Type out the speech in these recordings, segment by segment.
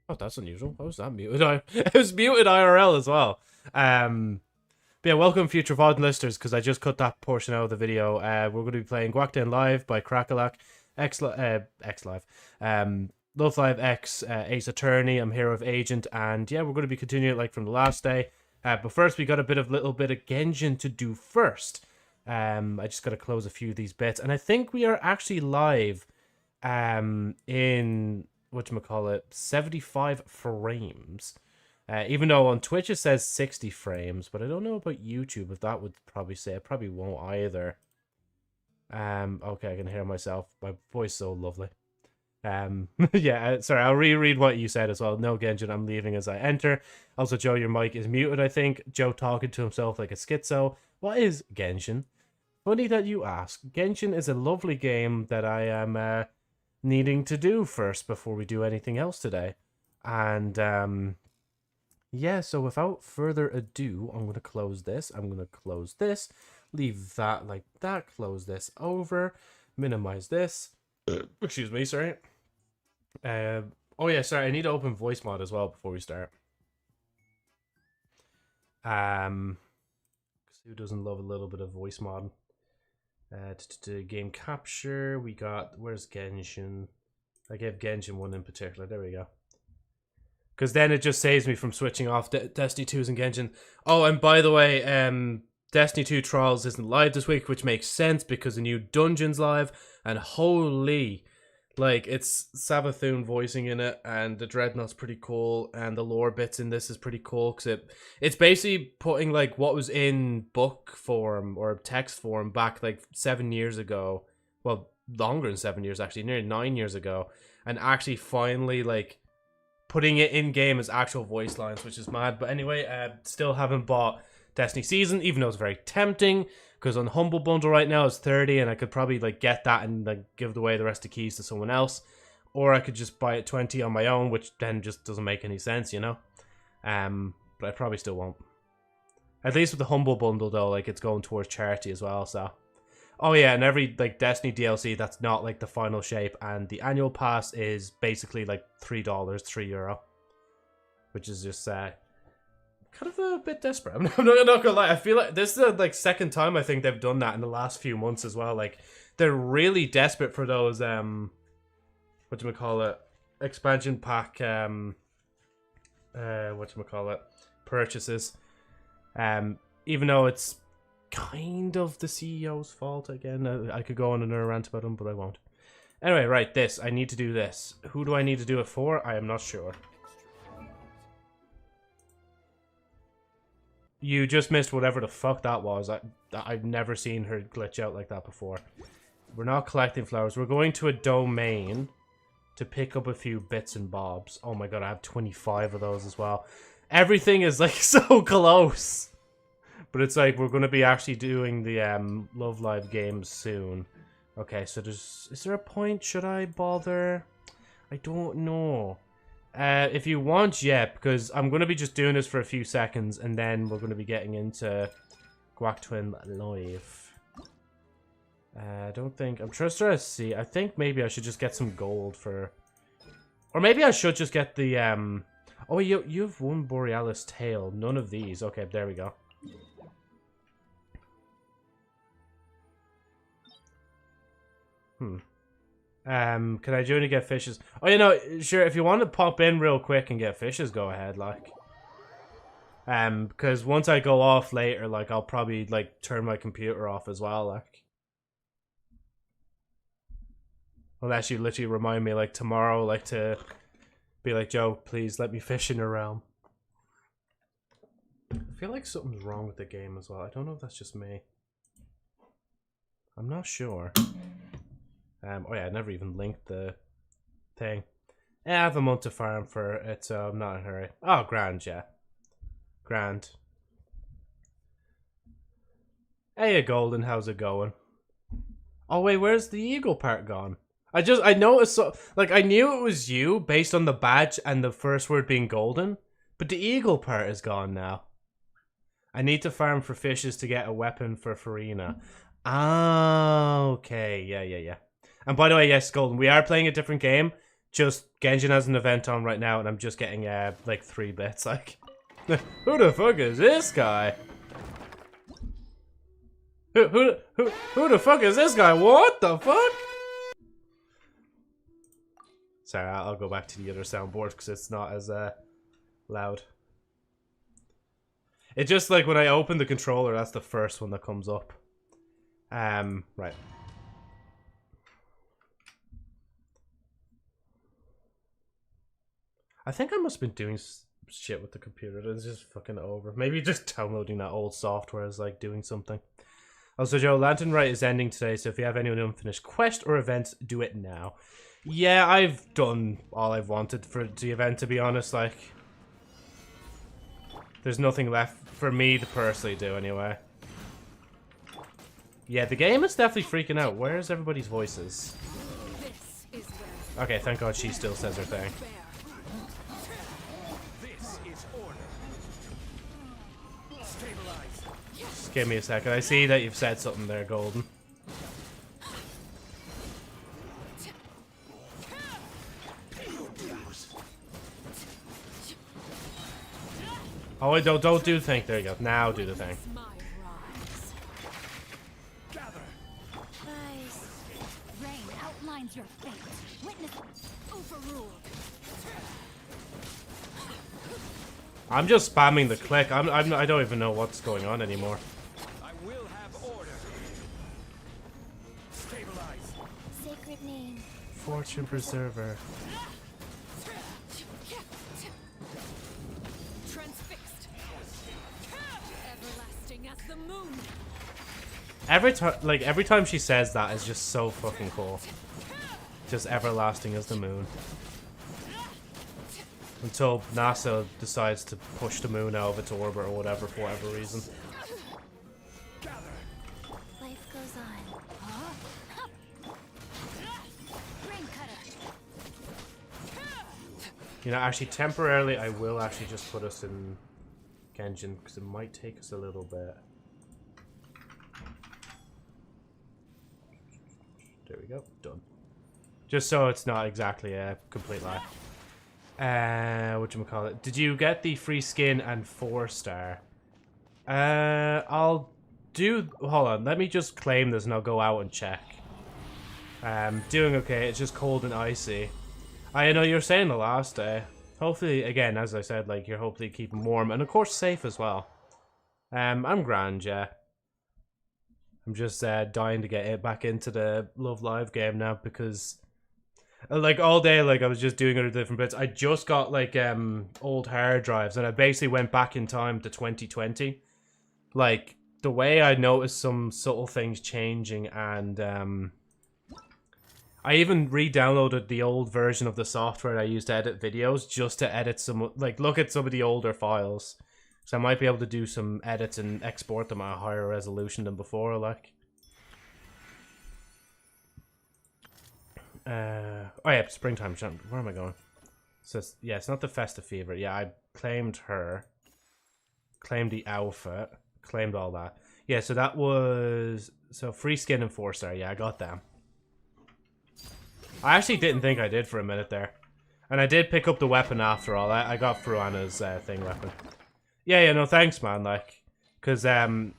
Oh, that's unusual. How was that muted? It was muted IRL as well. But yeah, welcome future VOD listeners, because I just cut that portion out of the video. We're going to be playing Gyakuten Live by Crackalack, X Live, Love Live X, Ace Attorney. I'm Hero of Agent, and yeah, we're going to be continuing it like from the last day. But first, we got a little bit of Genshin to do first. I just got to close a few of these bits, and I think we are actually live, in whatchamacallit, 75 frames. Even though on Twitch it says 60 frames, but I don't know about YouTube if that would probably say. It probably won't either. Okay, I can hear myself. My voice is so lovely. Yeah, sorry, I'll reread what you said as well. No, Genshin, I'm leaving as I enter. Also, Joe, your mic is muted, I think. Joe talking to himself like a schizo. What is Genshin? Funny that you ask. Genshin is a lovely game that I am needing to do first before we do anything else today. And, yeah, so without further ado, I'm going to close this. I'm going to close this. Leave that like that. Close this over. Minimize this. Excuse me, sorry. Oh yeah, sorry, I need to open voice mod as well before we start. Who doesn't love a little bit of voice mod? Game capture, we got, where's Genshin? I gave Genshin one in particular, there we go. Because then it just saves me from switching off Destiny 2s and Genshin. Oh, and by the way, Destiny 2 Trials isn't live this week, which makes sense because the new dungeon's live, and holy, like, it's Savathun voicing in it, and the Dreadnought's pretty cool, and the lore bits in this is pretty cool, because it's basically putting, like, what was in book form, or text form back, like, 7 years ago, well, longer than 7 years, actually, nearly 9 years ago, and actually finally, like, putting it in-game as actual voice lines, which is mad. But anyway, still haven't bought Destiny Season, even though it's very tempting, because on Humble Bundle right now it's 30, and I could probably like get that and like give away the rest of the keys to someone else, or I could just buy it 20 on my own, which then just doesn't make any sense, you know. But I probably still won't. At least with the Humble Bundle though, like it's going towards charity as well. So, oh yeah, and every like Destiny DLC that's not like the final shape, and the annual pass is basically like $3, €3, which is just kind of a bit desperate. I'm not gonna lie. I feel like this is the like second time I think they've done that in the last few months as well. Like they're really desperate for those whatchamacallit, expansion pack whatchamacallit, purchases. Even though it's kind of the CEO's fault again. I could go on another rant about them, but I won't. Anyway, right, this. I need to do this. Who do I need to do it for? I am not sure. You just missed whatever the fuck that was. I've never seen her glitch out like that before. We're not collecting flowers. We're going to a domain to pick up a few bits and bobs. Oh my god, I have 25 of those as well. Everything is like so close. But it's like we're going to be actually doing the Love Live games soon. Okay, so is there a point? Should I bother? I don't know. If you want, yeah, because I'm going to be just doing this for a few seconds, and then we're going to be getting into Gyakuten Live. I don't think... I'm just trying to see. I think maybe I should just get some gold for... Or maybe I should just get the... Oh, you have one Borealis tail. None of these. Okay, there we go. Can I do any get fishes? Oh, you know, sure, if you want to pop in real quick and get fishes, go ahead, like. Because once I go off later, like, I'll probably, like, turn my computer off as well, like. Unless you literally remind me, like, tomorrow, like, to be like, Joe, please let me fish in a realm. I feel like something's wrong with the game as well. I don't know if that's just me. I'm not sure. Oh yeah, I never even linked the thing. Yeah, I have a month to farm for it, so I'm not in a hurry. Oh, grand, yeah. Grand. Hey, Golden, how's it going? Oh wait, where's the eagle part gone? I noticed, so, like, I knew it was you based on the badge and the first word being Golden, but the eagle part is gone now. I need to farm for fishes to get a weapon for Farina. Ah, okay, yeah. And by the way, yes, Golden, we are playing a different game. Just Genshin has an event on right now, and I'm just getting like 3 bits. Like, who the fuck is this guy? Who the fuck is this guy? What the fuck? Sorry, I'll go back to the other soundboard because it's not as loud. It's just like when I open the controller, that's the first one that comes up. Right. I think I must have been doing shit with the computer. It's just fucking over. Maybe just downloading that old software is like doing something. Also, Joe, Lantern Rite is ending today, so if you have any unfinished quest or events, do it now. Yeah, I've done all I've wanted for the event, to be honest. Like, there's nothing left for me to personally do anyway. Yeah, the game is definitely freaking out. Where's everybody's voices? Okay, thank God she still says her thing. Just give me a second. I see that you've said something there, Golden. Oh, wait, don't do the thing. There you go. Now do the thing. I'm just spamming the click. I don't even know what's going on anymore. I will have order. Stabilize. Sacred name. Fortune Preserver. Transfixed. Everlasting as the moon. Every time she says that is just so fucking cool. Just everlasting as the moon. Until NASA decides to push the moon out of its orbit or whatever for whatever reason. Life goes on. Ring cutter. You know, actually, temporarily, I will actually just put us in Genshin because it might take us a little bit. There we go. Done. Just so it's not exactly a complete lie. Whatchamacallit? Did you get the free skin and 4-star? I'll do... Hold on, let me just claim this and I'll go out and check. Doing okay, it's just cold and icy. I know you're saying the last day. Hopefully, again, as I said, like, you're hopefully keeping warm and of course safe as well. I'm grand, yeah. I'm just dying to get it back into the Love Live game now because... Like, all day, like, I was just doing other different bits. I just got, like, old hard drives, and I basically went back in time to 2020. Like, the way I noticed some subtle things changing, and, I even re-downloaded the old version of the software I used to edit videos, just to edit some, like, look at some of the older files. So I might be able to do some edits and export them at a higher resolution than before, like. Oh yeah, springtime. Where am I going? So yeah, it's not the festive fever. Yeah, I claimed her. Claimed the outfit. Claimed all that. Yeah, so that was... So free skin and 4-star. Yeah, I got them. I actually didn't think I did for a minute there. And I did pick up the weapon after all. I got Fruana's thing weapon. Yeah, no, thanks, man. Like, because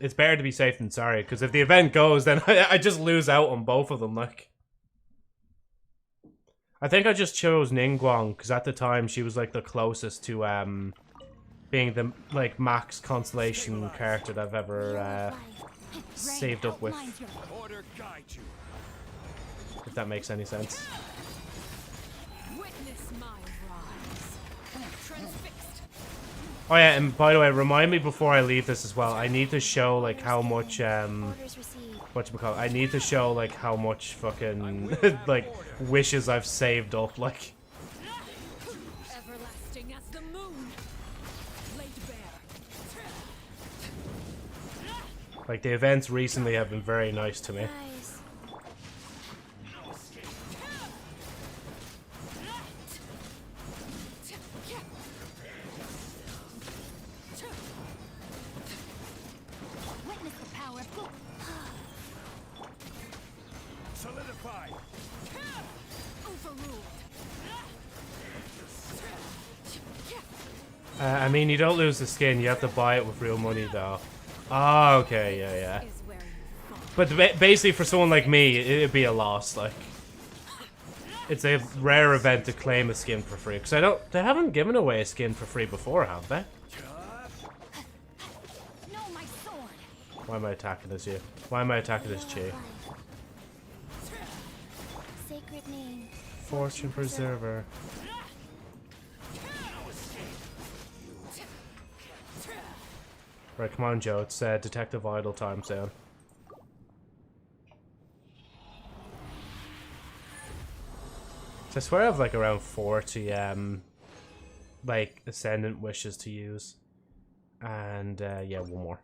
it's better to be safe than sorry. Because if the event goes, then I just lose out on both of them, like. I think I just chose Ningguang because at the time she was like the closest to being the like max constellation character that I've ever saved up with. Order guide you. If that makes any sense. Witness my rise. Transfixed. Oh yeah, and by the way, remind me before I leave this as well. I need to show like how much whatchamacallit, I need to show like how much fucking like wishes I've saved up, like. Everlasting as the moon. Laid bare. Like the events recently have been very nice to me. Nice. Witness the power. Solidify. Overruled. I mean, you don't lose the skin. You have to buy it with real money, though. Oh, okay, yeah. Is where you fall. But basically, for someone like me, it'd be a loss. Like, it's a rare event to claim a skin for free. Because they haven't given away a skin for free before, have they? No, my sword. Why am I attacking this you? Why am I attacking this Chi? Sacred name. Fortune Preserver. Right, come on, Joe. It's Detective Idol time soon. So I swear I have like around 40 like Ascendant wishes to use. And yeah, one more.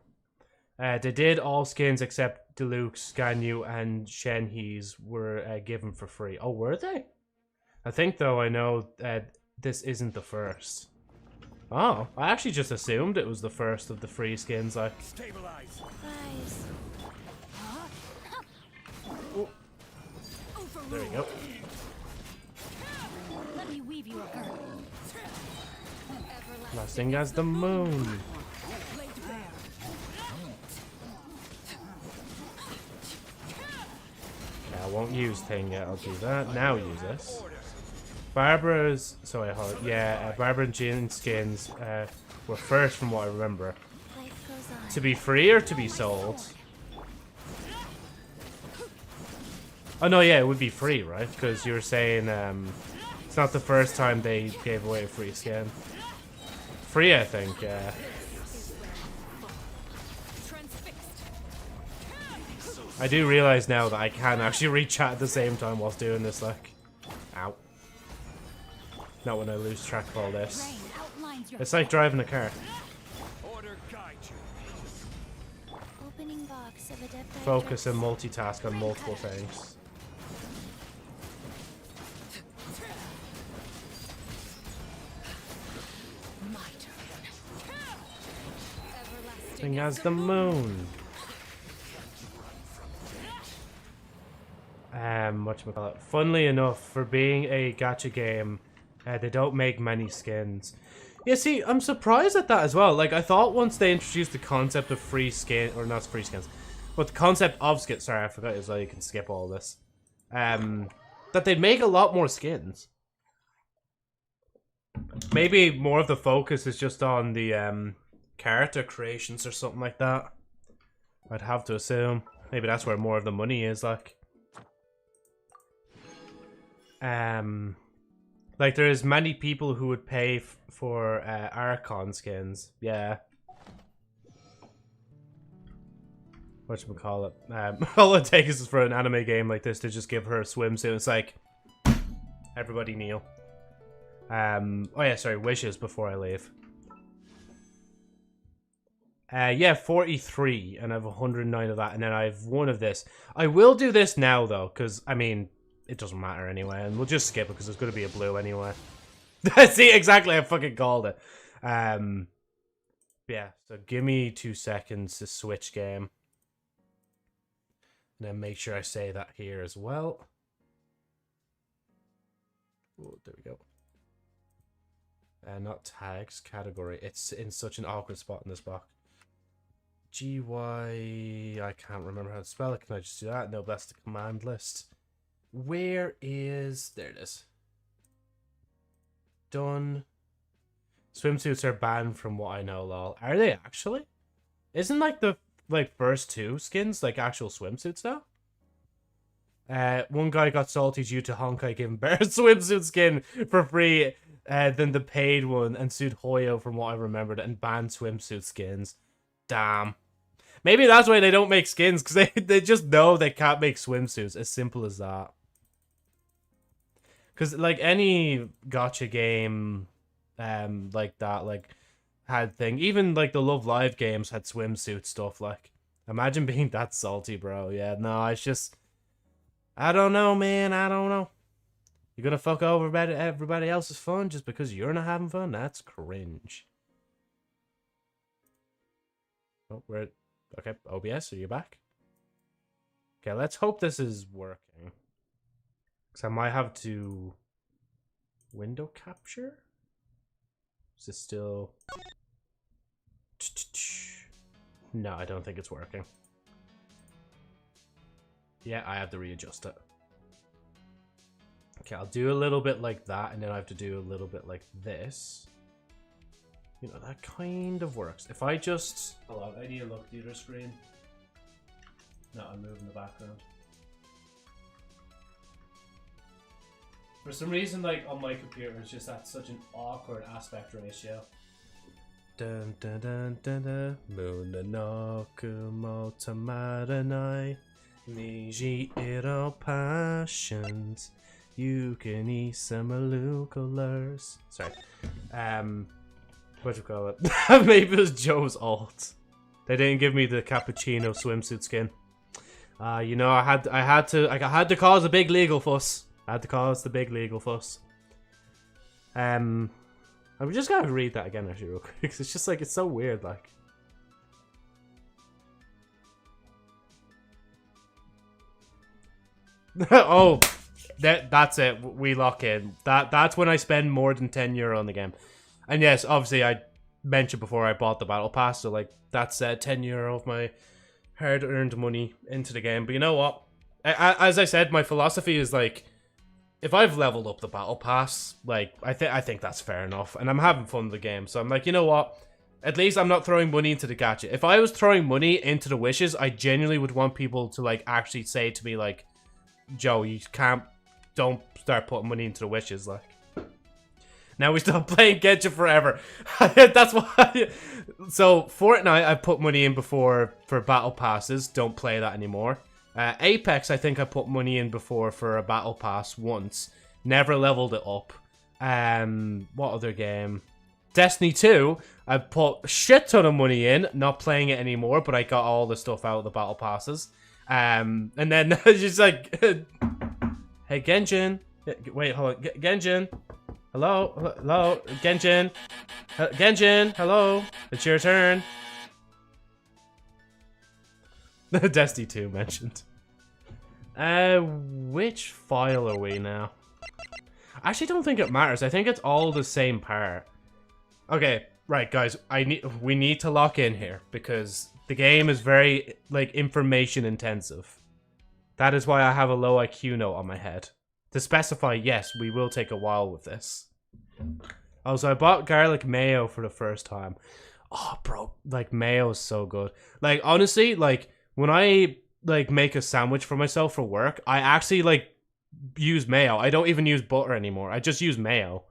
They did all skins except Deluxe, Ganyu, and Shenhe's were given for free. Oh, were they? I think though I know this isn't the first. Oh, I actually just assumed it was the first of the free skins. Like, Stabilize. Surprise. there you go. Let me weave you a girdle. Last thing as the moon. Laid bare. Okay, I won't use thing yet. I'll do that. Now use this. Barbara's. Sorry, hold. Yeah, Barbara and Jin skins were first, from what I remember. Life goes on. To be free or to be sold? Oh no, yeah, it would be free, right? Because you were saying it's not the first time they gave away a free skin. Free, I think. Yeah. I do realize now that I can actually read chat at the same time whilst doing this. Like, ow. Not when I lose track of all this. Rain outlines your It's like driving a car. Order guide you. Opening box of adept. Focus and multitask on multiple things. my turn. Everlasting Thing as the moon. Whatchamacallit. Funnily enough, for being a gacha game, they don't make many skins. Yeah, see, I'm surprised at that as well. Like, I thought once they introduced the concept of free skin, or not free skins, but the concept of skins, sorry, I forgot as well, you can skip all this, that they'd make a lot more skins. Maybe more of the focus is just on the character creations or something like that. I'd have to assume. Maybe that's where more of the money is, like. Like there's many people who would pay for Archon skins. Yeah. Whatchamacallit. All it takes is for an anime game like this to just give her a swimsuit. It's like, everybody kneel. Oh yeah, sorry, wishes before I leave. Yeah, 43, and I have 109 of that, and then I have one of this. I will do this now, though, because, I mean, it doesn't matter anyway, and we'll just skip it, because there's going to be a blue anyway. See, exactly, I fucking called it. Yeah, so give me 2 seconds to switch game. And then make sure I say that here as well. Oh, there we go. Not tags, category. It's in such an awkward spot in this box. GY... I can't remember how to spell it. Can I just do that? No, that's the command list. Where is... There it is. Done. Swimsuits are banned from what I know, lol. Are they actually? Isn't like the first 2 skins like actual swimsuits now? One guy got salty due to Honkai giving better swimsuit skin for free than the paid one, and sued Hoyo from what I remembered and banned swimsuit skins. Damn. Maybe that's why they don't make skins, because they just know they can't make swimsuits. As simple as that. Because like any gacha game like that, like had thing, even like the Love Live games had swimsuit stuff. Like, imagine being that salty, bro. Yeah, no, it's just, I don't know, man. I don't know. You're gonna fuck over everybody else's fun just because you're not having fun? That's cringe. Oh, we're okay. OBS, are you back? Okay, let's hope this is working. Because I might have to window capture. Is this still... No, I don't think it's working. Yeah, I have to readjust it. Okay, I'll do a little bit like that, and then I have to do a little bit like this. You know, that kind of works. If I just... Hold on, I need to look at the other screen. No, I'm moving the background. For some reason, like, on my computer, it's just at such an awkward aspect ratio. Dun dun dun dun dun. Muna no kumo tamaranai. Niji iro passions. You can eat some alucolars. Sorry. What do you call it? Maybe it was Joe's alt. They didn't give me the cappuccino swimsuit skin. You know, I had to cause a big legal fuss. I had to cause the big legal fuss. I'm just gonna read that again actually real quick, because it's just like, it's so weird, like. Oh, that's it. We lock in. That's when I spend more than €10 on the game. And yes, obviously I mentioned before I bought the battle pass, so like that's €10 of my hard-earned money into the game. But you know what? As I said, my philosophy is like, if I've leveled up the battle pass, like I think that's fair enough, and I'm having fun with the game. So I'm like, you know what? At least I'm not throwing money into the gacha. If I was throwing money into the wishes, I genuinely would want people to like actually say to me like, Joe, you don't start putting money into the wishes, like. Now we stop playing Genshin forever. That's why. So Fortnite, I put money in before for battle passes. Don't play that anymore. Apex, I think I put money in before for a battle pass once. Never leveled it up. What other game? Destiny 2, I put a shit ton of money in. Not playing it anymore, but I got all the stuff out of the battle passes. And then just like, hey Genshin, wait, hold on, Genshin. Hello, Genshin. Genshin, hello. It's your turn. Destiny 2 mentioned. Which file are we now? I actually don't think it matters. I think it's all the same part. Okay, right, guys. We need to lock in here because the game is very like information intensive. That is why I have a low IQ note on my head. To specify, yes, we will take a while with this. Oh, so I bought garlic mayo for the first time. Oh, bro, like mayo is so good. Like honestly, like when I like make a sandwich for myself for work, I actually like use mayo. I don't even use butter anymore. I just use mayo.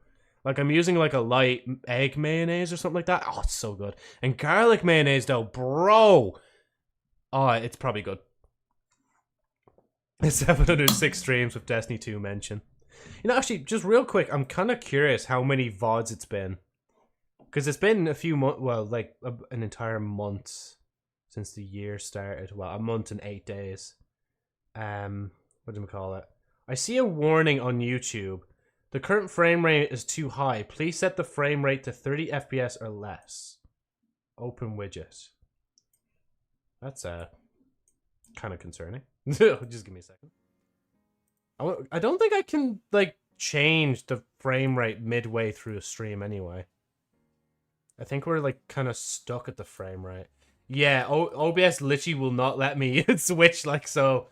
Like I'm using like a light egg mayonnaise or something like that. Oh, it's so good. And garlic mayonnaise though, bro. Oh, it's probably good. 706 streams with Destiny 2 mention. You know, actually, just real quick, I'm kind of curious how many VODs it's been. Because it's been a few months, well, like an entire month since the year started. Well, a month and 8 days. What do we call it? I see a warning on YouTube. The current frame rate is too high. Please set the frame rate to 30 FPS or less. Open widget. That's kind of concerning. Just give me a second. I don't think I can like change the frame rate midway through a stream anyway. I think we're like kind of stuck at the frame rate. Yeah, OBS literally will not let me switch, like, so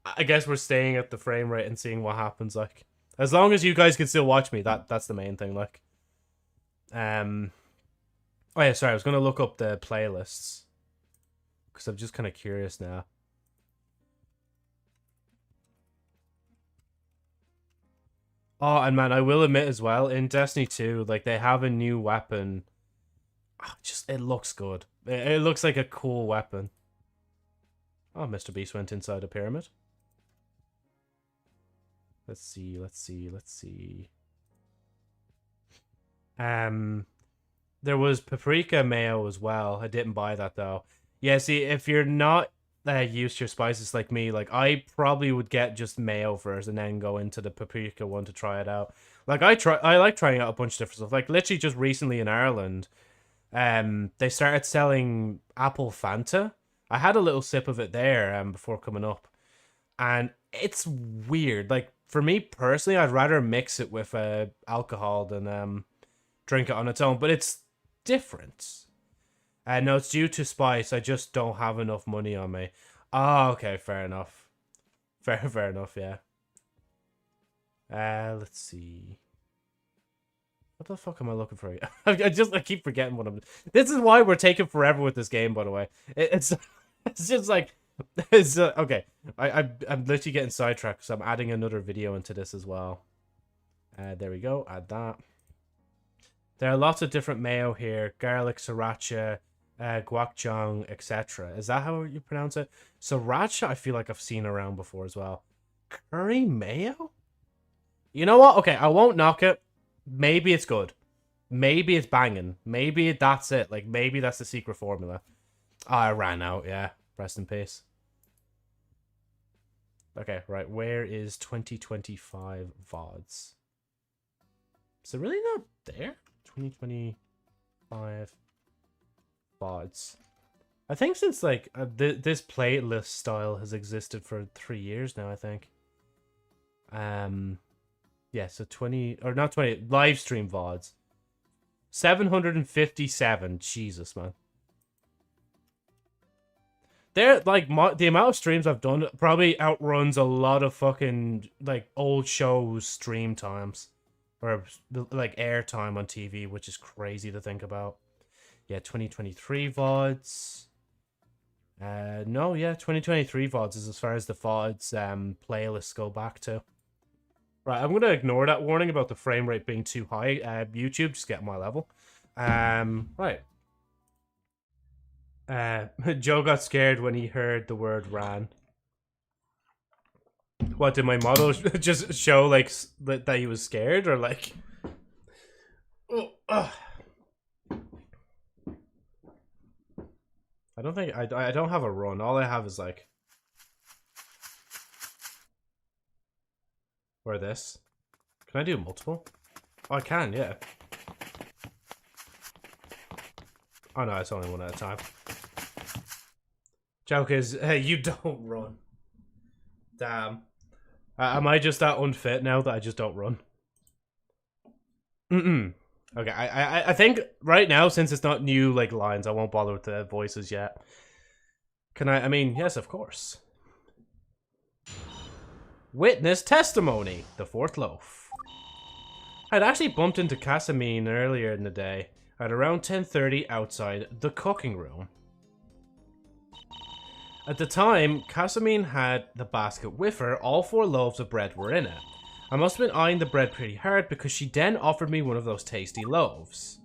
I guess we're staying at the frame rate and seeing what happens, like. As long as you guys can still watch me, that's the main thing, like. Oh yeah, sorry, I was gonna look up the playlists. Because I'm just kind of curious now. Oh, and man, I will admit as well, in Destiny 2, like, they have a new weapon. Oh, it looks good. It looks like a cool weapon. Oh, Mr. Beast went inside a pyramid. Let's see. There was paprika mayo as well. I didn't buy that, though. Yeah, see, if you're not used to your spices like me, like, I probably would get just mayo first and then go into the paprika one to try it out. Like, I like trying out a bunch of different stuff. Like, literally just recently in Ireland, they started selling apple Fanta. I had a little sip of it there before coming up. And it's weird. Like, for me personally, I'd rather mix it with alcohol than drink it on its own, but it's different. No, it's due to spice. I just don't have enough money on me. Oh, okay, fair enough. Fair enough, yeah. Let's see. What the fuck am I looking for? I keep forgetting what I'm... This is why we're taking forever with this game, by the way. It's just like... It's, okay. I'm literally getting sidetracked, so I'm adding another video into this as well. There we go. Add that. There are lots of different mayo here. Garlic, sriracha, guacamole, etc. Is that how you pronounce it? Sriracha, I feel like I've seen around before as well. Curry mayo? You know what? Okay, I won't knock it. Maybe it's good. Maybe it's banging. Maybe that's it. Like, maybe that's the secret formula. Oh, I ran out, yeah. Rest in peace. Okay, right. Where is 2025 VODs? Is it really not there? 2025 VODs. I think since, like, this playlist style has existed for 3 years now, I think. Yeah, so 20, or not 20, live stream VODs. 757. Jesus, man. They're, like, the amount of streams I've done probably outruns a lot of fucking, like, old shows stream times. Or, like, air time on TV, which is crazy to think about. Yeah, 2023 VODs. No, yeah, 2023 VODs is as far as the VODs playlists go back to. Right, I'm going to ignore that warning about the frame rate being too high. YouTube, just get my level. Right. Joe got scared when he heard the word ran. What, did my model just show, like, that he was scared, or, like... Oh, I don't think... I don't have a run. All I have is, like... Or this. Can I do multiple? Oh, I can, yeah. Oh no, it's only one at a time. Joke is, hey, you don't run. Damn. Am I just that unfit now that I just don't run? Okay, I think right now, since it's not new, like, lines, I won't bother with the voices yet. Can I mean, yes, of course. Witness testimony. The fourth loaf. I'd actually bumped into Casamine earlier in the day at around 10:30 outside the cooking room. At the time, Casamine had the basket with her. All 4 loaves of bread were in it. I must have been eyeing the bread pretty hard because she then offered me one of those tasty loaves.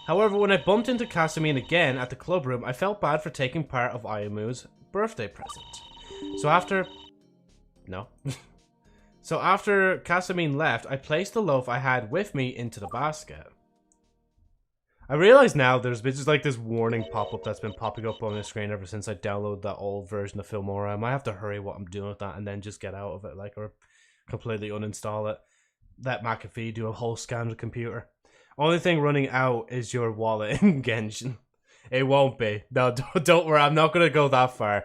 However, when I bumped into Casamine again at the club room, I felt bad for taking part of Ayamu's birthday present. So after Casamine left, I placed the loaf I had with me into the basket. I realize now there's been just like this warning pop-up that's been popping up on the screen ever since I downloaded that old version of Filmora. I might have to hurry what I'm doing with that and then just get out of it, like, or completely uninstall it. Let McAfee do a whole scan of the computer. Only thing running out is your wallet in Genshin. It won't be. No, don't worry. I'm not going to go that far.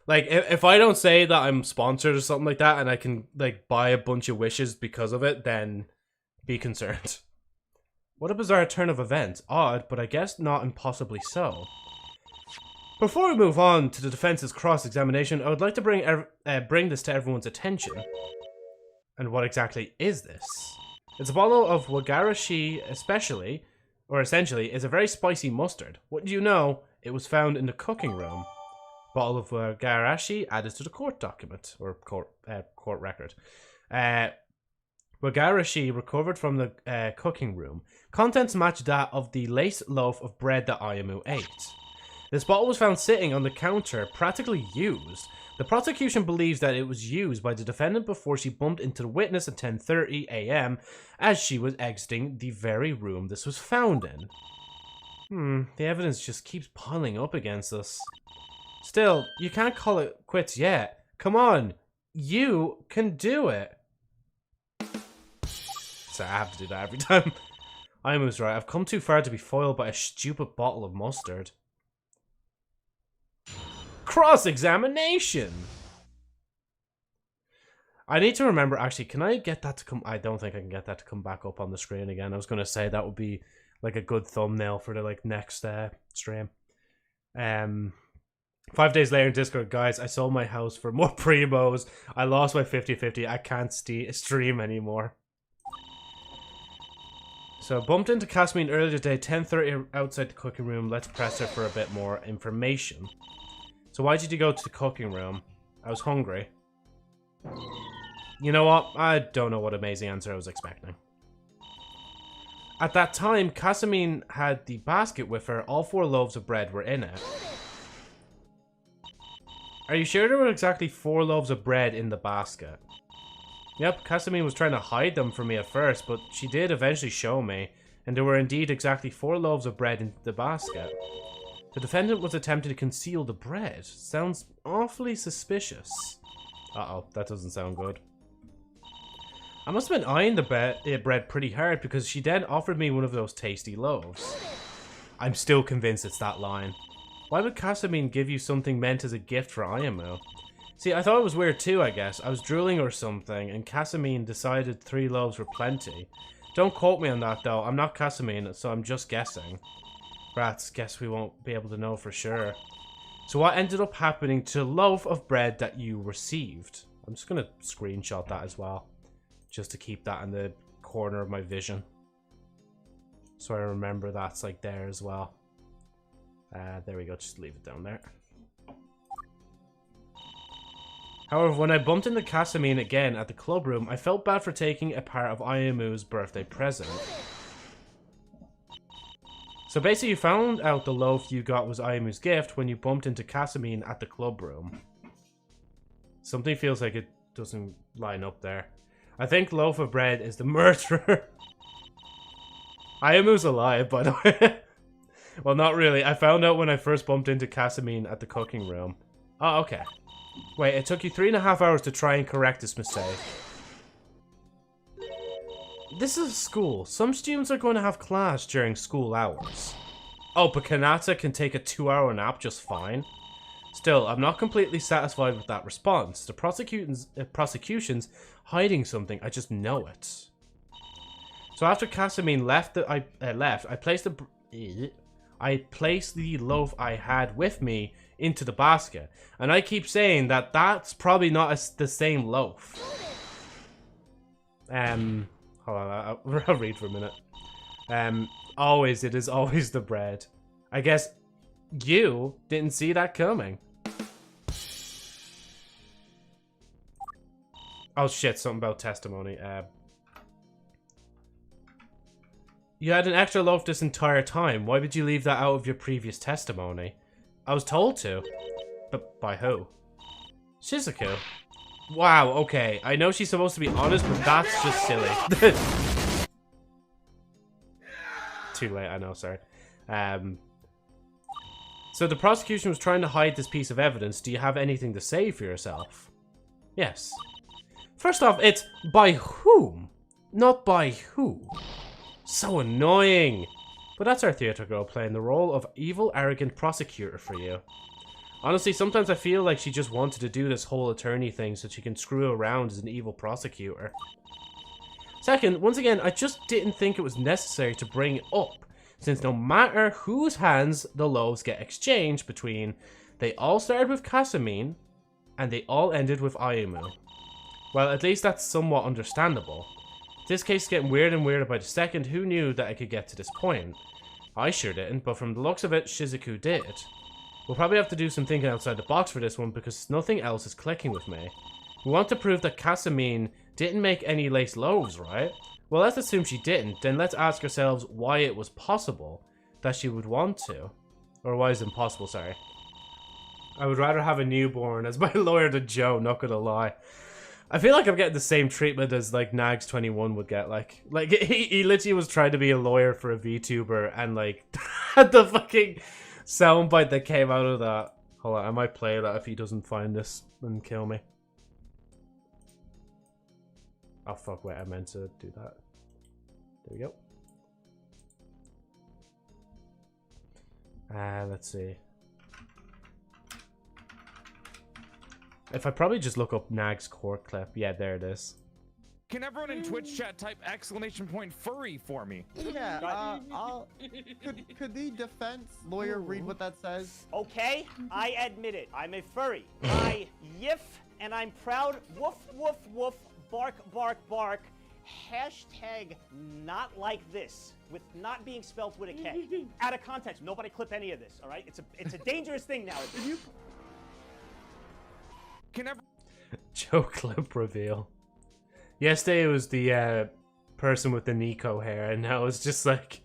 Like, if I don't say that I'm sponsored or something like that and I can, like, buy a bunch of wishes because of it, then be concerned. What a bizarre turn of events. Odd, but I guess not impossibly so. Before we move on to the defense's cross-examination, I would like to bring this to everyone's attention. And what exactly is this? It's a bottle of Wagarashi, essentially, is a very spicy mustard. What do you know? It was found in the cooking room. Bottle of Wagarashi added to the court document, or court record. Wagarashi recovered from the cooking room. Contents matched that of the laced loaf of bread that Ayamu ate. This bottle was found sitting on the counter, practically used. The prosecution believes that it was used by the defendant before she bumped into the witness at 10:30 a.m. as she was exiting the very room this was found in. The evidence just keeps piling up against us. Still, you can't call it quits yet. Come on, you can do it. So I have to do that every time. Ayamu's right. I've come too far to be foiled by a stupid bottle of mustard. Cross-examination! I need to remember, actually, can I get that to come... I don't think I can get that to come back up on the screen again. I was going to say that would be like a good thumbnail for the like next stream. 5 days later in Discord, guys, I sold my house for more primos. I lost my 50-50. I can't stream anymore. So bumped into Casmine earlier today, 10:30 outside the cooking room. Let's press her for a bit more information. So why did you go to the cooking room? I was hungry. You know what? I don't know what amazing answer I was expecting. At that time, Casmine had the basket with her. All 4 loaves of bread were in it. Are you sure there were exactly 4 loaves of bread in the basket? Yep, Casmine was trying to hide them from me at first, but she did eventually show me, and there were indeed exactly 4 loaves of bread in the basket. The defendant was attempting to conceal the bread. Sounds awfully suspicious. Uh-oh, that doesn't sound good. I must have been eyeing the bread pretty hard because she then offered me one of those tasty loaves. I'm still convinced it's that line. Why would Casmine give you something meant as a gift for Ayamu? See, I thought it was weird too, I guess. I was drooling or something, and Casmine decided 3 loaves were plenty. Don't quote me on that, though. I'm not Casmine, so I'm just guessing. Rats, guess we won't be able to know for sure. So what ended up happening to the loaf of bread that you received? I'm just going to screenshot that as well, just to keep that in the corner of my vision. So I remember that's like there as well. There we go, just leave it down there. However, when I bumped into Casmine again at the club room, I felt bad for taking a part of Ayamu's birthday present. So basically you found out the loaf you got was Ayamu's gift when you bumped into Casmine at the club room. Something feels like it doesn't line up there. I think loaf of bread is the murderer. Ayamu's alive, by the way. Well, not really. I found out when I first bumped into Casmine at the cooking room. Oh, okay. Wait, it took you 3.5 hours to try and correct this mistake. This is a school. Some students are going to have class during school hours. Oh, but Kanata can take a 2-hour nap just fine. Still, I'm not completely satisfied with that response. The prosecution's hiding something. I just know it. So after Casmine left, I placed the loaf I had with me into the basket, and I keep saying that that's probably not the same loaf. Hold on, I'll read for a minute. It is always the bread. I guess you didn't see that coming. Oh shit, something about testimony. You had an extra loaf this entire time. Why would you leave that out of your previous testimony? I was told to. But by who? Shizuku. Wow, okay. I know she's supposed to be honest, but that's just silly. Too late, I know, sorry. So the prosecution was trying to hide this piece of evidence. Do you have anything to say for yourself? Yes. First off, it's by whom? Not by who. So annoying. But that's our theater girl playing the role of evil, arrogant prosecutor for you. Honestly, sometimes I feel like she just wanted to do this whole attorney thing so she can screw around as an evil prosecutor. Second, once again, I just didn't think it was necessary to bring it up, since no matter whose hands the loaves get exchanged between, they all started with Casmine, and they all ended with Ayamu. Well, at least that's somewhat understandable. This case is getting weirder and weirder by the second. Who knew that it could get to this point? I sure didn't, but from the looks of it, Shizuku did. We'll probably have to do some thinking outside the box for this one because nothing else is clicking with me. We want to prove that Casmine didn't make any lace loaves, right? Well, let's assume she didn't. Then let's ask ourselves why it was possible that she would want to. Or why it's impossible, sorry. I would rather have a newborn as my lawyer than Joe, not gonna lie. I feel like I'm getting the same treatment as like Nags21 would get. Like he literally was trying to be a lawyer for a VTuber and like the fucking soundbite that came out of that. Hold on, I might play that if he doesn't find this and kill me. Oh fuck, wait, I meant to do that. There we go. Let's see. If I probably just look up Nag's court clip. Yeah, there it is. Can everyone in Twitch chat type !furry for me? Yeah, could the defense lawyer read what that says? Okay, I admit it. I'm a furry. I yiff, and I'm proud. Woof, woof, woof. Bark, bark, bark. Hashtag not like this, with not being spelt with a K. Out of context. Nobody clip any of this. All right? It's a dangerous thing now. Can everyone? Joe clip reveal. Yesterday it was the person with the Nico hair, and now it's just like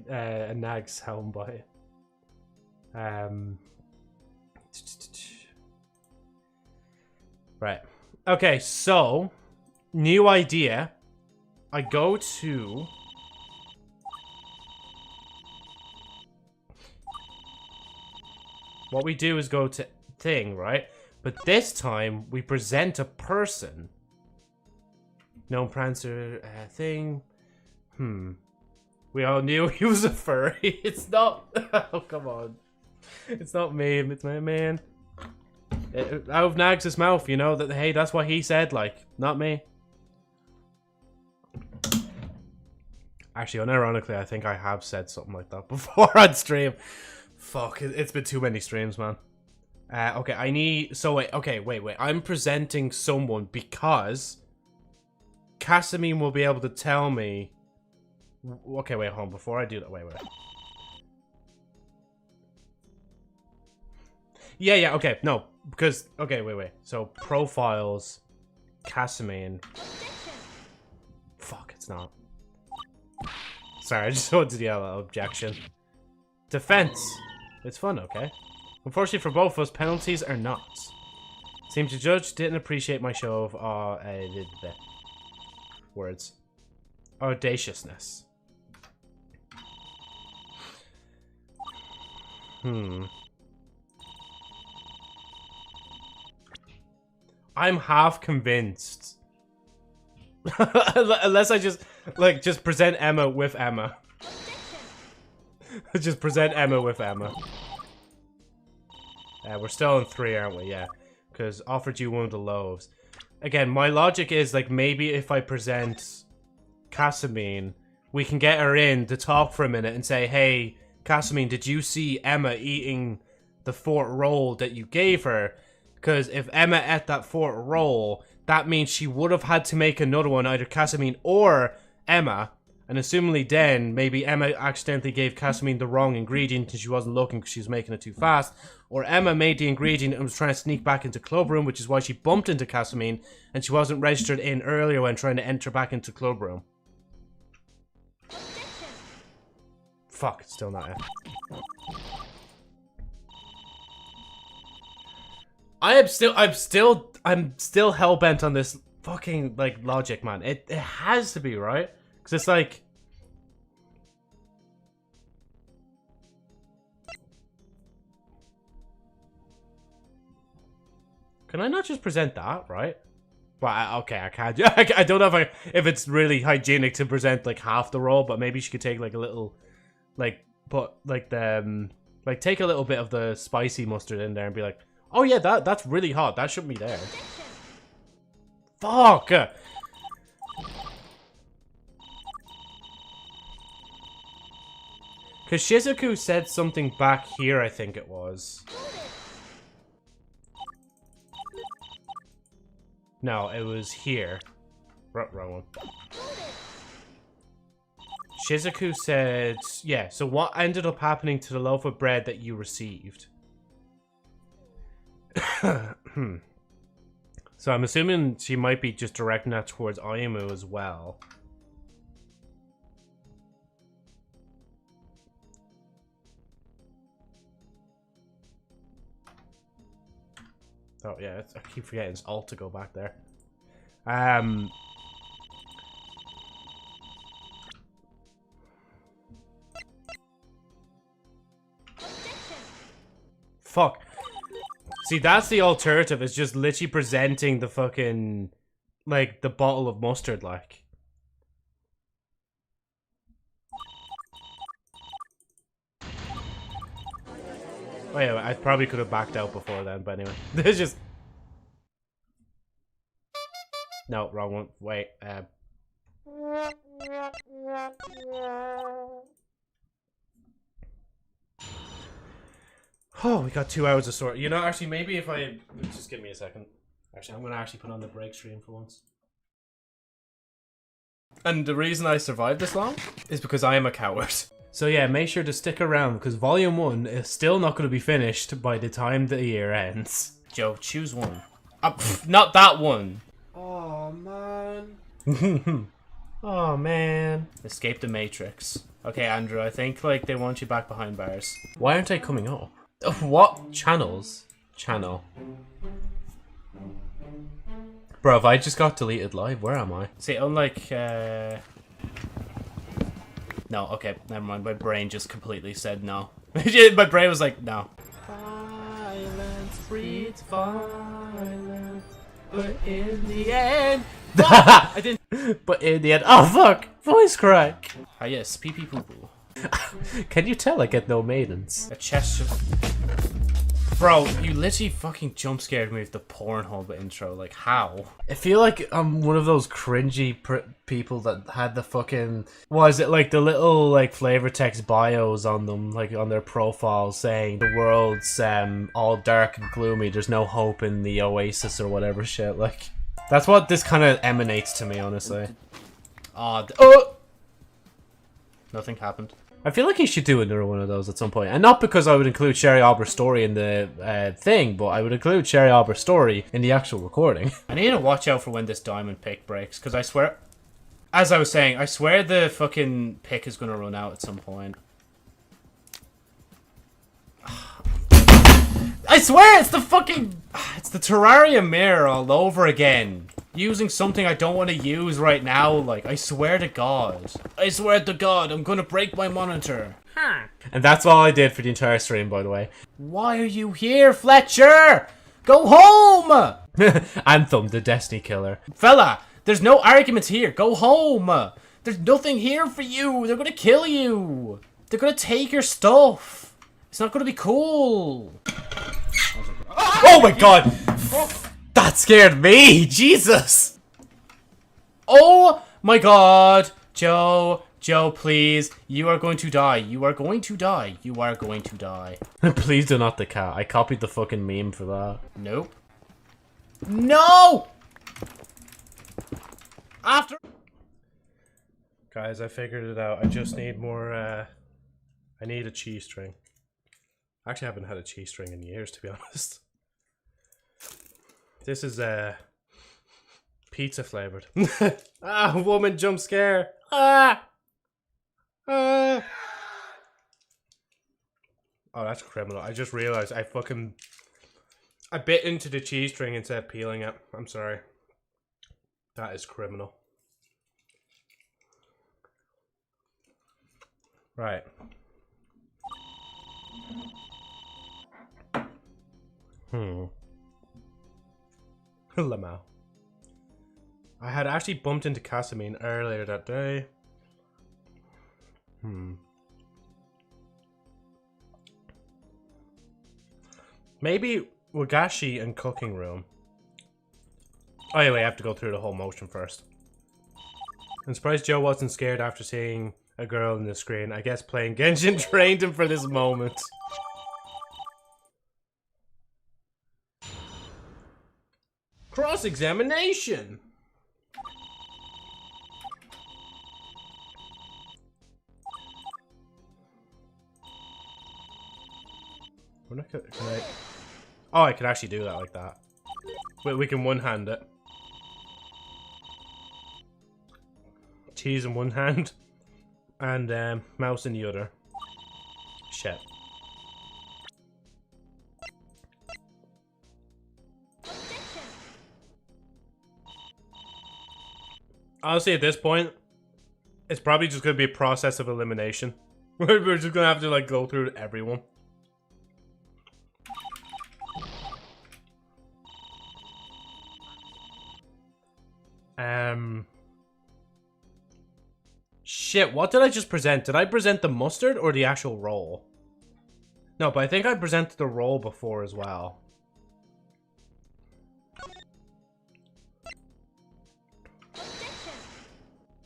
a Nag's helm by. Right. Okay, so new idea. I go to what we do is go to thing, right? But this time we present a person. No Prancer thing. We all knew he was a furry. It's not. Oh, come on. It's not me. It's my man. Out of Nags' mouth, you know, that hey, that's what he said, like, not me. Actually, unironically, I think I have said something like that before on stream. Fuck, it's been too many streams, man. Okay, I need... So, wait, okay, wait. I'm presenting someone because Casamine will be able to tell me... Okay, wait, hold on. Before I do that, wait. Yeah, okay, no. Because, okay, wait. So, profiles, Casamine. Fuck, it's not. Sorry, I just wanted to yell out objection. Defense. It's fun, okay? Unfortunately for both of us, penalties are not. Seems the judge didn't appreciate my show of words. Audaciousness. I'm half convinced. Unless I just present Emma with Emma. Just present Emma with Emma. We're still in 3, aren't we? Yeah. Because offered you one of the loaves. Again, my logic is, like, maybe if I present Casamine, we can get her in to talk for a minute and say, hey, Casamine, did you see Emma eating the 4th roll that you gave her? Because if Emma ate that 4th roll, that means she would have had to make another one, either Casamine or Emma. And assumingly then, maybe Emma accidentally gave Casamine the wrong ingredient and she wasn't looking because she was making it too fast. Or Emma made the ingredient and was trying to sneak back into Clubroom, which is why she bumped into Casamine and she wasn't registered in earlier when trying to enter back into Clubroom. Fuck, it's still not it. I'm still hell-bent on this fucking, like, logic, man. It has to be, right? Because it's like... Can I not just present that, right? Well, okay, I can't. I don't know if it's really hygienic to present, like, half the roll, but maybe she could take, like, a little... Like, put, like, the... Like, take a little bit of the spicy mustard in there and be like, oh, yeah, that's really hot. That shouldn't be there. Fuck! Because Shizuku said something back here, I think it was. No, it was here. Wrong one. Shizuku said... Yeah, so what ended up happening to the loaf of bread that you received? So I'm assuming she might be just directing that towards Ayumu as well. Oh yeah, I keep forgetting it's alt to go back there. Fuck. See, that's the alternative, is just literally presenting the fucking, like, the bottle of mustard, like. Oh yeah, I probably could have backed out before then, but anyway. There's just... No, wrong one. Wait, Oh, we got 2 hours of sort. You know, actually, maybe if I... Just give me a second. Actually, I'm going to actually put on the break stream for once. And the reason I survived this long is because I am a coward. So yeah, make sure to stick around because Volume 1 is still not going to be finished by the time the year ends. Joe, choose one. Not that one. Oh, man. Oh, man. Escape the Matrix. Okay, Andrew, I think like they want you back behind bars. Why aren't I coming up? What? Channels? Channel. Bro, if I just got deleted live, where am I? See, unlike, No, okay, never mind. My brain just completely said no. My brain was like, no. Violence breeds violence, but in the end... I didn't... But in the end... Oh, fuck! Voice crack! Ah, yes, pee-pee poo-poo. Can you tell I get no maidens? A chest just... Bro, you literally fucking jump scared me with the Pornhub intro. Like, how? I feel like I'm one of those cringy people that had the fucking... What is it? Like, the little, like, flavor text bios on them, like, on their profiles saying the world's, all dark and gloomy. There's no hope in the oasis or whatever shit. Like, that's what this kind of emanates to me, honestly. Oh! Nothing happened. I feel like he should do another one of those at some point. And not because I would include Sherry Albert's story in the thing, but I would include Sherry Albert's story in the actual recording. I need to watch out for when this diamond pick breaks, because I swear... As I was saying, I swear the fucking pick is going to run out at some point. I swear it's the fucking... It's the Terraria mirror all over again. Using something I don't want to use right now, like, I swear to God. I swear to God, I'm gonna break my monitor. Huh. And that's all I did for the entire stream, by the way. Why are you here, Fletcher? Go home! Anthem, the Destiny killer. Fella, there's no arguments here. Go home. There's nothing here for you. They're gonna kill you. They're gonna take your stuff. It's not gonna be cool. Oh my God! That scared me! Jesus! Oh my God! Joe, please. You are going to die. You are going to die. You are going to die. Please do not the cat. I copied the fucking meme for that. Nope. No! After... Guys, I figured it out. I just need more, I need a cheese string. I actually haven't had a cheese string in years, to be honest. This is pizza flavored. Ah, woman jump scare. Ah. Oh, that's criminal. I just realized I bit into the cheese string instead of peeling it. I'm sorry. That is criminal. Right. Lamau. I had actually bumped into Casamine earlier that day. Maybe Wagashi and cooking room. Oh yeah, wait, I have to go through the whole motion first. I'm surprised Joe wasn't scared after seeing a girl in the screen. I guess playing Genshin trained him for this moment. Cross-examination! We're not gonna, can I... Oh, I can actually do that like that. Wait, we can one-hand it. Cheese in one hand. And mouse in the other. Shit. Honestly, at this point, it's probably just going to be a process of elimination. We're just going to have to, like, go through everyone. Shit, what did I just present? Did I present the mustard or the actual roll? No, but I think I presented the role before as well.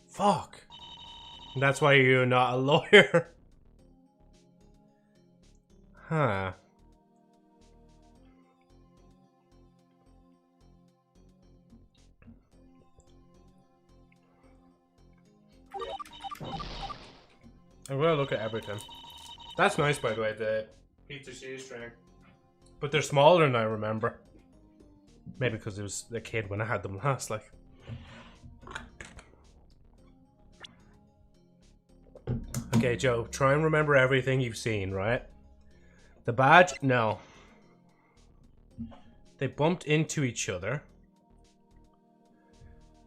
Fuck. That's why you're not a lawyer. Huh. I'm gonna look at everything. That's nice, by the way, the pizza cheese string. But they're smaller than I remember. Maybe because it was a kid when I had them last, like. Okay, Joe, try and remember everything you've seen, right? The badge? No. They bumped into each other.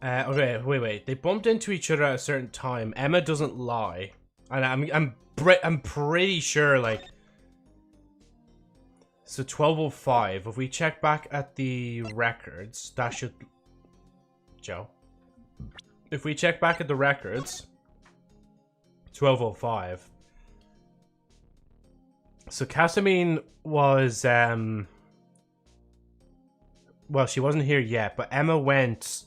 Okay, wait. They bumped into each other at a certain time. Emma doesn't lie. And I'm pretty sure, like... So 12:05. If we check back at the records, that should... Joe. If we check back at the records... 12:05. So Casamine was, well, she wasn't here yet, but Emma went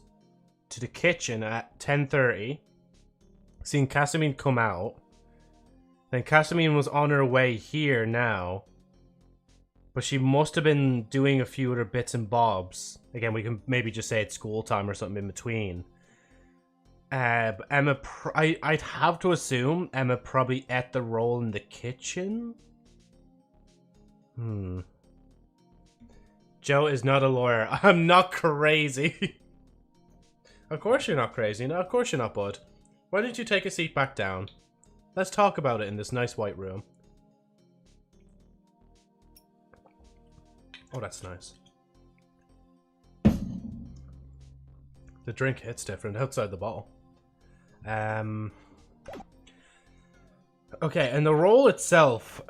to the kitchen at 10:30, seen Casamine come out. Then Casamine was on her way here now, but she must have been doing a few other bits and bobs. Again, we can maybe just say it's school time or something in between. But Emma, I'd have to assume Emma probably ate the roll in the kitchen. Joe is not a lawyer. I'm not crazy. Of course you're not crazy. No, of course you're not, bud. Why don't you take a seat back down? Let's talk about it in this nice white room. Oh, that's nice. The drink hits different outside the bottle. Okay, and the roll itself...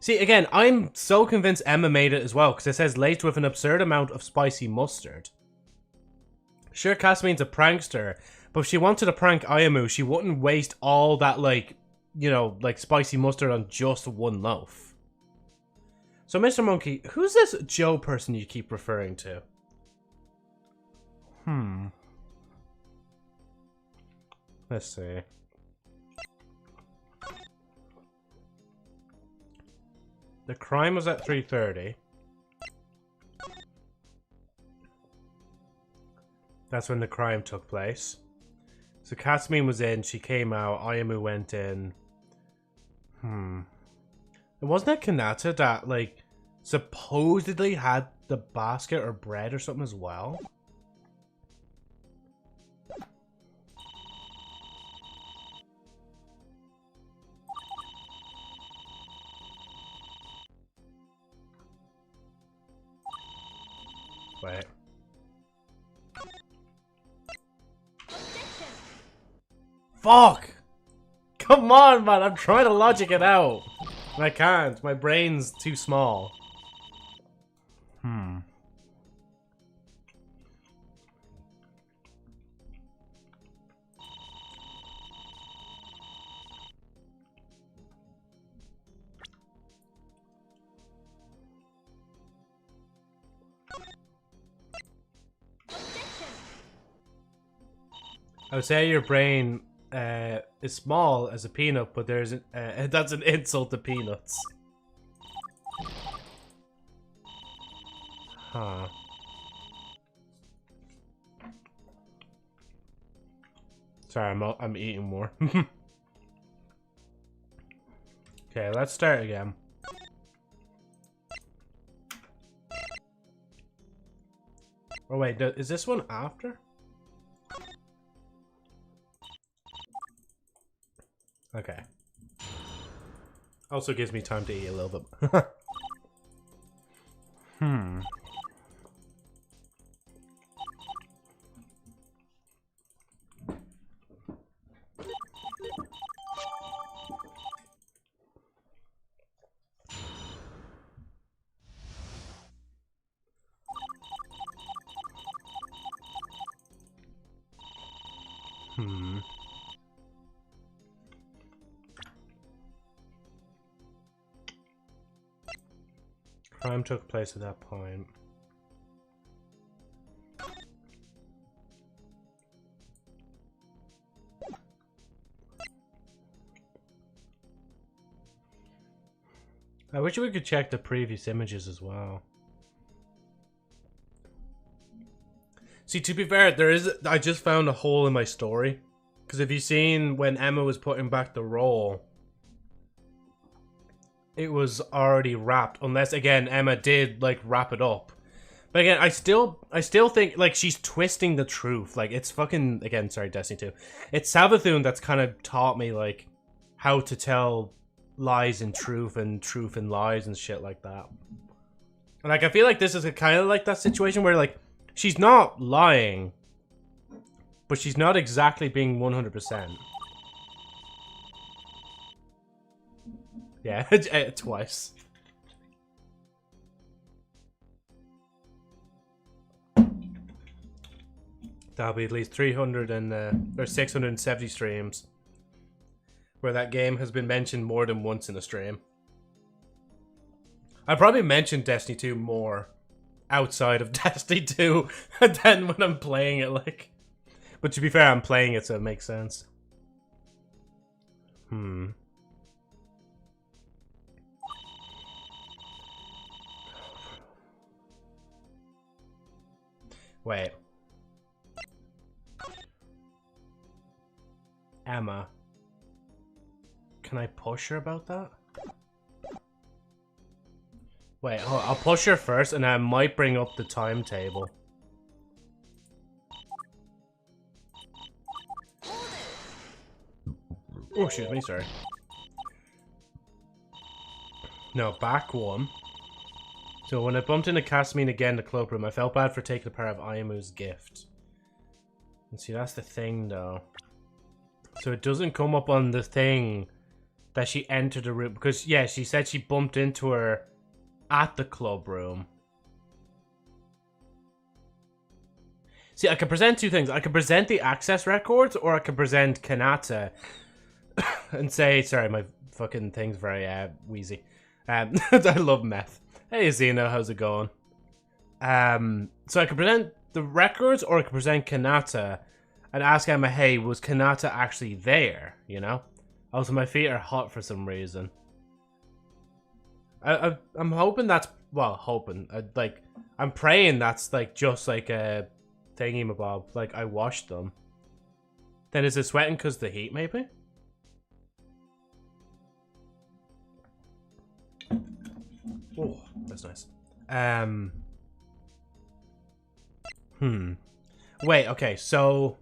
See, again, I'm so convinced Emma made it as well, because it says laced with an absurd amount of spicy mustard. Sure, Casamine's a prankster, but if she wanted to prank Ayamu, she wouldn't waste all that, like, you know, like, spicy mustard on just one loaf. So, Mr. Monkey, who's this Joe person you keep referring to? Let's see. The crime was at 3:30. That's when the crime took place. So Casamine was in, she came out, Ayamu went in. And wasn't it Kanata that, like, supposedly had the basket or bread or something as well? Wait. Fuck! Come on, man! I'm trying to logic it out! And I can't. My brain's too small. I would say your brain is small as a peanut, but there's that's an insult to peanuts. Huh. Sorry, I'm eating more. Okay, let's start again. Oh wait, is this one after? Okay. Also gives me time to eat a little bit. crime took place at that point. I wish we could check the previous images as well. See, to be fair, I just found a hole in my story. Because if you've seen when Emma was putting back the roll, it was already wrapped. Unless, again, Emma did, like, wrap it up. But again, I still think, like, she's twisting the truth. Like, it's fucking, again, sorry, Destiny 2. It's Savathun that's kind of taught me, like, how to tell lies and truth and lies and shit like that. And, like, I feel like this is kind of like that situation where, like, she's not lying, but she's not exactly being 100%. Yeah, twice. That'll be at least 300 or 670 streams where that game has been mentioned more than once in a stream. I probably mentioned Destiny 2 more outside of Destiny 2 than when I'm playing it, like. But to be fair, I'm playing it, so it makes sense. Wait. Emma. Can I push her about that? Wait, I'll push her first, and I might bring up the timetable. Oh, excuse me, sorry. No, back one. So when I bumped into Casamine again in the cloakroom, I felt bad for taking a part of Ayamu's gift. And see, that's the thing, though. So it doesn't come up on the thing that she entered the room. Because, yeah, she said she bumped into her at the club room. See, I can present two things. I can present the access records, or I can present Kanata and say, sorry, my fucking thing's very wheezy. I love meth. Hey, Xena, how's it going? So I can present the records, or I can present Kanata and ask Emma, hey, was Kanata actually there? You know? Also, my feet are hot for some reason. I'm hoping that's, well, hoping. I'm praying that's, like, just like a thingy-mabob. Like, I washed them. Then is it sweating because of the heat, maybe? Oh, that's nice. Wait, okay, so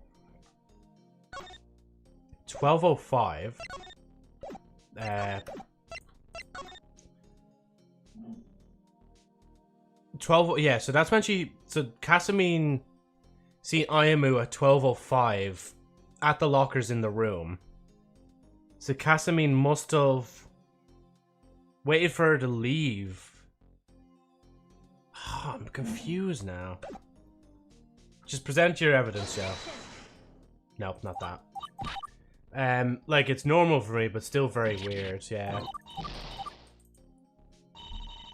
12:05. 12, yeah, so that's when so Casamine seen Ayamu at 12:05 at the lockers in the room. So Casamine must have waited for her to leave. Oh, I'm confused now. Just present your evidence, Joe. Nope, not that. Like, it's normal for me, but still very weird, yeah.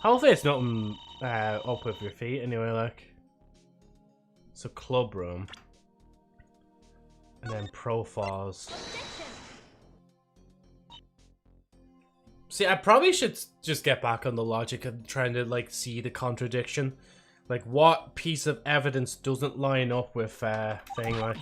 Hopefully it's nothing up with your feet, anyway, like. So, club room. And then profiles. See, I probably should just get back on the logic of trying to, like, see the contradiction. Like, what piece of evidence doesn't line up with, thing, like...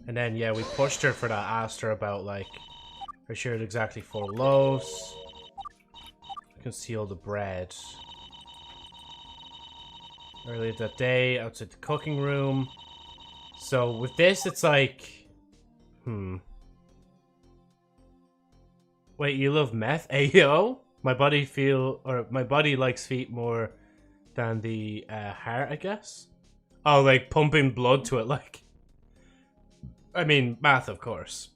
And then, yeah, we pushed her for that, asked her about, like, her shared exactly 4 loaves. Conceal the bread. Earlier that day, outside the cooking room. So with this, it's like, Wait, you love meth? Ayo? My body likes feet more than the heart, I guess. Oh, like pumping blood to it, like. I mean, math, of course.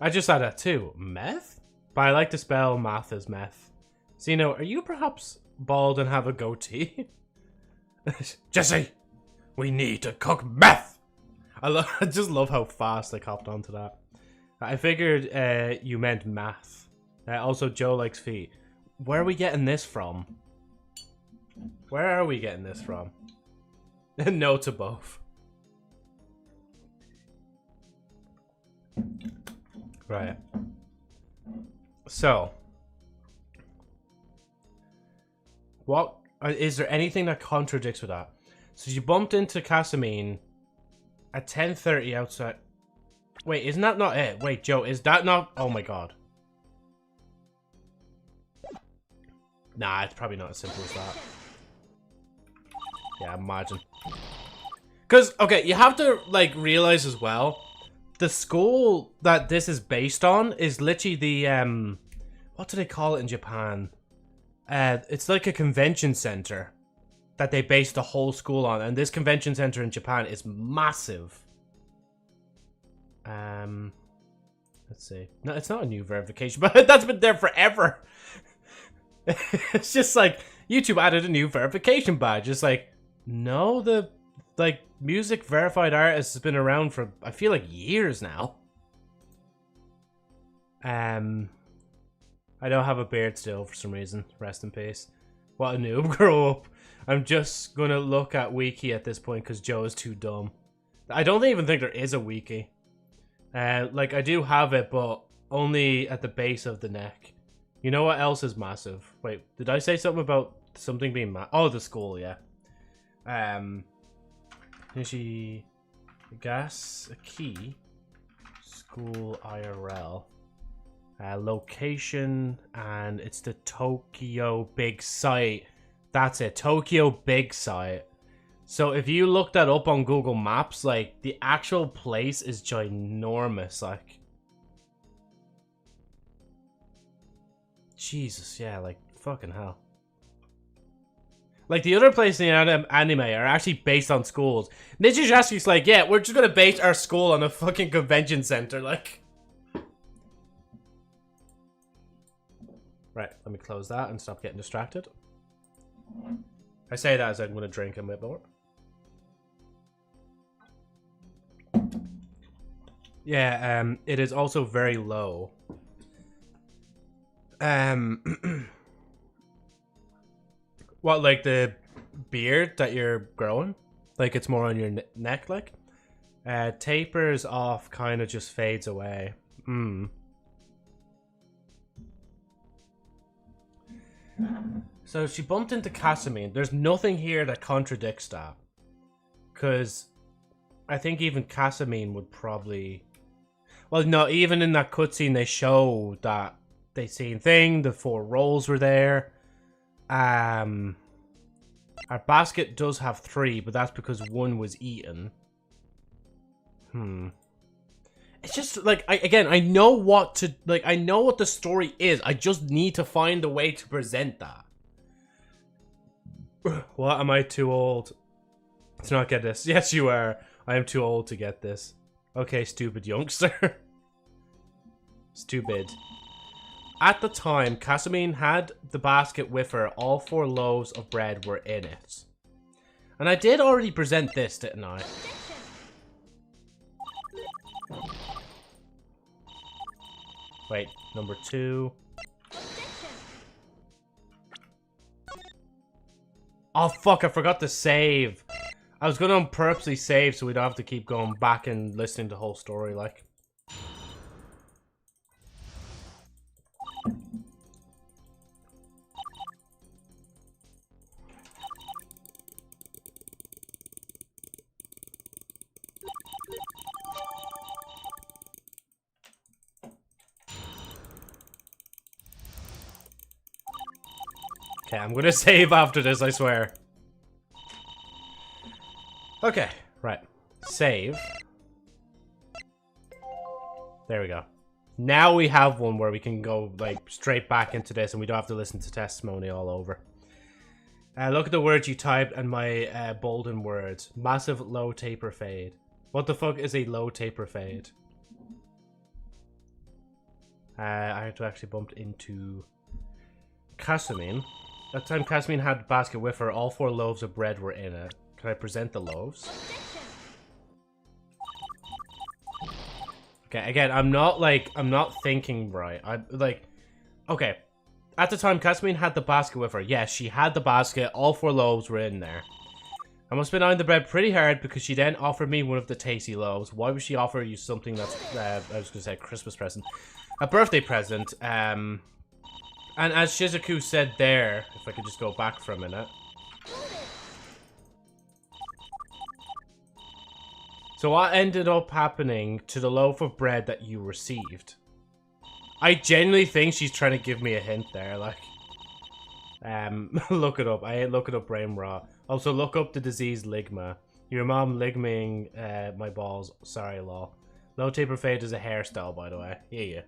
I just had that too. Meth? But I like to spell math as meth. Zeno, are you perhaps bald and have a goatee? Jesse, we need to cook meth. I just love how fast they copped onto that. I figured you meant math. Also, Joe likes feet. Where are we getting this from? Where are we getting this from? No to both. Right. So, what is there anything that contradicts with that? So you bumped into Casamine at 10:30 outside. Wait, isn't that not it? Wait, Joe, is that not? Oh my god. Nah, it's probably not as simple as that. Yeah, imagine. Because, okay, you have to, like, realize as well, the school that this is based on is literally the, what do they call it in Japan? It's like a convention center that they base the whole school on. And this convention center in Japan is massive. Let's see. No, it's not a new verification, but that's been there forever. It's just like, YouTube added a new verification badge. It's like, no, the, like, music verified artist has been around for, I feel like, years now. I don't have a beard still for some reason. Rest in peace. What a noob. Grow up. I'm just gonna look at wiki at this point because Joe is too dumb. I don't even think there is a wiki. Like, I do have it, but only at the base of the neck. You know what else is massive? Wait, did I say something about something being oh, the school, yeah. Nishi gas a key. School IRL. Location, and it's the Tokyo Big Site. That's it, Tokyo Big Site. So if you look that up on Google Maps, like, the actual place is ginormous, like. Jesus, yeah, like, fucking hell. Like, the other places in the anime are actually based on schools. Ninja Jasuke's like, yeah, we're just gonna base our school on a fucking convention center, like. Right, let me close that and stop getting distracted. I say that as I'm gonna drink a bit more. Yeah, it is also very low. What, like the beard that you're growing? Like it's more on your neck, like? Tapers off, kind of just fades away. So she bumped into Casamine. There's nothing here that contradicts that. Because I think even Casamine would probably... Well, no, even in that cutscene they show that they seen thing, the 4 rolls were there. Our basket does have 3, but that's because 1 was eaten. It's just, like, I know what to, like, I know what the story is. I just need to find a way to present that. What, am I too old to not get this? Yes, you are. I am too old to get this. Okay, stupid youngster. Stupid. At the time, Casamine had the basket with her. All 4 loaves of bread were in it. And I did already present this, didn't I? Wait, number 2. Oh, fuck, I forgot to save. I was going to purposely save so we don't have to keep going back and listening to the whole story, like. Okay, I'm gonna save after this, I swear. Okay, right. Save. There we go. Now we have one where we can go, like, straight back into this and we don't have to listen to testimony all over. Look at the words you typed and my bolden words. Massive low taper fade. What the fuck is a low taper fade? I had to actually bump into Casamine. At the time Casamine had the basket with her, all 4 loaves of bread were in it. Can I present the loaves? Okay, again, I'm not thinking right. Okay. At the time Casamine had the basket with her. Yes, she had the basket, all 4 loaves were in there. I must have been eyeing the bread pretty hard because she then offered me one of the tasty loaves. Why would she offer you something that's, I was going to say a Christmas present? A birthday present, And as Shizuku said there, if I could just go back for a minute. So what ended up happening to the loaf of bread that you received? I genuinely think she's trying to give me a hint there, like. Look it up. I ain't looking up brain rot. Also, look up the disease ligma. Your mom ligming my balls. Sorry, lol. Low taper fade is a hairstyle, by the way. Yeah.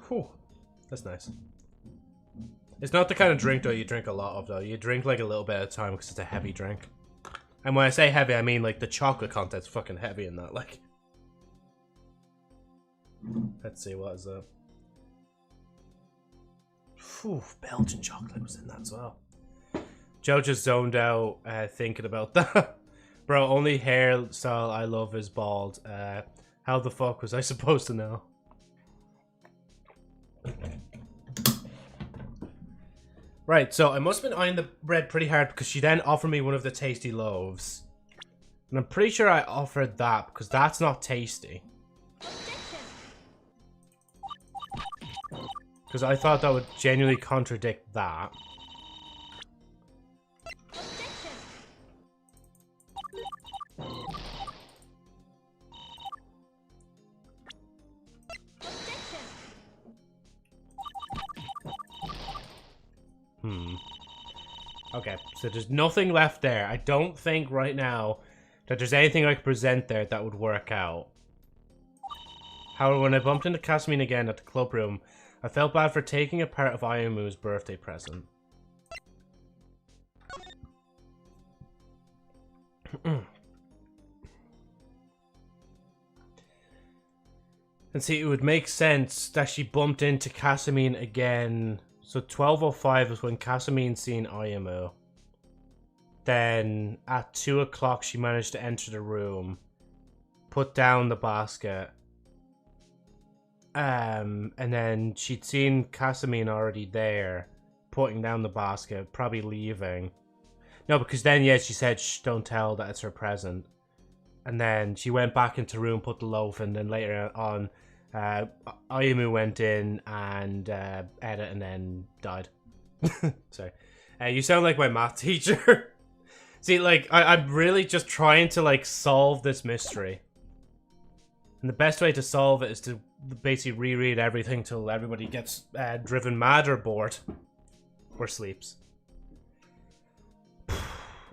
Whew. That's nice. It's not the kind of drink, though, you drink a lot of, though. You drink, like, a little bit at a time because it's a heavy drink. And when I say heavy, I mean, like, the chocolate content's fucking heavy in that, like. Let's see, what is that? Phew, Belgian chocolate was in that as well. Joe just zoned out thinking about that. Bro, only hairstyle I love is bald. How the fuck was I supposed to know? Right, so I must have been eyeing the bread pretty hard because she then offered me one of the tasty loaves. And I'm pretty sure I offered that because that's not tasty. Because I thought that would genuinely contradict that. Okay, so there's nothing left there. I don't think right now that there's anything I could present there that would work out. However, when I bumped into Casamine again at the club room, I felt bad for taking a part of Ayamu's birthday present. And see, it would make sense that she bumped into Casamine again. So 12:05 is when Casamine seen Ayamu. Then at 2 o'clock she managed to enter the room, put down the basket. And then she'd seen Casamine already there, putting down the basket, probably leaving. No, because then, yeah, she said, shh, don't tell that it's her present. And then she went back into the room, put the loaf, and then later on, Ayamu went in and ate it and then died. Sorry. You sound like my math teacher. See, like, I'm really just trying to, like, solve this mystery. And the best way to solve it is to basically reread everything till everybody gets driven mad or bored. Or sleeps.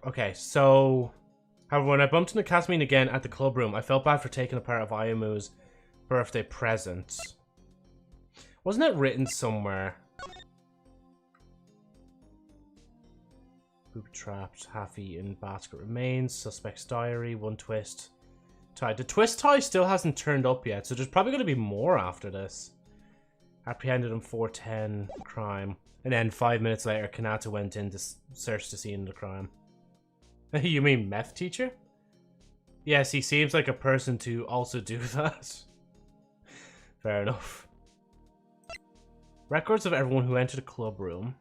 Okay, so... However, when I bumped into Casamine again at the club room, I felt bad for taking a part of Ayamu's birthday present. Wasn't it written somewhere? Booby trapped, half-eaten, basket remains, suspect's diary, one twist. Tie. The twist tie still hasn't turned up yet, so there's probably going to be more after this. Apprehended on 410, crime. And then 5 minutes later, Kanata went in to search the scene of the crime. You mean meth teacher? Yes, he seems like a person to also do that. Fair enough. Records of everyone who entered the club room.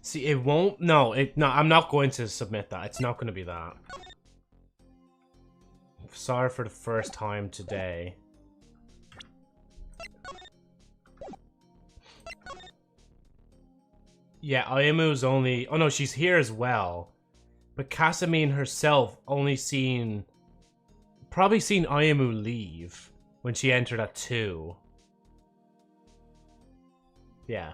See, it won't... No, I'm not going to submit that. It's not going to be that. Sorry for the first time today. Yeah, Ayamu's only... Oh no, she's here as well. But Casamine herself only seen... Probably seen Ayamu leave when she entered at 2. Yeah.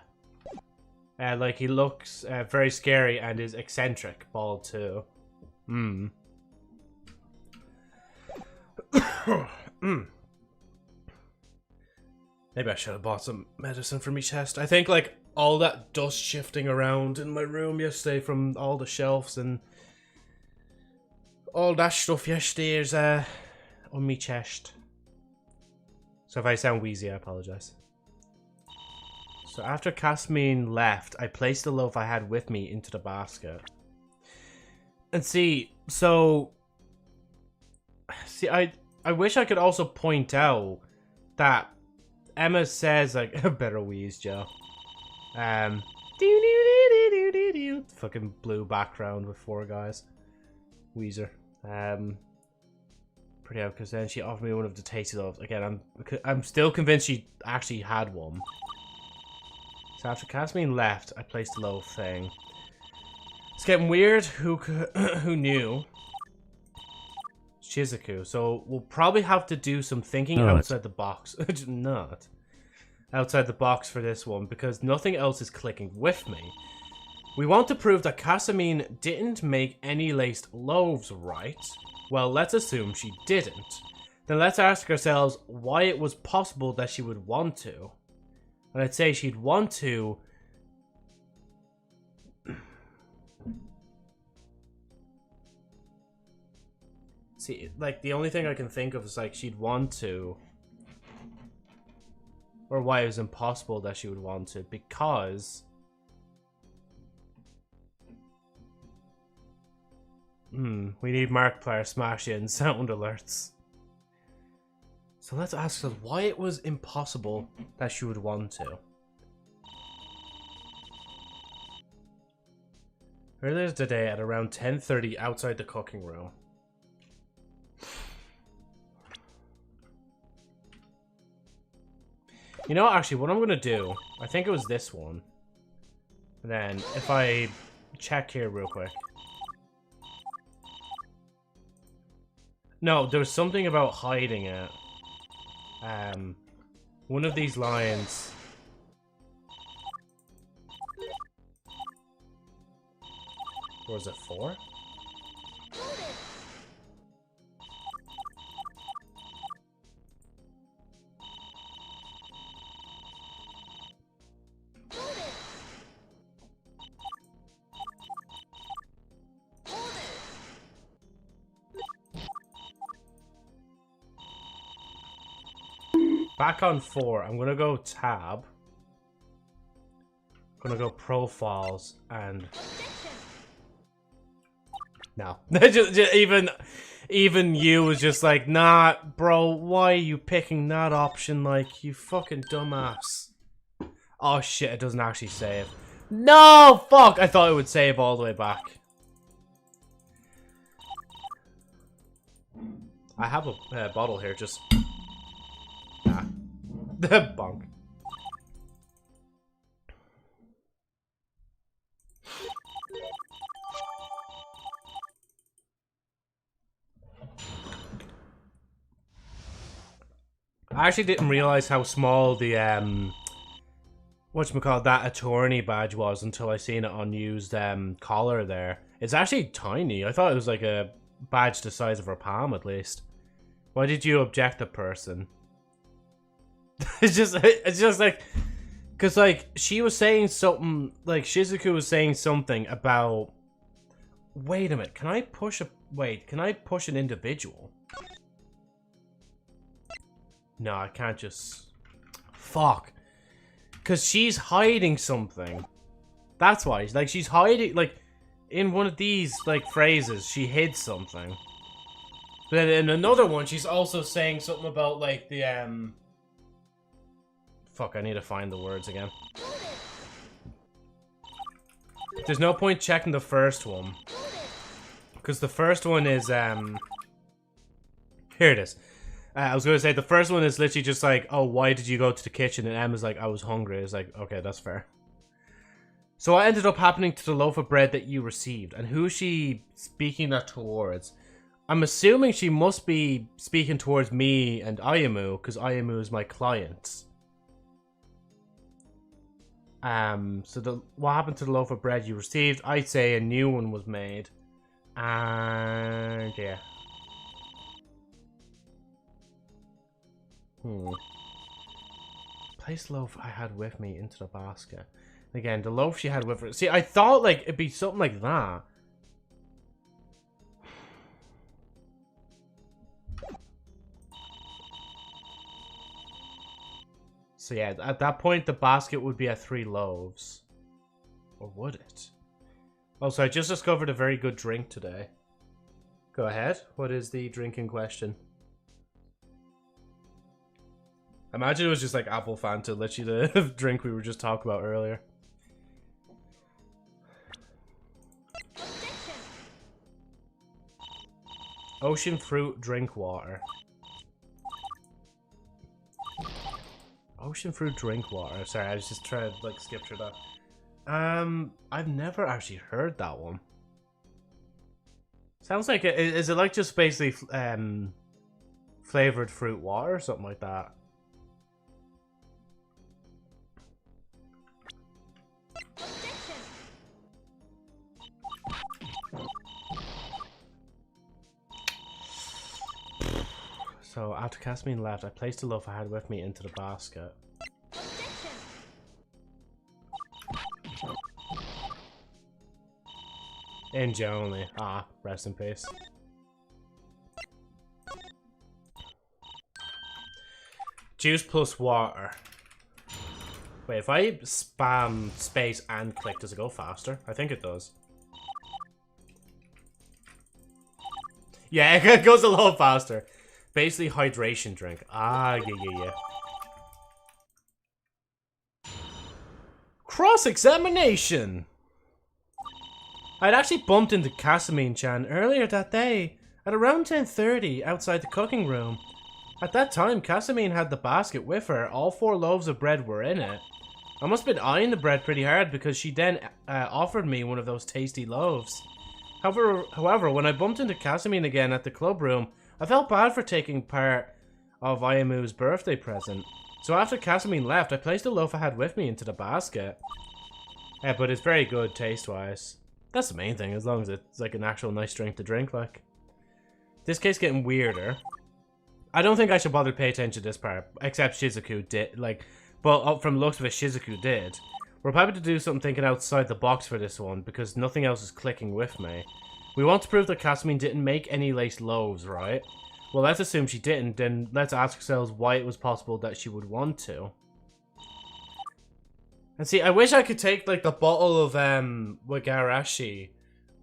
Like, he looks very scary and is eccentric, bald too. Maybe I should have bought some medicine for me chest. I think like all that dust shifting around in my room yesterday from all the shelves and all that stuff yesterday is on me chest. So if I sound wheezy, I apologize. So after Casmine left, I placed the loaf I had with me into the basket. And see, I wish I could also point out that Emma says like a better wheeze, Joe. Fucking blue background with 4 guys. Weezer. Pretty out because then she offered me one of the tasty loaves. Again, I'm still convinced she actually had one. So after Casmine left, I placed the loaf thing. It's getting weird. Who knew? Shizuku. So we'll probably have to do some thinking outside the box. Not outside the box for this one because nothing else is clicking with me. We want to prove that Casamine didn't make any laced loaves, right? Well, let's assume she didn't. Then let's ask ourselves why it was possible that she would want to. And I'd say she'd want to... See, like, the only thing I can think of is, like, she'd want to... Or why it was impossible that she would want to, because... we need Markiplier smash in sound alerts. So let's ask us why it was impossible that she would want to. Earlier today at around 10:30 outside the cooking room. You know, actually, what I'm gonna do, I think it was this one. And then, if I check here real quick. No, there was something about hiding it. One of these lines. Or was it 4? Back on 4, I'm gonna go tab. I'm gonna go profiles and no. just even you was just like, nah, bro, why are you picking that option? Like, you fucking dumbass. Oh shit, it doesn't actually save. No, fuck! I thought it would save all the way back. I have a bottle here, just... Nah. Bonk. I actually didn't realize how small the whatchamacallit, that attorney badge was until I seen it on used collar there. It's actually tiny. I thought it was like a badge the size of her palm at least. Why did you object a person? it's just like, cause like she was saying something, like Shizuku was saying something about. Wait a minute, can I push an individual? No, I can't just... Fuck. Because she's hiding something. That's why. Like, she's hiding... Like, in one of these, like, phrases, she hid something. But then in another one, she's also saying something about, like, the, Fuck, I need to find the words again. There's no point checking the first one. Because the first one is, Here it is. I was going to say, the first one is literally just like, oh, why did you go to the kitchen? And Emma's like, I was hungry. It's like, okay, that's fair. So what ended up happening to the loaf of bread that you received? And who is she speaking that towards? I'm assuming she must be speaking towards me and Ayamu, because Ayamu is my client. So what happened to the loaf of bread you received? I'd say a new one was made. And yeah. Place the loaf I had with me into the basket. Again, the loaf she had with her. See, I thought like it'd be something like that. So yeah, at that point the basket would be at 3 loaves. Or would it? Also, I just discovered a very good drink today. Go ahead. What is the drink in question? Imagine it was just like apple Fanta, literally the drink we were just talking about earlier. Ocean fruit drink water. Ocean fruit drink water. Sorry, I was just trying to like skip through that. I've never actually heard that one. Sounds like it. Is it like just basically flavored fruit water or something like that? So after Casamine left, I placed the loaf I had with me into the basket. Inja only. Ah, rest in peace. Juice plus water. Wait, if I spam space and click, does it go faster? I think it does. Yeah, it goes a lot faster. Basically, hydration drink. Ah, yeah. Cross-examination! I'd actually bumped into Casamine-chan earlier that day, at around 10:30, outside the cooking room. At that time, Casamine had the basket with her. All 4 loaves of bread were in it. I must have been eyeing the bread pretty hard because she then offered me one of those tasty loaves. However, when I bumped into Casamine again at the club room, I felt bad for taking part of Ayamu's birthday present. So after Casamine left, I placed the loaf I had with me into the basket. Yeah, but it's very good taste-wise. That's the main thing, as long as it's like an actual nice drink to drink, like. This case getting weirder. I don't think I should bother pay attention to this part, except Shizuku did, like, but from the looks of it, Shizuku did. We're probably to do something thinking outside the box for this one, because nothing else is clicking with me. We want to prove that Casamine didn't make any laced loaves, right? Well, let's assume she didn't, then let's ask ourselves why it was possible that she would want to. And see, I wish I could take, like, the bottle of, Wagarashi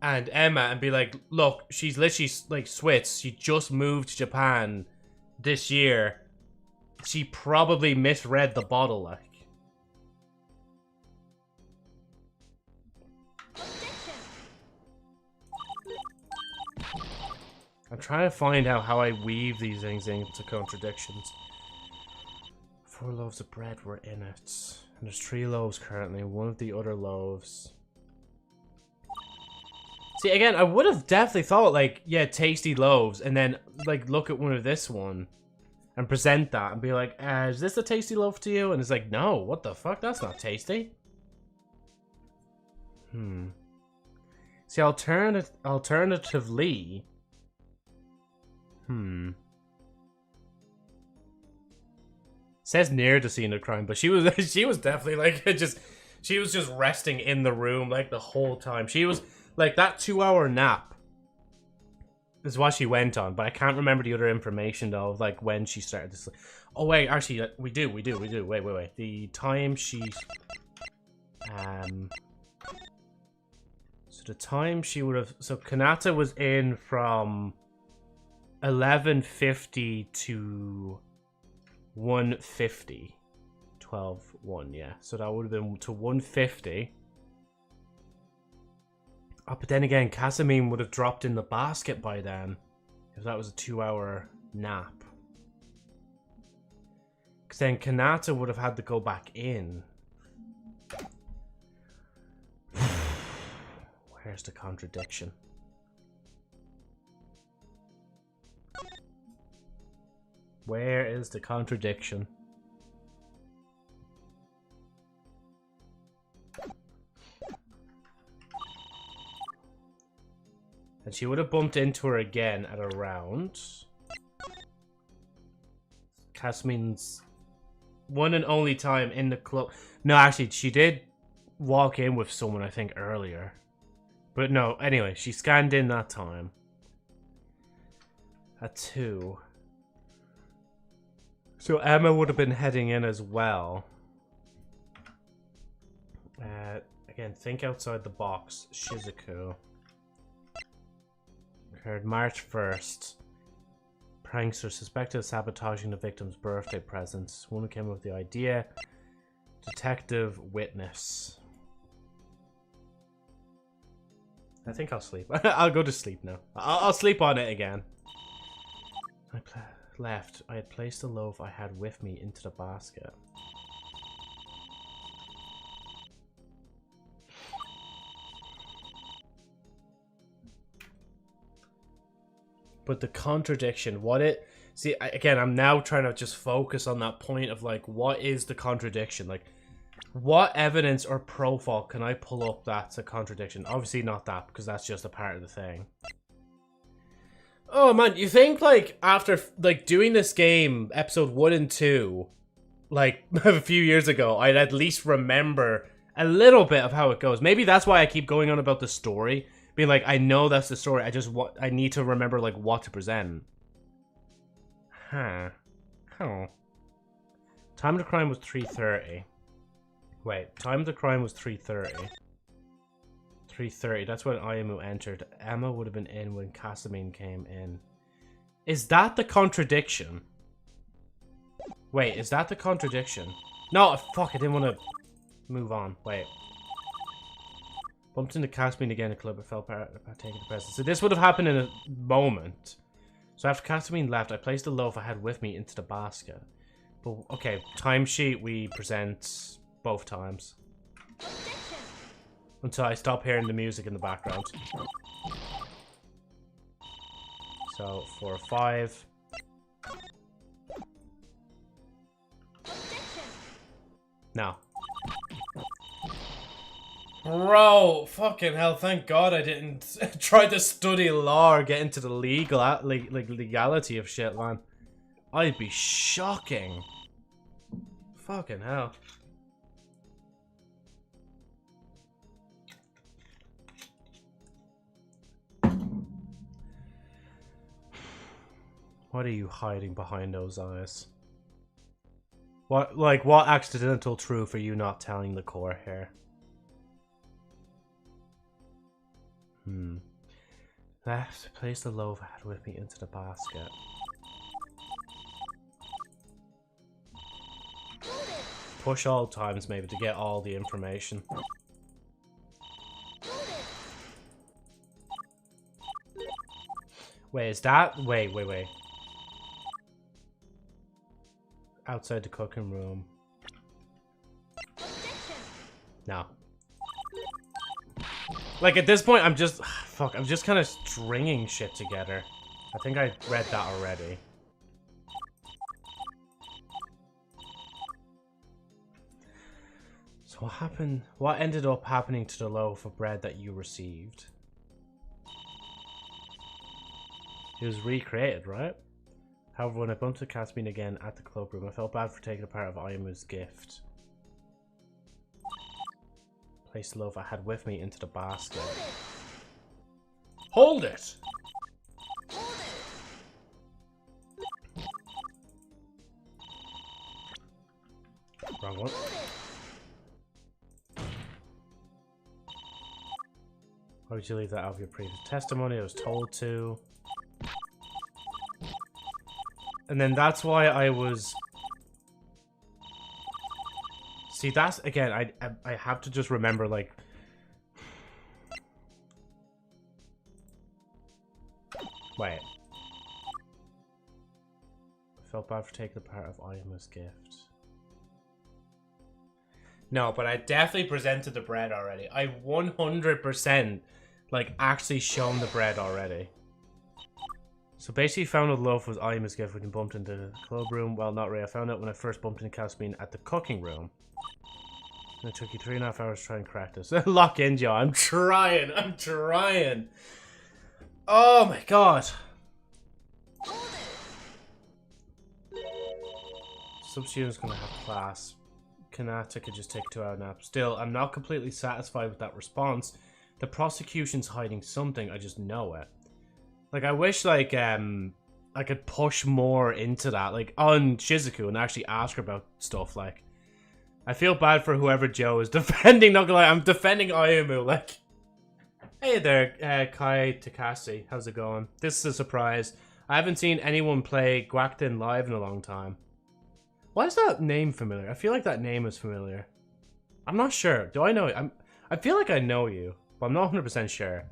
and Emma and be like, look, she's literally, like, Swiss. She just moved to Japan this year. She probably misread the bottle, like. I'm trying to find out how I weave these things into contradictions. 4 loaves of bread were in it. And there's 3 loaves currently. One of the other loaves. See, again, I would have definitely thought, like, yeah, tasty loaves. And then, like, look at one of this one. And present that. And be like, is this a tasty loaf to you? And it's like, no, what the fuck? That's not tasty. See, alternatively... Says near the scene of crime, but she was definitely like she was just resting in the room like the whole time. She was like that 2-hour nap is what she went on, but I can't remember the other information though, of like when she started to sleep. Oh wait, actually we do. Wait. The time she so the time she would have, so Kanata was in from 11:50 to 1:50. 12:1, yeah. So that would have been to 1:50. Oh, but then again, Casamine would have dropped in the basket by then, if that was a 2-hour nap. Because then Kanata would have had to go back in. Where's the contradiction? Where is the contradiction? And she would have bumped into her again at around... Casamine's one and only time in the club. No, actually, she did walk in with someone, I think, earlier. But no, anyway, she scanned in that time. At 2. So Emma would have been heading in as well. Again, think outside the box. Shizuku. Occurred March 1st. Prankster suspected of sabotaging the victim's birthday presents. One who came up with the idea. Detective witness. I think I'll sleep. I'll go to sleep now. I'll sleep on it again. I left. I had placed the loaf I had with me into the basket. But the contradiction, what it... See, again, I'm now trying to just focus on that point of, like, what is the contradiction? Like, what evidence or profile can I pull up that's a contradiction? Obviously not that, because that's just a part of the thing. Oh, man, you think, like, after, like, doing this game, episode 1 and 2, like, a few years ago, I'd at least remember a little bit of how it goes. Maybe that's why I keep going on about the story. Being like, I know that's the story, I need to remember, like, what to present. Huh. Oh. Time of the crime was 3:30. Wait, time of the crime was 3:30. 3:30, that's when Ayamu entered. Emma would have been in when Casamine came in. Is that the contradiction? Wait, is that the contradiction? No, fuck, I didn't want to move on. Wait. Bumped into Casamine again in the club. I felt taking the present. So this would have happened in a moment. So after Casamine left, I placed the loaf I had with me into the basket. But, okay, timesheet we present both times. Until I stop hearing the music in the background. So, 4 or 5. No. Bro, fucking hell, thank God I didn't try to study law or get into the legality of shit, man. I'd be shocking. Fucking hell. What are you hiding behind those eyes? What accidental truth are you not telling the core here? Left to place the loaf I had with me into the basket. Push all times maybe to get all the information. Wait, is that... Wait. Outside the cooking room. No. Like, at this point, I'm just... Fuck, I'm just kind of stringing shit together. I think I read that already. So what happened... What ended up happening to the loaf of bread that you received? It was recreated, right? However, when I bumped into Casamine again at the club room, I felt bad for taking a part of Ayamu's gift. Placed the loaf I had with me into the basket. Hold it! Wrong one. Why would you leave that out of your previous testimony? I was told to. And then that's why I was... See, that's... Again, I have to just remember, like... Wait. I felt bad for taking the part of Ayamu's gift. No, but I definitely presented the bread already. I 100%, like, actually shown the bread already. So basically found out the loaf was Ayamu's gift when you bumped into the club room. Well, not really. I found out when I first bumped into Casamine at the cooking room. And it took you 3.5 hours to try and crack this. Lock in, Joe. I'm trying. Oh my god. Substitute's gonna have class. Kanata could just take a 2-hour nap. Still, I'm not completely satisfied with that response. The prosecution's hiding something, I just know it. Like, I wish, like, I could push more into that, like, on Shizuku and actually ask her about stuff, like. I feel bad for whoever Joe is defending, not gonna lie, I'm defending Ayumu, like. Hey there, Kai Takasi, how's it going? This is a surprise. I haven't seen anyone play Gyakuten live in a long time. Why is that name familiar? I feel like that name is familiar. I'm not sure. Do I know it? I feel like I know you, but I'm not 100% sure.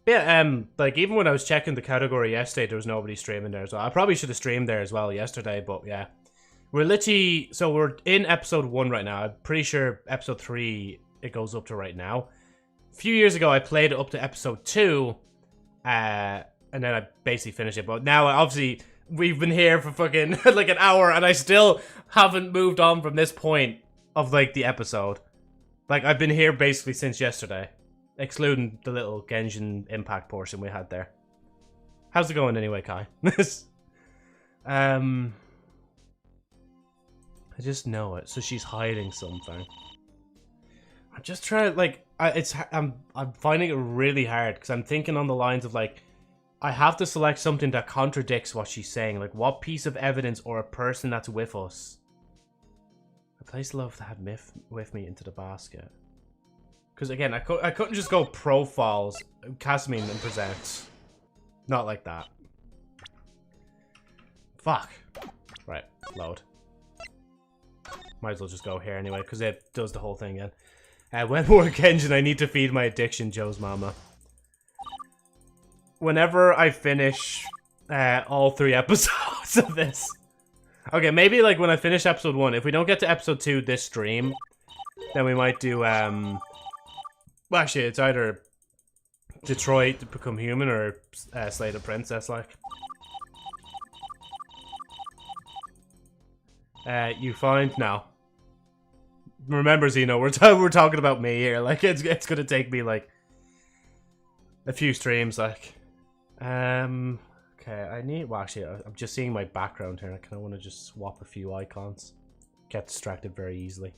But yeah, like, even when I was checking the category yesterday, there was nobody streaming there, so I probably should have streamed there as well yesterday, but yeah. We're literally, so we're in episode 1 right now. I'm pretty sure episode 3, it goes up to right now. A few years ago, I played it up to episode 2, and then I basically finished it, but now, obviously, we've been here for fucking, like, an hour, and I still haven't moved on from this point of, like, the episode. Like, I've been here basically since yesterday. Excluding the little Genshin Impact portion we had there. How's it going anyway, Kai? I just know it. So she's hiding something. I'm just trying, like, I'm finding it really hard, because I'm thinking on the lines of, like, I have to select something that contradicts what she's saying. Like, what piece of evidence or a person that's with us? I place love to have with me into the basket. Because, again, I couldn't just go profiles, Casamine, and present. Not like that. Fuck. Right, load. Might as well just go here anyway, because it does the whole thing again. When more Genshin, I need to feed my addiction, Joe's mama. Whenever I finish all 3 episodes of this. Okay, maybe, like, when I finish episode 1. If we don't get to episode 2 this stream, then we might do, well, actually, it's either Detroit to Become Human or Slay the Princess, like. You find? No. Remember, Zeno, we're talking about me here. Like, it's gonna take me, like, a few streams, like. Okay, I need... Well, actually, I'm just seeing my background here. I kind of want to just swap a few icons. Get distracted very easily.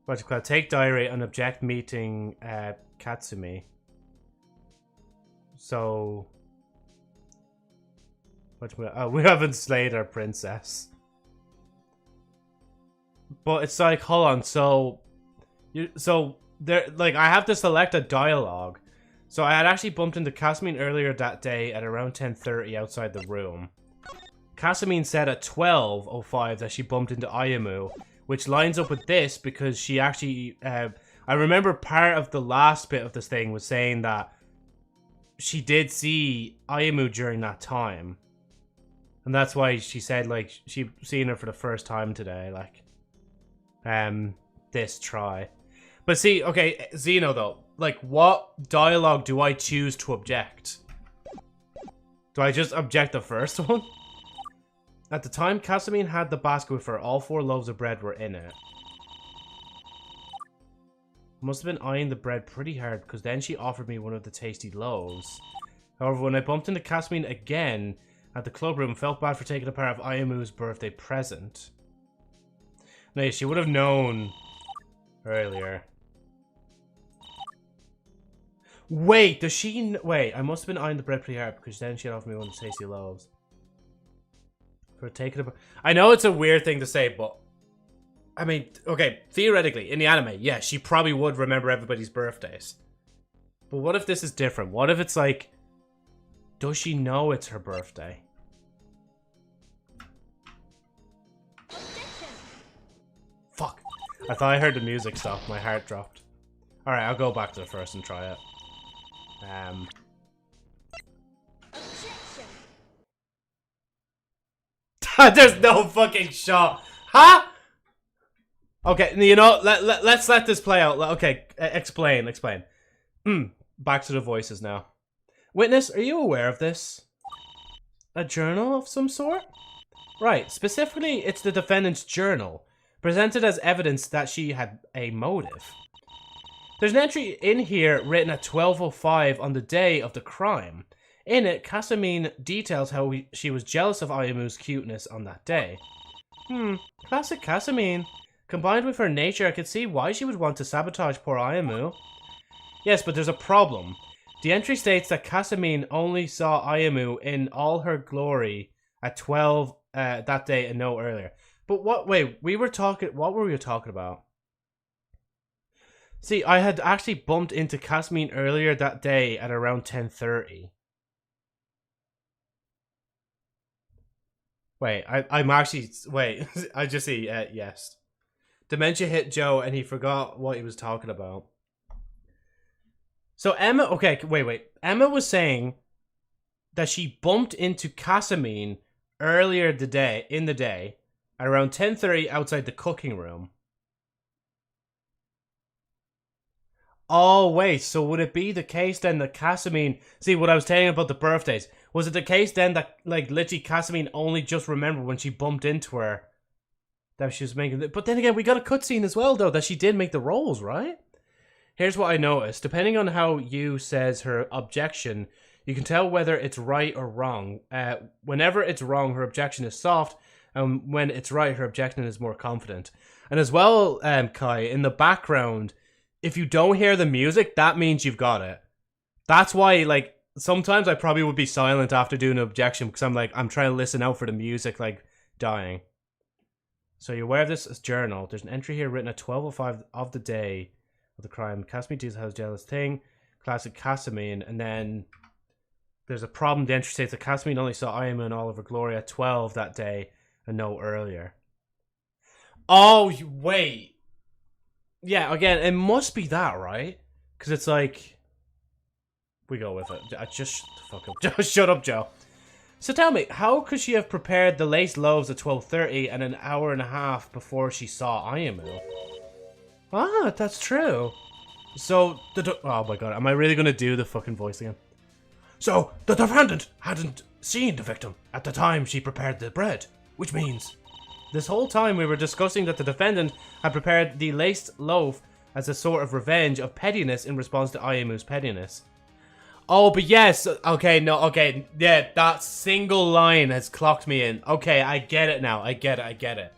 What you call it? Take diary and object meeting Katsumi. So, we haven't slayed our princess. But it's like, hold on. So there, like, I have to select a dialogue. So I had actually bumped into Casamine earlier that day at around 10:30 outside the room. Casamine said at 12:05 that she bumped into Ayumu, which lines up with this because she actually, I remember part of the last bit of this thing was saying that she did see Ayumu during that time. And that's why she said, like, she seen her for the first time today, like, this try. But see, okay, Zeno though, like, what dialogue do I choose to object? Do I just object the first one? At the time Casamine had the basket with her, all 4 loaves of bread were in it. Must have been eyeing the bread pretty hard, because then she offered me one of the tasty loaves. However, when I bumped into Casamine again at the club room, felt bad for taking a part of Ayumu's birthday present. No, she would have known earlier. Wait, does she... Wait, I must have been eyeing the bread pretty hard, because then she offered me one of the tasty loaves. For taking a... I know it's a weird thing to say, but... I mean, okay, theoretically, in the anime, yeah, she probably would remember everybody's birthdays. But what if this is different? What if it's like... Does she know it's her birthday? Fuck. I thought I heard the music stop. My heart dropped. Alright, I'll go back to the first and try it. There's no fucking shot. Huh? Okay, you know, let's let this play out. Okay, explain. Back to the voices now. Witness, are you aware of this? A journal of some sort? Right, specifically, it's the defendant's journal, presented as evidence that she had a motive. There's an entry in here written at 12:05 on the day of the crime. In it, Casamine details how she was jealous of Ayamu's cuteness on that day. Classic Casamine. Combined with her nature, I could see why she would want to sabotage poor Ayamu. Yes, but there's a problem. The entry states that Casamine only saw Ayamu in all her glory at 12 that day and no earlier. But what were we talking about? See, I had actually bumped into Casamine earlier that day at around 10:30. Wait, I just see, yes. Dementia hit Joe and he forgot what he was talking about. So Emma, okay, wait. Emma was saying that she bumped into Casamine earlier in the day at around 10:30 outside the cooking room. Oh, wait, so would it be the case then that Casamine... See, what I was telling you about the birthdays. Was it the case then that, like, literally Casamine only just remembered when she bumped into her that she was making... But then again, we got a cutscene as well, though, that she did make the rolls, right? Here's what I noticed. Depending on how you says her objection, you can tell whether it's right or wrong. Whenever it's wrong, her objection is soft, and when it's right, her objection is more confident. And as well, Kai, in the background... If you don't hear the music, that means you've got it. That's why, like, sometimes I probably would be silent after doing an objection because I'm trying to listen out for the music, like, dying. So you're aware of this as journal. There's an entry here written at 12:05 of the day of the crime. Casamine does has a jealous thing. Classic Casamine. And then there's a problem. The entry states that Casamine only saw Ayamu and Oliver Gloria at 12 that day and no earlier. Oh, wait. Yeah, again, it must be that, right? Because it's like... We go with it. Just fuck up. Just shut up, Joe. So tell me, how could she have prepared the laced loaves at 12:30 and an hour and a half before she saw Ayamu? Ah, that's true. So, oh my god, am I really going to do the fucking voice again? So, the defendant hadn't seen the victim at the time she prepared the bread, which means... This whole time we were discussing that the defendant had prepared the laced loaf as a sort of revenge of pettiness in response to Ayamu's pettiness. Oh, but yes, okay, yeah, that single line has clocked me in. Okay, I get it now, I get it.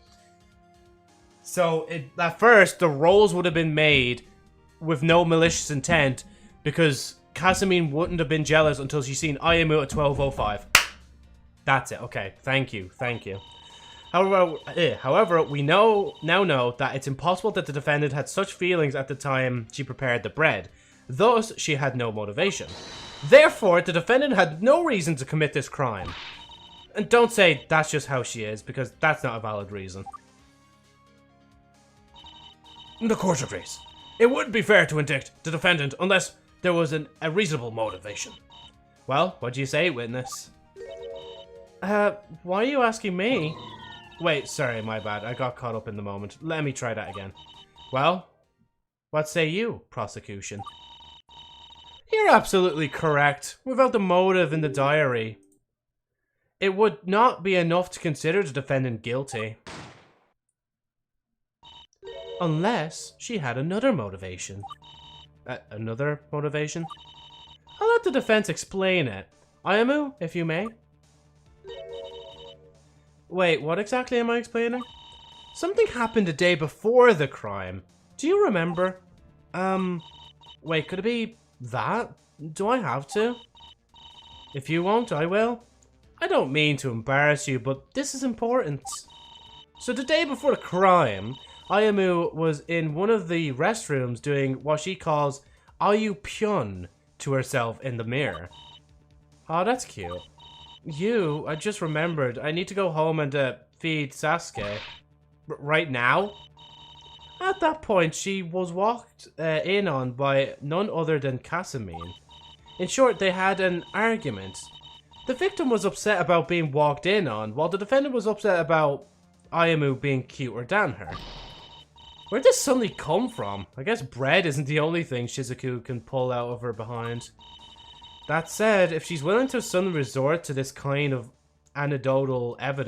So, at first, the rolls would have been made with no malicious intent because Casamine wouldn't have been jealous until she's seen Ayamu at 12:05. That's it, okay, thank you. However, we now know that it's impossible that the defendant had such feelings at the time she prepared the bread. Thus, she had no motivation. Therefore, the defendant had no reason to commit this crime. And don't say that's just how she is, because that's not a valid reason. The court agrees. It wouldn't be fair to indict the defendant unless there was a reasonable motivation. Well, what do you say, witness? Why are you asking me? Wait, sorry, my bad. I got caught up in the moment. Let me try that again. Well, what say you, prosecution? You're absolutely correct. Without the motive in the diary, it would not be enough to consider the defendant guilty. Unless she had another motivation. Another motivation? I'll let the defense explain it. Ayamu, if you may. Wait, what exactly am I explaining? Something happened the day before the crime. Do you remember? Wait, could it be that? Do I have to? If you won't, I will. I don't mean to embarrass you, but this is important. So the day before the crime, Ayamu was in one of the restrooms doing what she calls Ayupyeon to herself in the mirror. Oh, that's cute. I just remembered. I need to go home and feed Sasuke. Right now? At that point, she was walked in on by none other than Casamine. In short, they had an argument. The victim was upset about being walked in on, while the defendant was upset about Ayamu being cuter than her. Where'd this suddenly come from? I guess bread isn't the only thing Shizuku can pull out of her behind. That said, if she's willing to suddenly resort to this kind of anecdotal, I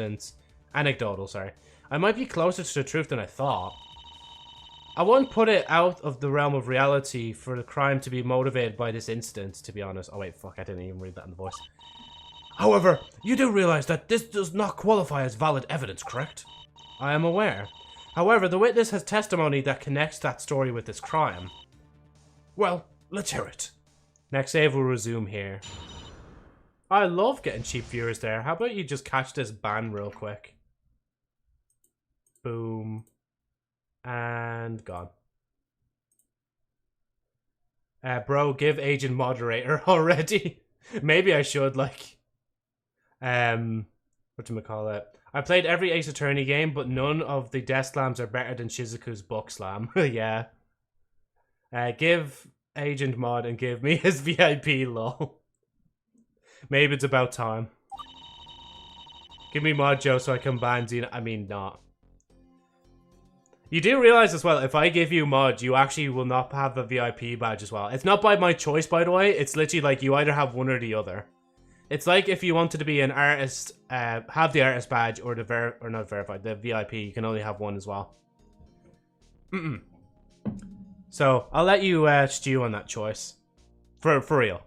might be closer to the truth than I thought. I won't put it out of the realm of reality for the crime to be motivated by this incident, to be honest. Oh wait, fuck, I didn't even read that in the voice. However, you do realize that this does not qualify as valid evidence, correct? I am aware. However, the witness has testimony that connects that story with this crime. Well, let's hear it. Next save will resume here. I love getting cheap viewers there. How about you just catch this ban real quick? Boom. And gone. Bro, give agent moderator already. Maybe I should, like... whatchamacallit? I played every Ace Attorney game, but none of the death slams are better than Shizuku's book slam. Yeah. Give agent mod and give me his VIP, lol. Maybe it's about time. Give me mod, Joe, so I can ban Xena. I mean, not. You do realize as well, if I give you mod, you actually will not have a VIP badge as well. It's not by my choice, by the way. It's literally like you either have one or the other. It's like if you wanted to be an artist, have the artist badge or the not verified, the VIP. You can only have one as well. So I'll let you stew on that choice, for real.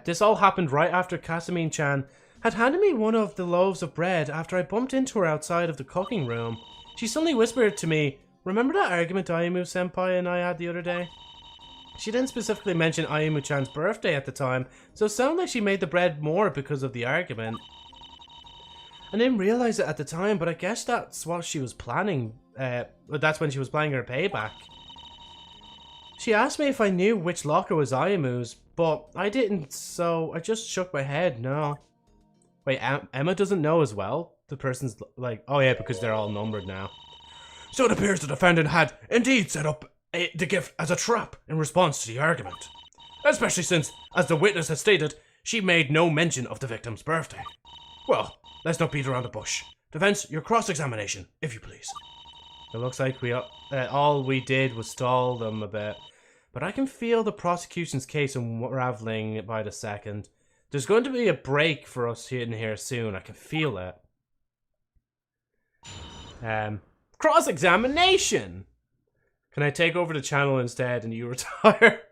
This all happened right after Kasamine-chan had handed me one of the loaves of bread after I bumped into her outside of the cooking room. She suddenly whispered to me, "Remember that argument Ayumu-senpai and I had the other day?" She didn't specifically mention Ayumu-chan's birthday at the time, so it sounded like she made the bread more because of the argument. I didn't realize it at the time, but I guess that's what she was planning. That's when she was planning her payback. She asked me if I knew which locker was Ayumu's, but I didn't, so I just shook my head, no. Wait, Emma doesn't know as well? The person's like, oh yeah, because they're all numbered now. So it appears the defendant had indeed set up the gift as a trap in response to the argument. Especially since, as the witness has stated, she made no mention of the victim's birthday. Well, let's not beat around the bush. Defense, your cross-examination, if you please. It looks like all we did was stall them a bit. But I can feel the prosecution's case unraveling by the second. There's going to be a break for us in here soon. I can feel it. Cross-examination! Can I take over the channel instead and you retire?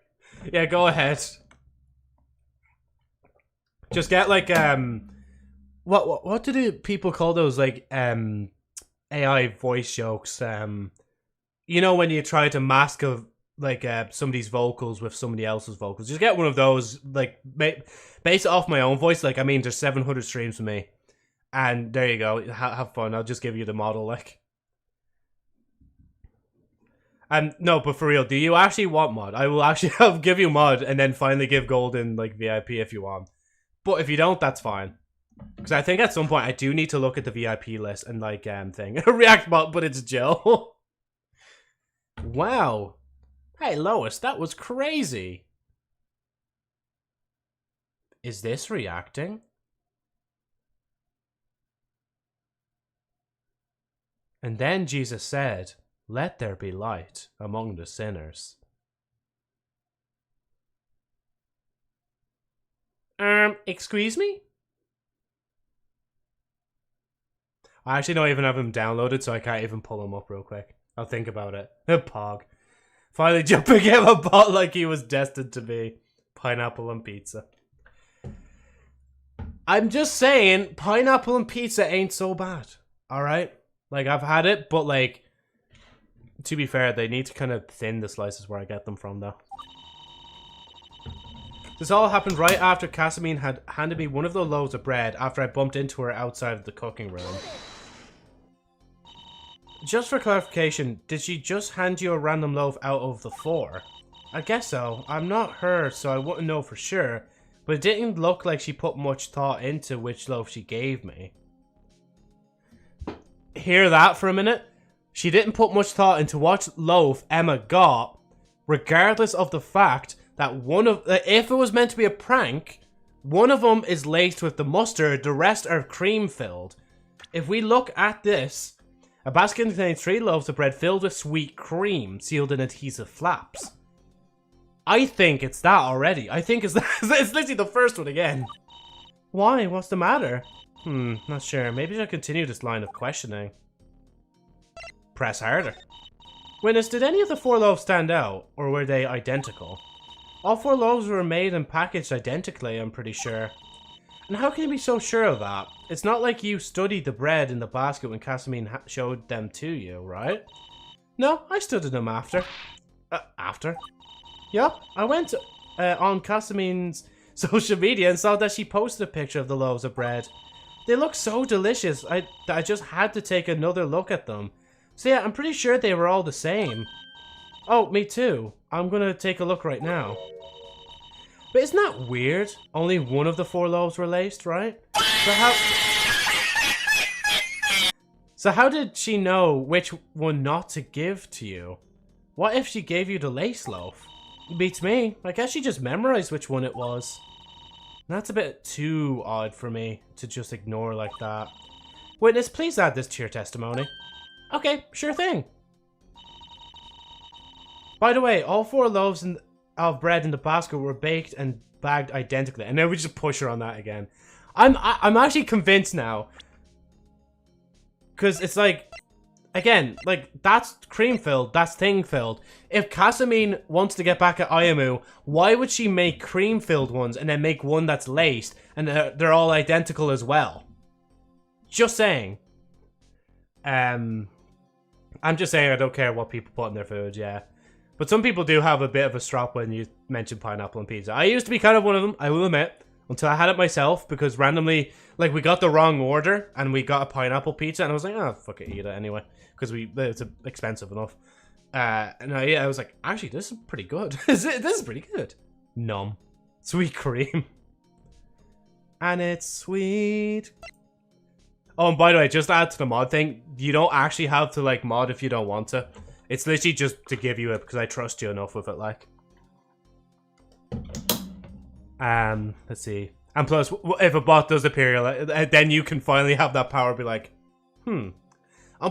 Yeah, go ahead. Just get like, what do people call those, like, AI voice jokes? You know when you try to mask somebody's vocals with somebody else's vocals. Just get one of those, like, base it off my own voice. Like, I mean, there's 700 streams for me. And there you go. Have fun. I'll just give you the model, like. No, but for real, do you actually want mod? I will actually give you mod and then finally give golden, like, VIP if you want. But if you don't, that's fine. Because I think at some point I do need to look at the VIP list and, like, thing. React mod, but it's Jill. Wow. Hey, Lois, that was crazy. Is this reacting? And then Jesus said, "Let there be light among the sinners." Excuse me? I actually don't even have him downloaded, so I can't even pull him up real quick. I'll think about it. Pog. Finally jumping him a bot like he was destined to be. Pineapple and pizza. I'm just saying, pineapple and pizza ain't so bad. Alright? Like, I've had it, but, like, to be fair, they need to kind of thin the slices where I get them from, though. This all happened right after Kasamine had handed me one of the loaves of bread after I bumped into her outside of the cooking room. Just for clarification, did she just hand you a random loaf out of the 4? I guess so. I'm not her, so I wouldn't know for sure, but it didn't look like she put much thought into which loaf she gave me. Hear that for a minute? She didn't put much thought into what loaf Emma got, regardless of the fact that if it was meant to be a prank, one of them is laced with the mustard, the rest are cream filled. If we look at this, a basket contains 3 loaves of bread filled with sweet cream, sealed in adhesive flaps. I think it's that already. I think it's literally the first one again. Why? What's the matter? Not sure. Maybe I should continue this line of questioning. Press harder. Witness, did any of the 4 loaves stand out, or were they identical? All 4 loaves were made and packaged identically, I'm pretty sure. And how can you be so sure of that? It's not like you studied the bread in the basket when Casamine showed them to you, right? No, I studied them after. After? Yup, I went on Casamine's social media and saw that she posted a picture of the loaves of bread. They look so delicious, I just had to take another look at them. So yeah, I'm pretty sure they were all the same. Oh, me too. I'm gonna take a look right now. But isn't that weird? Only one of the 4 loaves were laced, right? So how did she know which one not to give to you? What if she gave you the lace loaf? Beats me. I guess she just memorized which one it was. That's a bit too odd for me to just ignore like that. Witness, please add this to your testimony. Okay, sure thing. By the way, all 4 loaves of bread in the basket were baked and bagged identically. And then we just push her on that again. I'm actually convinced now. Because it's like, again, like, that's cream filled, that's thing filled. If Casamine wants to get back at Ayamu, why would she make cream filled ones and then make one that's laced and they're all identical as well? Just saying. I'm just saying I don't care what people put in their food, yeah. But some people do have a bit of a strop when you mention pineapple on pizza. I used to be kind of one of them, I will admit, until I had it myself, because randomly, like, we got the wrong order, and we got a pineapple pizza, and I was like, oh, fuck it, eat it anyway, because it's expensive enough. And I was like, actually, this is pretty good. This is pretty good. Numb. Sweet cream. And it's sweet. Oh, and by the way, just to add to the mod thing, you don't actually have to, like, mod if you don't want to. It's literally just to give you it because I trust you enough with it, like. Let's see. And plus, if a bot does appear, then you can finally have that power be like, On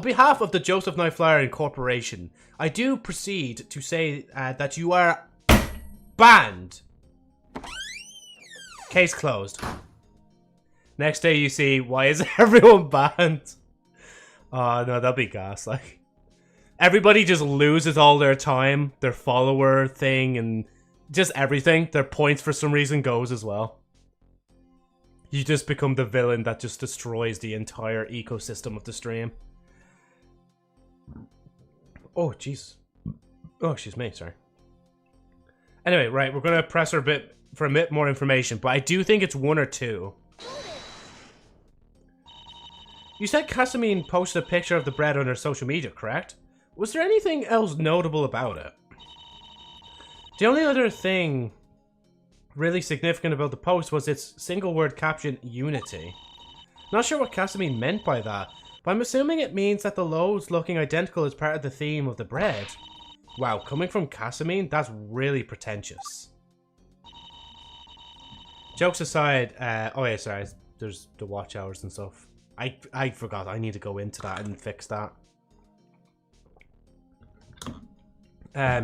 behalf of the Joseph Knight Flyer Incorporation, I do proceed to say that you are banned. Case closed. Next day you see, why is everyone banned? Oh, no, that'd be gas, like. Everybody just loses all their time, their follower thing, and just everything. Their points for some reason goes as well. You just become the villain that just destroys the entire ecosystem of the stream. Oh, jeez. Oh, excuse me, sorry. Anyway, right, we're going to press her for a bit more information, but I do think it's 1 or 2. You said Casamine posted a picture of the bread on her social media, correct? Was there anything else notable about it? The only other thing really significant about the post was its single word caption, unity. Not sure what Casamine meant by that, but I'm assuming it means that the loaves looking identical is part of the theme of the bread. Wow, coming from Casamine, that's really pretentious. Jokes aside, oh yeah, sorry, there's the watch hours and stuff. I forgot, I need to go into that and fix that.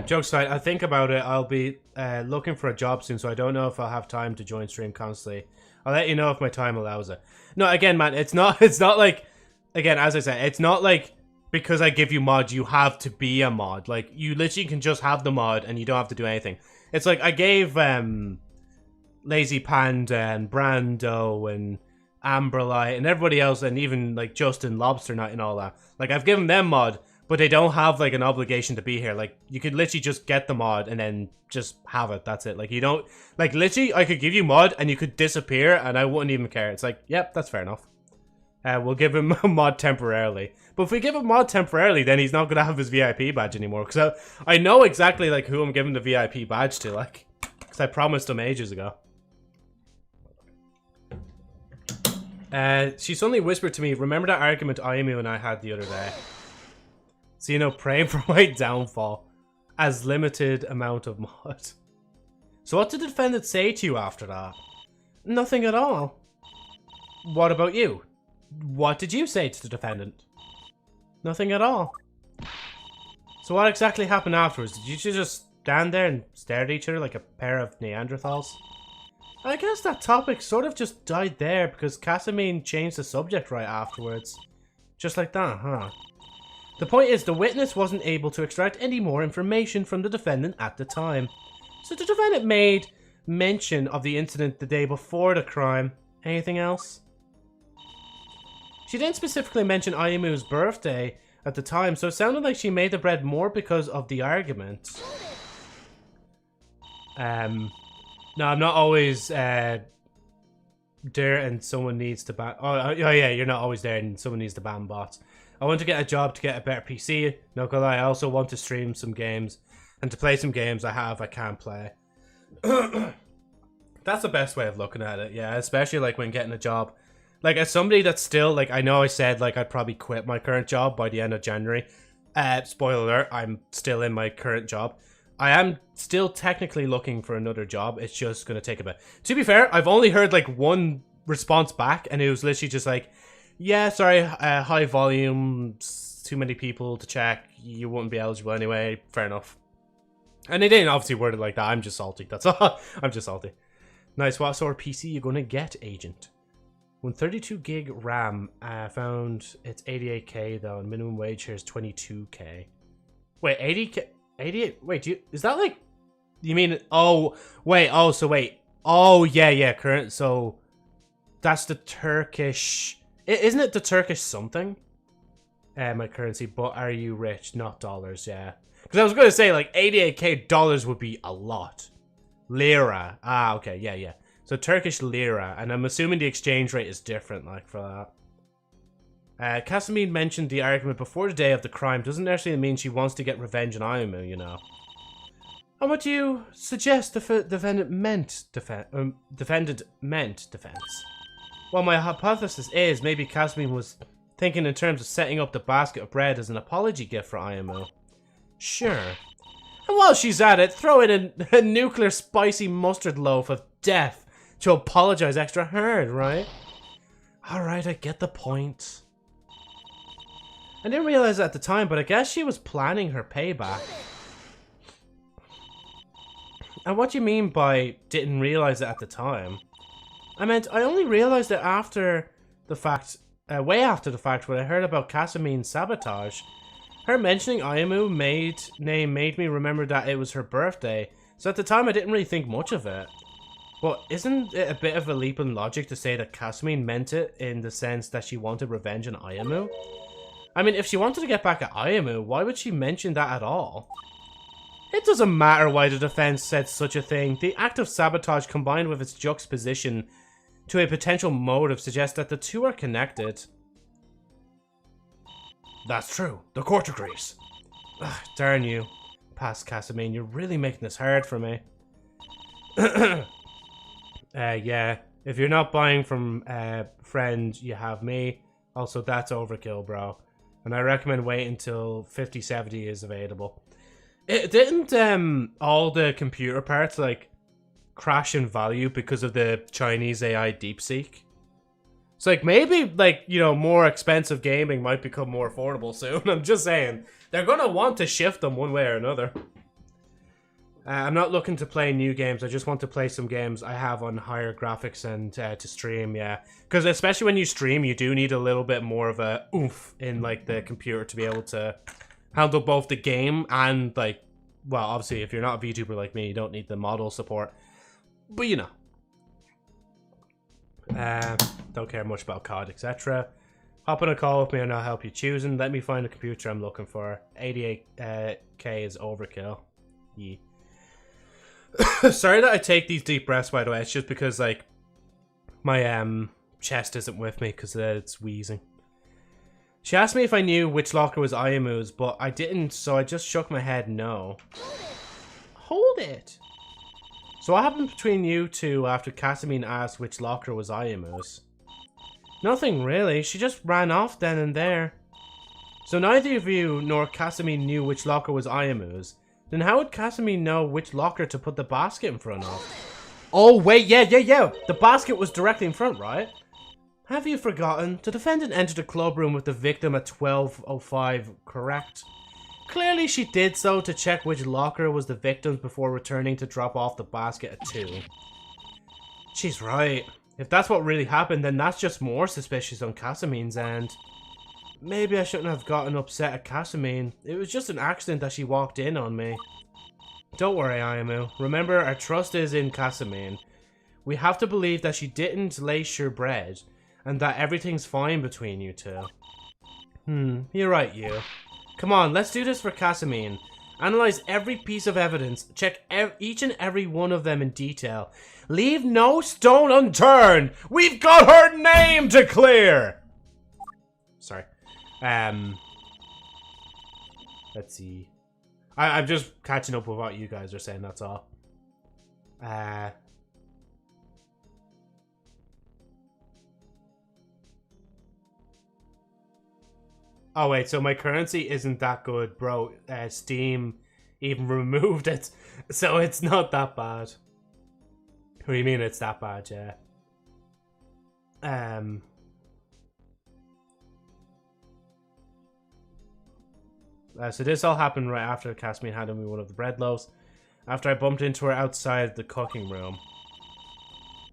Jokes aside, I think about it, I'll be looking for a job soon, so I don't know if I'll have time to join stream constantly. I'll let you know if my time allows it. No, again, man, it's not like, again, as I said, it's not like because I give you mod, you have to be a mod. Like, you literally can just have the mod and you don't have to do anything. It's like, I gave Lazy Panda and Brando and Amberlight and everybody else, and even like Justin Lobster Knight and all that. Like, I've given them mod, but they don't have, like, an obligation to be here. Like, you could literally just get the mod and then just have it. That's it. Like, you don't... Like, literally, I could give you mod and you could disappear and I wouldn't even care. It's like, yep, that's fair enough. We'll give him a mod temporarily. But if we give him mod temporarily, then he's not going to have his VIP badge anymore. Because I know exactly, like, who I'm giving the VIP badge to, like. Because I promised him ages ago. She suddenly whispered to me, remember that argument Ayumi and I had the other day? So, you know, praying for my downfall. As limited amount of mod. So what did the defendant say to you after that? Nothing at all. What about you? What did you say to the defendant? Nothing at all. So what exactly happened afterwards? Did you two just stand there and stare at each other like a pair of Neanderthals? I guess that topic sort of just died there because Casamine changed the subject right afterwards. Just like that, huh? The point is, the witness wasn't able to extract any more information from the defendant at the time. So the defendant made mention of the incident the day before the crime. Anything else? She didn't specifically mention Ayamu's birthday at the time, so it sounded like she made the bread more because of the argument. No, I'm not always there and someone needs to ban. Oh yeah, you're not always there and someone needs to ban bots. I want to get a job to get a better PC. No gonna lie, I also want to stream some games and to play some games I can't play. That's the best way of looking at it, yeah, especially like when getting a job. Like, as somebody that's still, like, I know I said, like, I'd probably quit my current job by the end of January. Spoiler alert, I'm still in my current job. I am still technically looking for another job. It's just going to take a bit. To be fair, I've only heard, like, one response back, and it was literally just like, yeah, sorry, high volume, too many people to check, you wouldn't be eligible anyway, fair enough. And they didn't obviously word it like that, I'm just salty, that's all. I'm just salty. Nice, what sort of PC you going to get, agent? When 32 gig RAM, found it's 88k though, and minimum wage here is 22k. Wait, 80k? 88? Wait, is that like, you mean, oh, wait, oh, yeah, current, so, that's the Turkish, isn't it the Turkish something? My currency, but are you rich? Not dollars, yeah. Because I was going to say, like, 88k dollars would be a lot. Lira, okay, yeah. So Turkish lira, and I'm assuming the exchange rate is different, like, for that. Casamine mentioned the argument before the day of the crime doesn't necessarily mean she wants to get revenge on Ayamu, you know. And what do you suggest the defendant meant defense? Well, my hypothesis is maybe Casamine was thinking in terms of setting up the basket of bread as an apology gift for Ayamu. Sure. And while she's at it, throw in a nuclear spicy mustard loaf of death to apologize extra hard, right? Alright, I get the point. I didn't realize it at the time, but I guess she was planning her payback. And what do you mean by didn't realize it at the time? I meant, I only realized it after the fact, way after the fact, when I heard about Casamine's sabotage. Her mentioning Ayamu name made me remember that it was her birthday, so at the time I didn't really think much of it. But isn't it a bit of a leap in logic to say that Casamine meant it in the sense that she wanted revenge on Ayamu? I mean, if she wanted to get back at Ayamu, why would she mention that at all? It doesn't matter why the defense said such a thing. The act of sabotage combined with its juxtaposition to a potential motive suggests that the two are connected. That's true. The court agrees. Ugh, darn you, past Casamine. You're really making this hard for me. Yeah. If you're not buying from friend, you have me. Also, that's overkill, bro. And I recommend waiting until 5070 is available. It didn't all the computer parts like crash in value because of the Chinese AI DeepSeek? It's like maybe like, you know, more expensive gaming might become more affordable soon. I'm just saying they're gonna want to shift them one way or another. I'm not looking to play new games. I just want to play some games I have on higher graphics and to stream, yeah. Because especially when you stream, you do need a little bit more of a oomph in like the computer to be able to handle both the game and like, well, obviously if you're not a VTuber like me, you don't need the model support. But you know. Don't care much about COD, etc. Hop on a call with me and I'll help you choosing. Let me find the computer I'm looking for. 88k is overkill. Yeah. Sorry that I take these deep breaths, by the way. It's just because, like, my chest isn't with me because it's wheezing. She asked me if I knew which locker was Ayamu's, but I didn't, so I just shook my head no. Hold it! So what happened between you two after Casamine asked which locker was Ayamu's? Nothing, really. She just ran off then and there. So neither of you nor Casamine knew which locker was Ayamu's. Then how would Casamine know which locker to put the basket in front of? Oh, wait, yeah. The basket was directly in front, right? Have you forgotten? The defendant entered the club room with the victim at 12:05, correct? Clearly she did so to check which locker was the victim's before returning to drop off the basket at 2. She's right. If that's what really happened, then that's just more suspicious on Casamine's end. Maybe I shouldn't have gotten upset at Casamine. It was just an accident that she walked in on me. Don't worry, Ayamu. Remember, our trust is in Casamine. We have to believe that she didn't lace your bread, and that everything's fine between you two. You're right, you. Come on, let's do this for Casamine. Analyze every piece of evidence. Check each and every one of them in detail. Leave no stone unturned. We've got her name to clear. Sorry. Let's see. I'm just catching up with what you guys are saying. That's all. Oh wait, so my currency isn't that good, bro. Steam even removed it, so it's not that bad. What do you mean it's that bad? Yeah. So this all happened right after Casamine handed me one of the bread loaves, after I bumped into her outside the cooking room.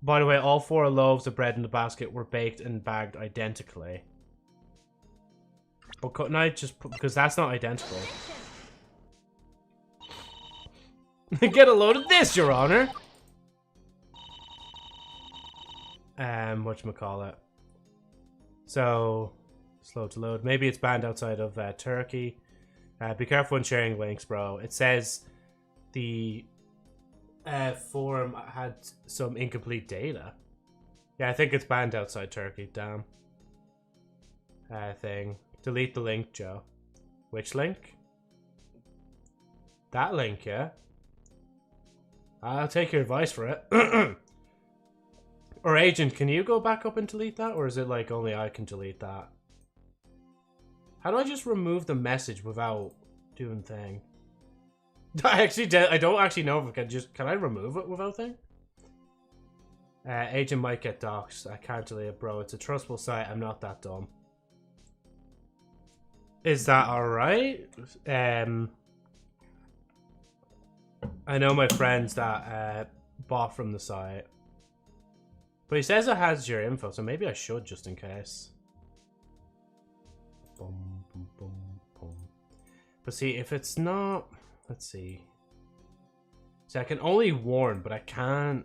By the way, all 4 loaves of bread in the basket were baked and bagged identically. But couldn't I just put, because that's not identical. Get a load of this, Your Honor! Whatchamacallit. So, slow to load. Maybe it's banned outside of Turkey. Be careful when sharing links, bro. It says the forum had some incomplete data. Yeah, I think it's banned outside Turkey. Damn. Thing. Delete the link, Joe. Which link? That link, yeah? I'll take your advice for it. Or Agent, can you go back up and delete that? Or is it like only I can delete that? How do I just remove the message without doing thing? I don't actually know if I can just... Can I remove it without thing? Agent might get doxxed. I can't delete it, bro. It's a trustable site. I'm not that dumb. Is that alright? I know my friends that bought from the site. But he says it has your info, so maybe I should just in case. Boom, boom, boom, boom. But see, if it's not... Let's see. See, I can only warn, but I can't...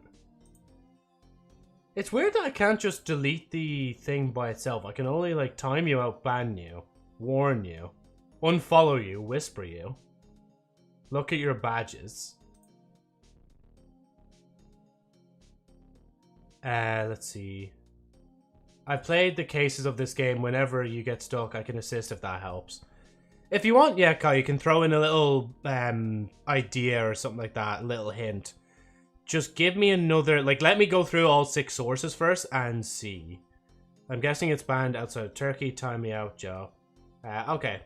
It's weird that I can't just delete the thing by itself. I can only, like, time you out, ban you, warn you, unfollow you, whisper you, look at your badges. Let's see. I've played the cases of this game. Whenever you get stuck, I can assist if that helps. If you want, yeah, Kai, you can throw in a little idea or something like that, a little hint. Just give me another, like, let me go through all 6 sources first and see. I'm guessing it's banned outside of Turkey. Time me out, Joe. Okay.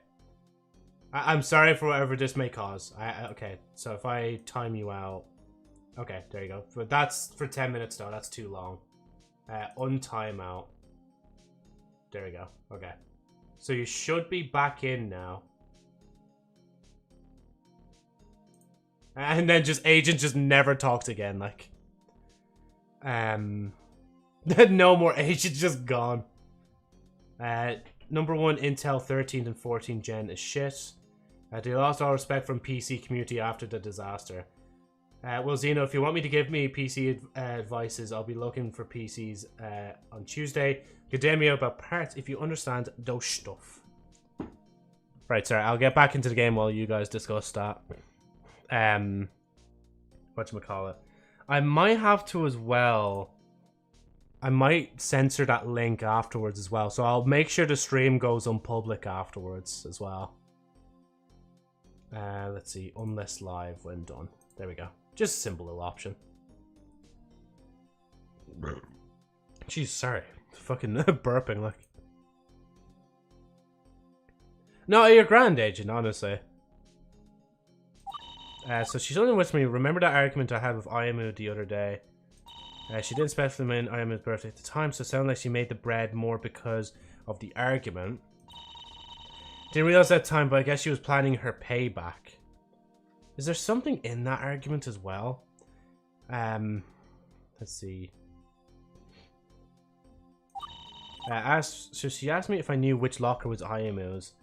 I'm sorry for whatever this may cause. Okay, so if I time you out... Okay, there you go. But that's for 10 minutes though, that's too long. Untime out. There we go. Okay. So you should be back in now. And then just Agent just never talked again, like. No more Agent, just gone. Number 1, Intel 13th and 14th gen is shit. They lost all respect from PC community after the disaster. Well, Zeno, if you want me to give me PC advices, I'll be looking for PCs on Tuesday. Academia about parts if you understand those stuff. Right, sorry, I'll get back into the game while you guys discuss that. Whatchamacallit. I might have to as well. I might censor that link afterwards as well. So I'll make sure the stream goes unpublic afterwards as well. Let's see. Unless live when done. There we go. Just a simple little option. Jeez, sorry. Fucking burping, like. No, you're grand, Agent, honestly. So she's only with me. Remember that argument I had with Ayamu the other day? She didn't specify in Ayamu's birthday at the time, so it sounded like she made the bread more because of the argument. Didn't realize that time, but I guess she was planning her payback. Is there something in that argument as well? Let's see. So she asked me if I knew which locker was IMO's.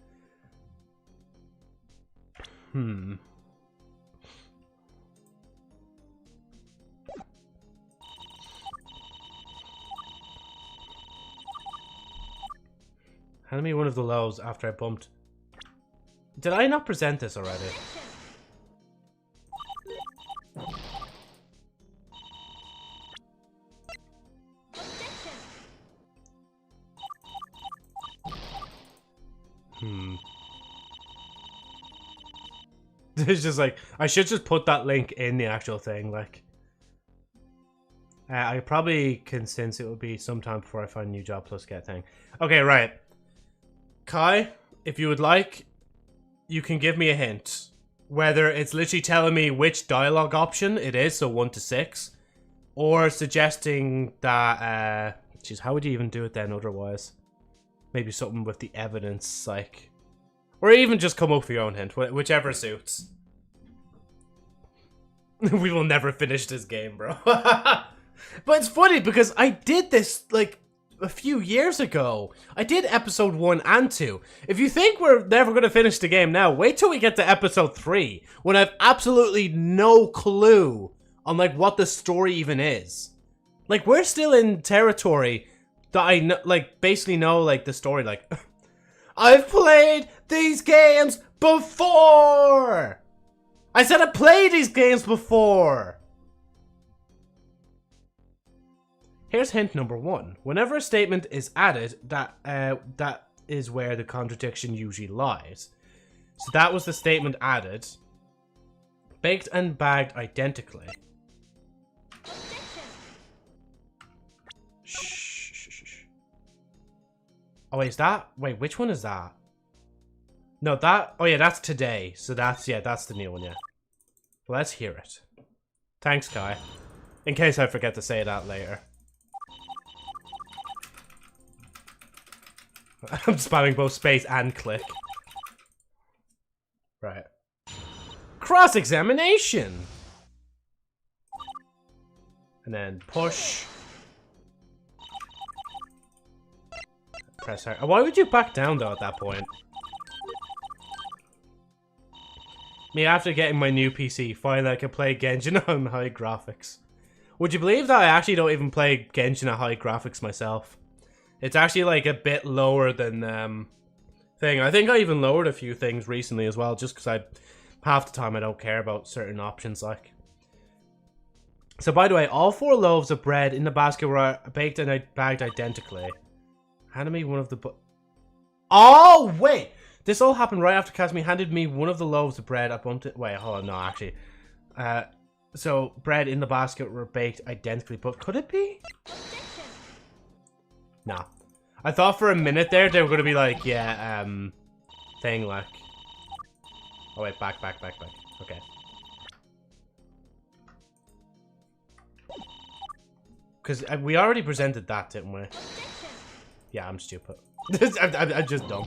Hand me one of the lows after I bumped. Did I not present this already? It's just like, I should just put that link in the actual thing, like. I probably can sense it will be sometime before I find a new job plus get thing. Okay, right. Kai, if you would like, you can give me a hint. Whether it's literally telling me which dialogue option it is, so 1 to 6, or suggesting that, jeez, how would you even do it then otherwise? Maybe something with the evidence, like, or even just come up with your own hint, whichever suits. We will never finish this game, bro. But it's funny because I did this, like, a few years ago. I did episode 1 and 2. If you think we're never going to finish the game now, wait till we get to episode 3, when I have absolutely no clue on, like, what the story even is. Like, we're still in territory that I know, like, basically know, like, the story, like, I've played these games before! I said I played these games before! Here's hint number 1. Whenever a statement is added, that is where the contradiction usually lies. So that was the statement added. Baked and bagged identically. Shh. Oh, wait, is that? Wait, which one is that? No, that... Oh, yeah, that's today. So that's... Yeah, that's the new one, yeah. Let's hear it. Thanks, Kai. In case I forget to say that later. I'm spamming both space and click. Right. Cross-examination! And then push. Press hard. Why would you back down, though, at that point? Me, after getting my new PC, finally I can play Genshin on high graphics. Would you believe that I actually don't even play Genshin at high graphics myself? It's actually, like, a bit lower than, thing. I think I even lowered a few things recently as well, just because half the time I don't care about certain options, like. So, by the way, all 4 loaves of bread in the basket were baked and bagged identically. Handed me one of the... Oh, wait! This all happened right after Kasumi handed me one of the loaves of bread. I bumped it... Wait, hold on, no, actually. So, bread in the basket were baked identically, but could it be? Nah. I thought for a minute there they were going to be like, yeah, thing like... Oh wait, back. Okay. Because we already presented that, didn't we? Yeah, I'm stupid. I'm just dumb.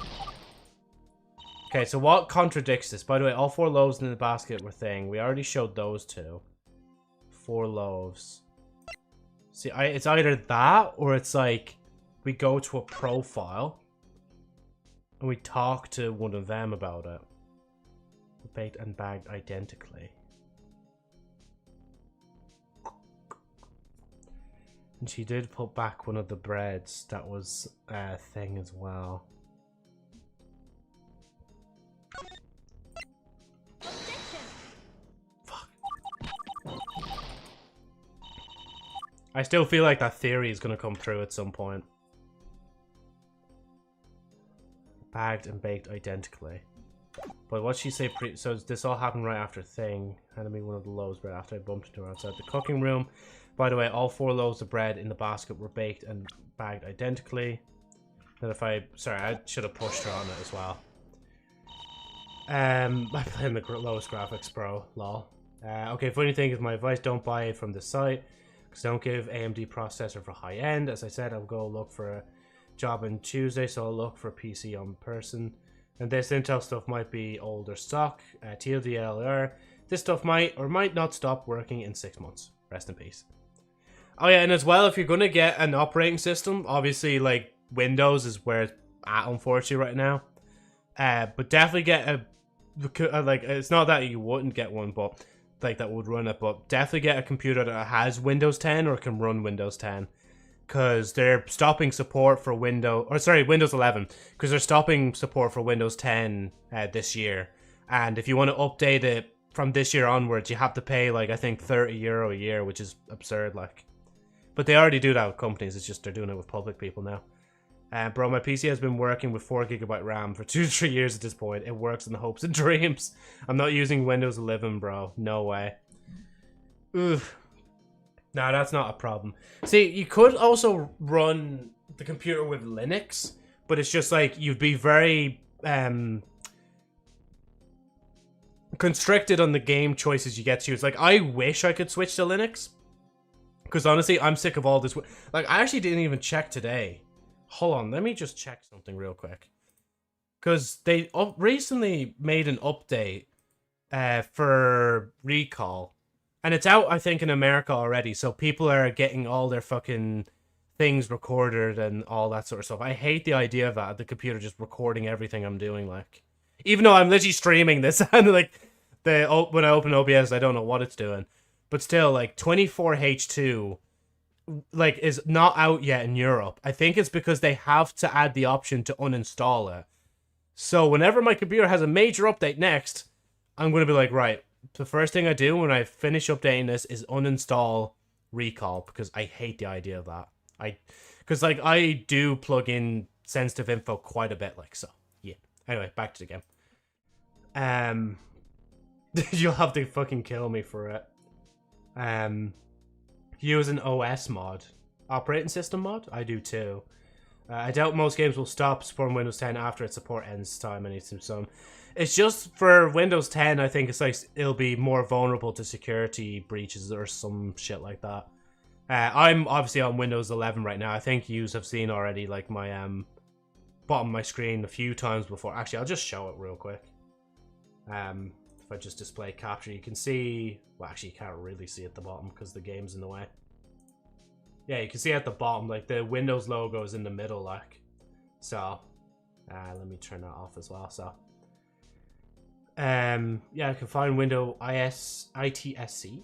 Okay, so what contradicts this? By the way, all 4 loaves in the basket were thing. We already showed those 2. 4 loaves. See, it's either that or it's like... We go to a profile and we talk to one of them about it. Baked and bagged identically. And she did put back one of the breads that was a thing as well. Fuck. I still feel like that theory is going to come through at some point. Bagged and baked identically. But what she say so this all happened right after thing. Handed me one of the loaves of bread after I bumped into her outside the cooking room. By the way, all 4 loaves of bread in the basket were baked and bagged identically. Then if I... Sorry, I should have pushed her on it as well. I'm playing the lowest graphics, bro. Lol. Okay, funny thing is my advice, don't buy it from the site. Because don't give AMD processor for high end. As I said, I'll go look for a job on Tuesday, so I'll look for PC on person. And this Intel stuff might be older stock. TLDR. This stuff might or might not stop working in 6 months. Rest in peace. Oh yeah, and as well, if you're going to get an operating system, obviously, like, Windows is where it's at, unfortunately, right now. But definitely get a like, it's not that you wouldn't get one, but like that would run it, but definitely get a computer that has Windows 10 or can run Windows 10. Because they're stopping support for Windows 11, because they're stopping support for Windows 10 this year. And if you want to update it from this year onwards, you have to pay, like, I think €30 a year, which is absurd, like. But they already do that with companies, it's just they're doing it with public people now. Bro, my PC has been working with 4GB RAM for 2 to 3 years at this point. It works in the hopes and dreams. I'm not using Windows 11, bro. No way. Oof. No, that's not a problem. See, you could also run the computer with Linux, but it's just like you'd be very constricted on the game choices you get to use. Like, I wish I could switch to Linux, because honestly, I'm sick of all this. Like, I actually didn't even check today. Hold on, let me just check something real quick. Because they recently made an update for Recall. And it's out, I think, in America already, so people are getting all their fucking things recorded and all that sort of stuff. I hate the idea of that, the computer just recording everything I'm doing, like. Even though I'm literally streaming this, and, like, when I open OBS, I don't know what it's doing. But still, like, 24H2, like, is not out yet in Europe. I think it's because they have to add the option to uninstall it. So whenever my computer has a major update next, I'm going to be like, right, the first thing I do when I finish updating this is uninstall Recall, because I hate the idea of that. Because like I do plug in sensitive info quite a bit, like, so yeah. Anyway, back to the game. You'll have to fucking kill me for it. Use an OS mod, operating system mod. I do too. I doubt most games will stop supporting Windows 10 after its support ends time anytime soon. It's just for Windows 10, I think it's like it'll be more vulnerable to security breaches or some shit like that. I'm obviously on Windows 11 right now. I think you have seen already like my bottom of my screen a few times before. Actually, I'll just show it real quick. If I just display capture, you can see. Well, actually, you can't really see at the bottom because the game's in the way. Yeah, you can see at the bottom, like the Windows logo is in the middle, like. So, let me turn that off as well. So. Yeah, I can find Windows ITSC.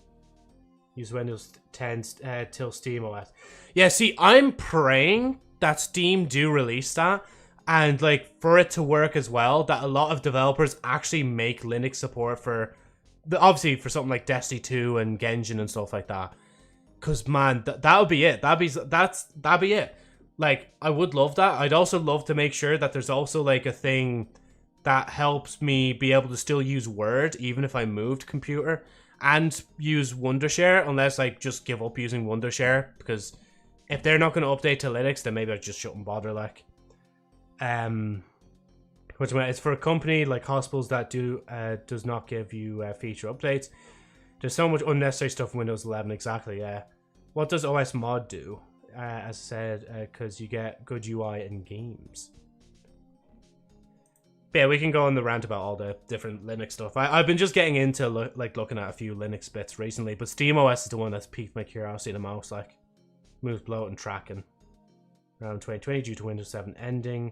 Use Windows 10 till Steam OS. Yeah, see, I'm praying that Steam do release that, and like for it to work as well, that a lot of developers actually make Linux support for, obviously for something like Destiny 2 and Genshin and stuff like that. Cause man, that would be it. That'd be it. Like, I would love that. I'd also love to make sure that there's also like a thing that helps me be able to still use Word even if I moved computer, and use Wondershare unless I just give up using Wondershare, because if they're not going to update to Linux, then maybe I just shouldn't bother, like. Which it's for a company like hospitals that does not give you feature updates. There's so much unnecessary stuff in Windows 11, exactly, yeah. What does OS mod do? As I said, because you get good UI in games. But yeah, we can go on the rant about all the different Linux stuff. I've been just getting into looking at a few Linux bits recently, but SteamOS is the one that's piqued my curiosity the most. Like, moves bloat and tracking around 2020 due to Windows 7 ending.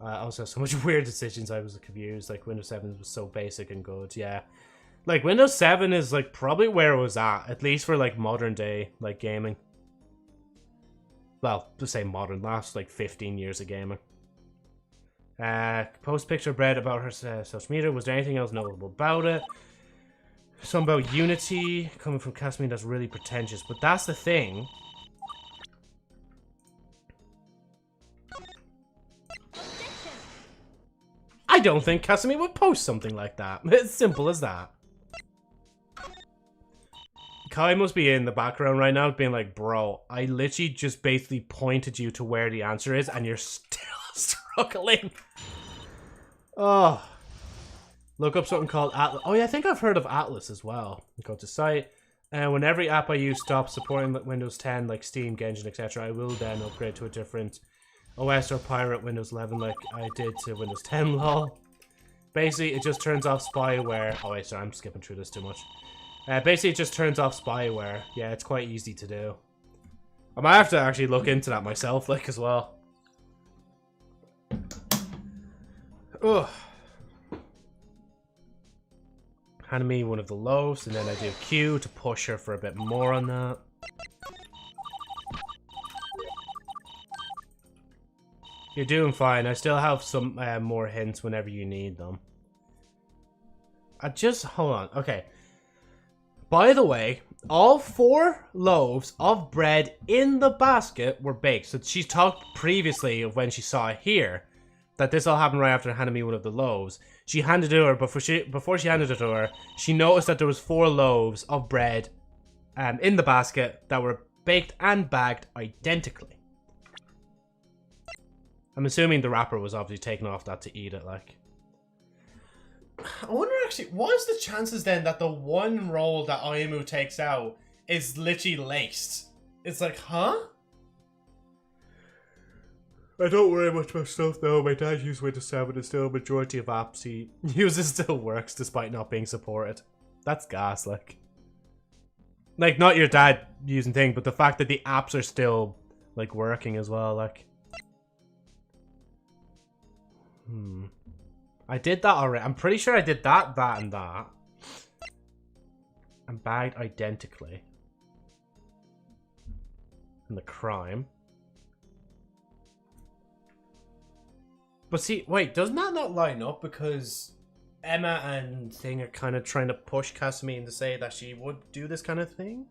Also, so much weird decisions. I was confused. Like, Windows 7 was so basic and good. Yeah, like Windows 7 is like probably where it was at least for like modern day like gaming. Well, to say modern, last like 15 years of gaming. Post picture of Brett about her social media. Was there anything else notable about it? Something about Unity coming from Casimir that's really pretentious, but that's the thing. I don't think Casimir would post something like that. It's simple as that. Kai must be in the background right now being like, bro, I literally just basically pointed you to where the answer is and you're still struggling. Oh. Look up something called Atlas. Oh yeah, I think I've heard of Atlas as well. Go to site. When every app I use stops supporting Windows 10 like Steam, Genshin, etc., I will then upgrade to a different OS or pirate Windows 11 like I did to Windows 10, lol. Basically, it just turns off spyware. Oh wait, sorry, I'm skipping through this too much. Basically, it just turns off spyware. Yeah, it's quite easy to do. I might have to actually look into that myself, like, as well. Ugh. Hand me one of the loaves, and then I do Q to push her for a bit more on that. You're doing fine. I still have some more hints whenever you need them. Hold on. Okay. By the way, all 4 loaves of bread in the basket were baked. So she talked previously of when she saw it here, that this all happened right after handing me one of the loaves. She handed it to her, before she handed it to her, she noticed that there was 4 loaves of bread in the basket that were baked and bagged identically. I'm assuming the wrapper was obviously taken off that to eat it, like. I wonder actually, what is the chances then that the one roll that Ayumu takes out is literally laced? It's like, huh? I don't worry much about stuff though. My dad used Windows 7 and still a majority of apps he uses still works despite not being supported. That's gas, like. Like, not your dad using thing, but the fact that the apps are still, like, working as well, like. I did that already. I'm pretty sure I did that, and that. And bagged identically. And the crime. But see, wait, doesn't that not line up? Because Emma and Thing are kind of trying to push Casamine to say that she would do this kind of thing?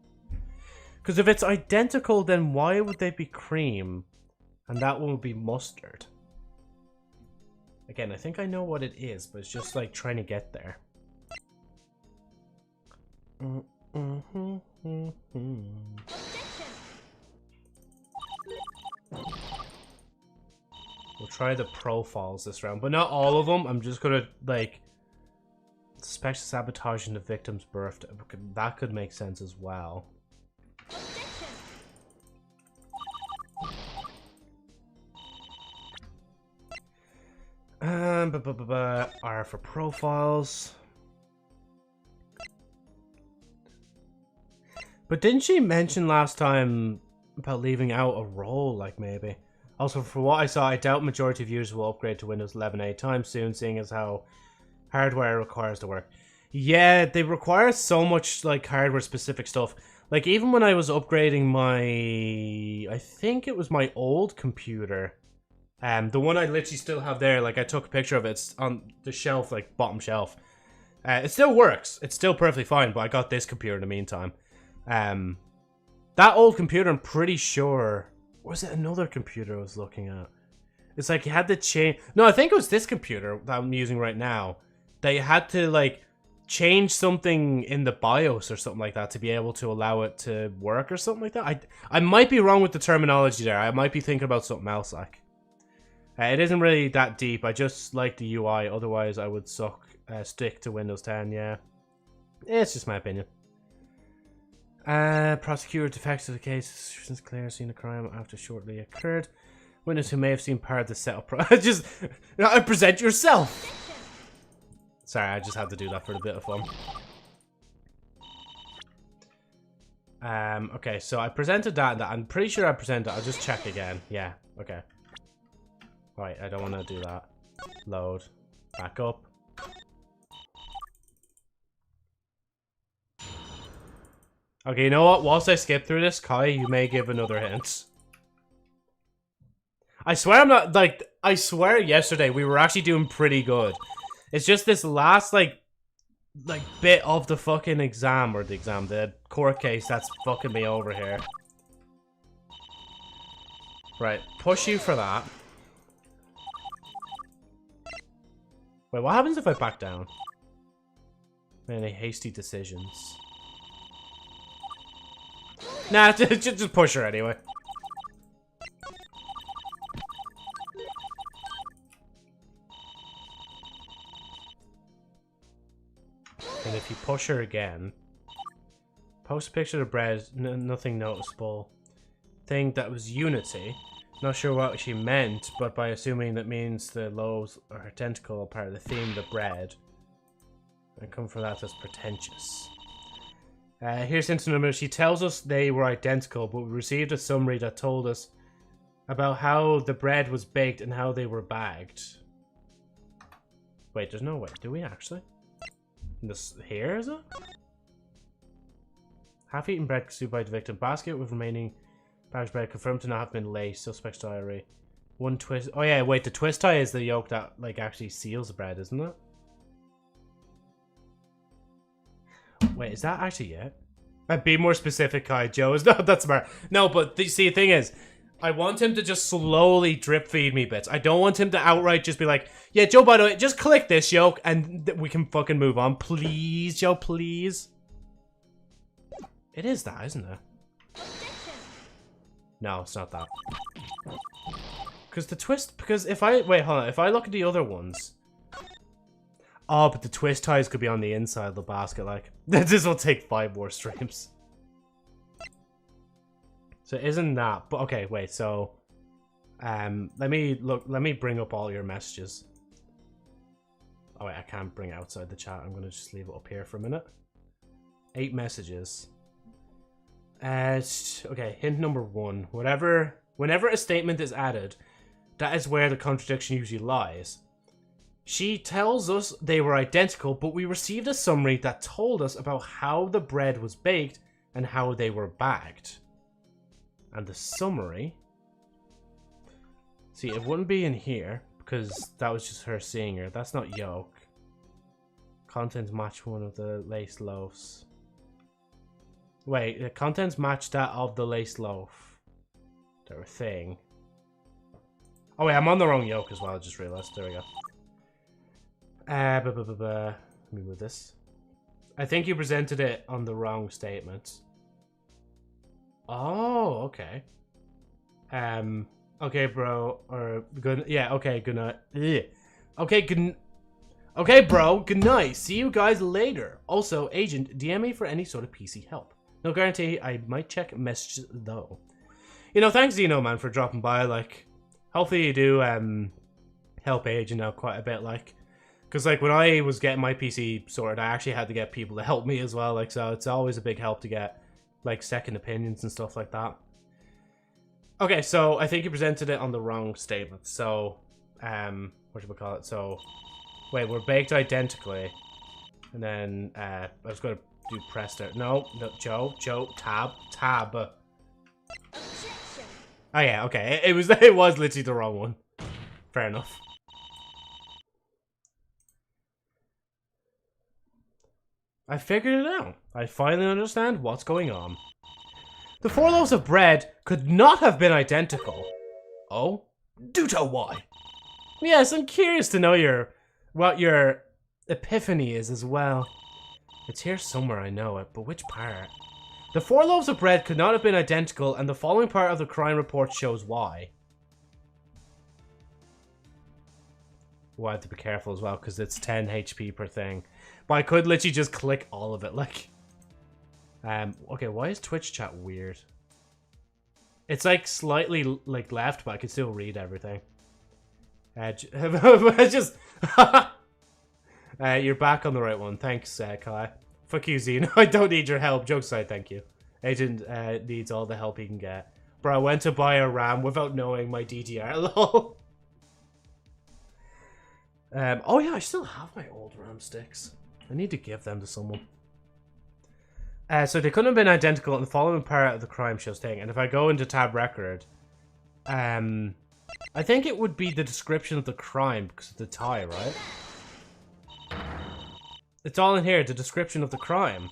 Because if it's identical, then why would they be cream? And that one would be mustard. Again, I think I know what it is, but it's just like trying to get there. We'll try the profiles this round, but not all of them. I'm just gonna, like, suspect sabotaging the victim's birthday. That could make sense as well. R for profiles. But didn't she mention last time about leaving out a role, like, maybe? Also, for what I saw, I doubt majority of users will upgrade to Windows 11 anytime soon, seeing as how hardware requires to work. Yeah, they require so much, like, hardware-specific stuff. Like, even when I was upgrading my... I think it was my old computer. The one I literally still have there, like, I took a picture of it. It's on the shelf, like, bottom shelf. It still works. It's still perfectly fine, but I got this computer in the meantime. That old computer, I'm pretty sure... Was it another computer I was looking at? It's like you had to change... No, I think it was this computer that I'm using right now. That you had to, like, change something in the BIOS or something like that to be able to allow it to work or something like that. I might be wrong with the terminology there. I might be thinking about something else, like. It isn't really that deep. I just like the UI. Otherwise, I would stick to Windows 10, yeah. It's just my opinion. Prosecutor defects to the case since Claire seen the crime after shortly occurred. Witness who may have seen part of the setup. Just present yourself. Sorry, I just had to do that for a bit of fun. Okay, so I presented that. I'm pretty sure I presented. I'll just check again. Yeah. Okay. Right, I don't want to do that. Load. Back up. Okay, you know what? Whilst I skip through this, Kai, you may give another hint. I swear I'm not, like, I swear yesterday we were actually doing pretty good. It's just this last, like bit of the fucking exam, or the court case that's fucking me over here. Right, push you for that. Wait, what happens if I back down? Any hasty decisions? Nah, just push her anyway. And if you push her again, post a picture of bread, nothing noticeable. Thing that was unity. Not sure what she meant, but by assuming that means the loaves are identical, part of the theme, the bread. And come from that as pretentious. Here's hint number. She tells us they were identical, but we received a summary that told us about how the bread was baked and how they were bagged. Wait, there's no way. Do we actually? This here, is it? Half-eaten bread consumed by the victim. Basket with remaining packaged bread confirmed to not have been laced. Suspect's diary. One twist. Oh yeah, wait. The twist tie is the yolk that like actually seals the bread, isn't it? Wait, is that actually it? Be more specific, Kai. Joe is not that smart. No, but see, the thing is, I want him to just slowly drip feed me bits. I don't want him to outright just be like, yeah, Joe, by the way, just click this yolk and we can fucking move on. Please, Joe, please. It is that, isn't it? No, it's not that. Because the twist, because if I, wait, hold on. If I look at the other ones. Oh, but the twist ties could be on the inside of the basket, like. This will take 5 more streams. So isn't that, but okay, wait, so. Let me bring up all your messages. Oh wait, I can't bring it outside the chat. I'm gonna just leave it up here for a minute. 8 messages. Okay, hint number 1. Whenever a statement is added, that is where the contradiction usually lies. She tells us they were identical, but we received a summary that told us about how the bread was baked and how they were bagged. And the summary... See, it wouldn't be in here, because that was just her seeing her. That's not yolk. Contents match one of the laced loaves. Wait, the contents match that of the laced loaf. They're a thing. Oh wait, I'm on the wrong yolk as well, I just realized. There we go. Let me move this. I think you presented it on the wrong statement. Oh, okay. Okay, bro. Or good. Yeah. Okay. Good night. Okay. Good. Okay, bro. Good night. See you guys later. Also, agent, DM me for any sort of PC help. No guarantee. I might check messages though. You know, thanks Zeno man for dropping by. Like, hopefully you do help agent out quite a bit. Like. Because, like, when I was getting my PC sorted, I actually had to get people to help me as well. Like, so it's always a big help to get, like, second opinions and stuff like that. Okay, so I think you presented it on the wrong statement. So, what should we call it? So, wait, we're baked identically. And then, I was going to do press there. No, Joe, tab. Objection. Oh, yeah, okay. It was literally the wrong one. Fair enough. I figured it out. I finally understand what's going on. The 4 loaves of bread could not have been identical. Oh? Do tell why. Yes, I'm curious to know what your epiphany is as well. It's here somewhere, I know it, but which part? The 4 loaves of bread could not have been identical, and the following part of the crime report shows why. Well, I have to be careful as well, because it's 10 HP per thing. But I could literally just click all of it, like... okay, why is Twitch chat weird? It's, like, slightly, like, left, but I can still read everything. Just... you're back on the right one. Thanks, Kai. Fuck you, Zeno. I don't need your help. Joke aside, thank you. Agent needs all the help he can get. Bro, I went to buy a RAM without knowing my DDR, lol. Oh yeah, I still have my old RAM sticks. I need to give them to someone. So they couldn't have been identical, and the following part of the crime shows thing. And if I go into tab record, I think it would be the description of the crime because of the tie, right? It's all in here, the description of the crime.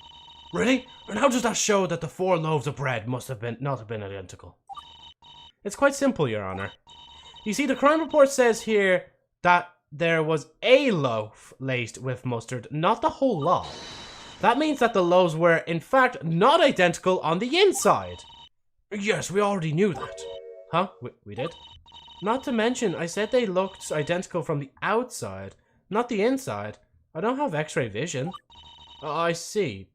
Really? And how does that show that the 4 loaves of bread must have not have been identical? It's quite simple, Your Honor. You see, the crime report says here that there was a loaf laced with mustard, not the whole lot. That means that the loaves were, in fact, not identical on the inside. Yes, we already knew that. Huh? We did? Not to mention, I said they looked identical from the outside, not the inside. I don't have x-ray vision. I see.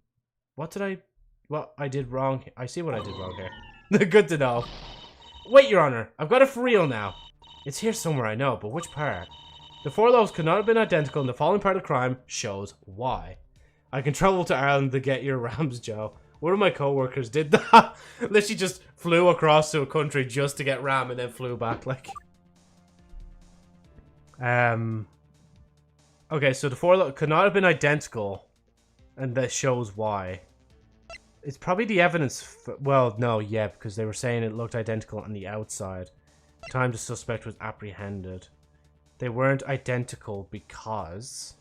What I did wrong. I see what I did wrong here. Good to know. Wait, Your Honor. I've got it for real now. It's here somewhere, I know, but which part? The 4 loaves could not have been identical, and the following part of the crime shows why. I can travel to Ireland to get your rams, Joe. One of my co-workers did that. Literally just flew across to a country just to get ram and then flew back, like. Okay, so the 4 loaves could not have been identical, and that shows why. It's probably the evidence. Well, no, yeah, because they were saying it looked identical on the outside. The time the suspect was apprehended. They weren't identical because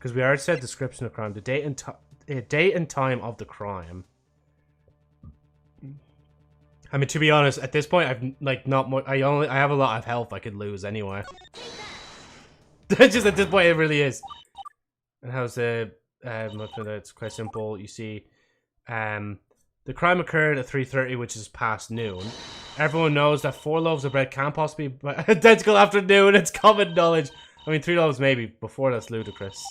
we already said description of crime, the date and time of the crime. I mean, to be honest, at this point, I've like not much. I have a lot of health I could lose anyway. Just at this point, it really is. And how's the? It's quite simple. You see, the crime occurred at 3:30, which is past noon. Everyone knows that 4 loaves of bread can't possibly be identical after noon. It's common knowledge. I mean, 3 loaves maybe. Before that's ludicrous.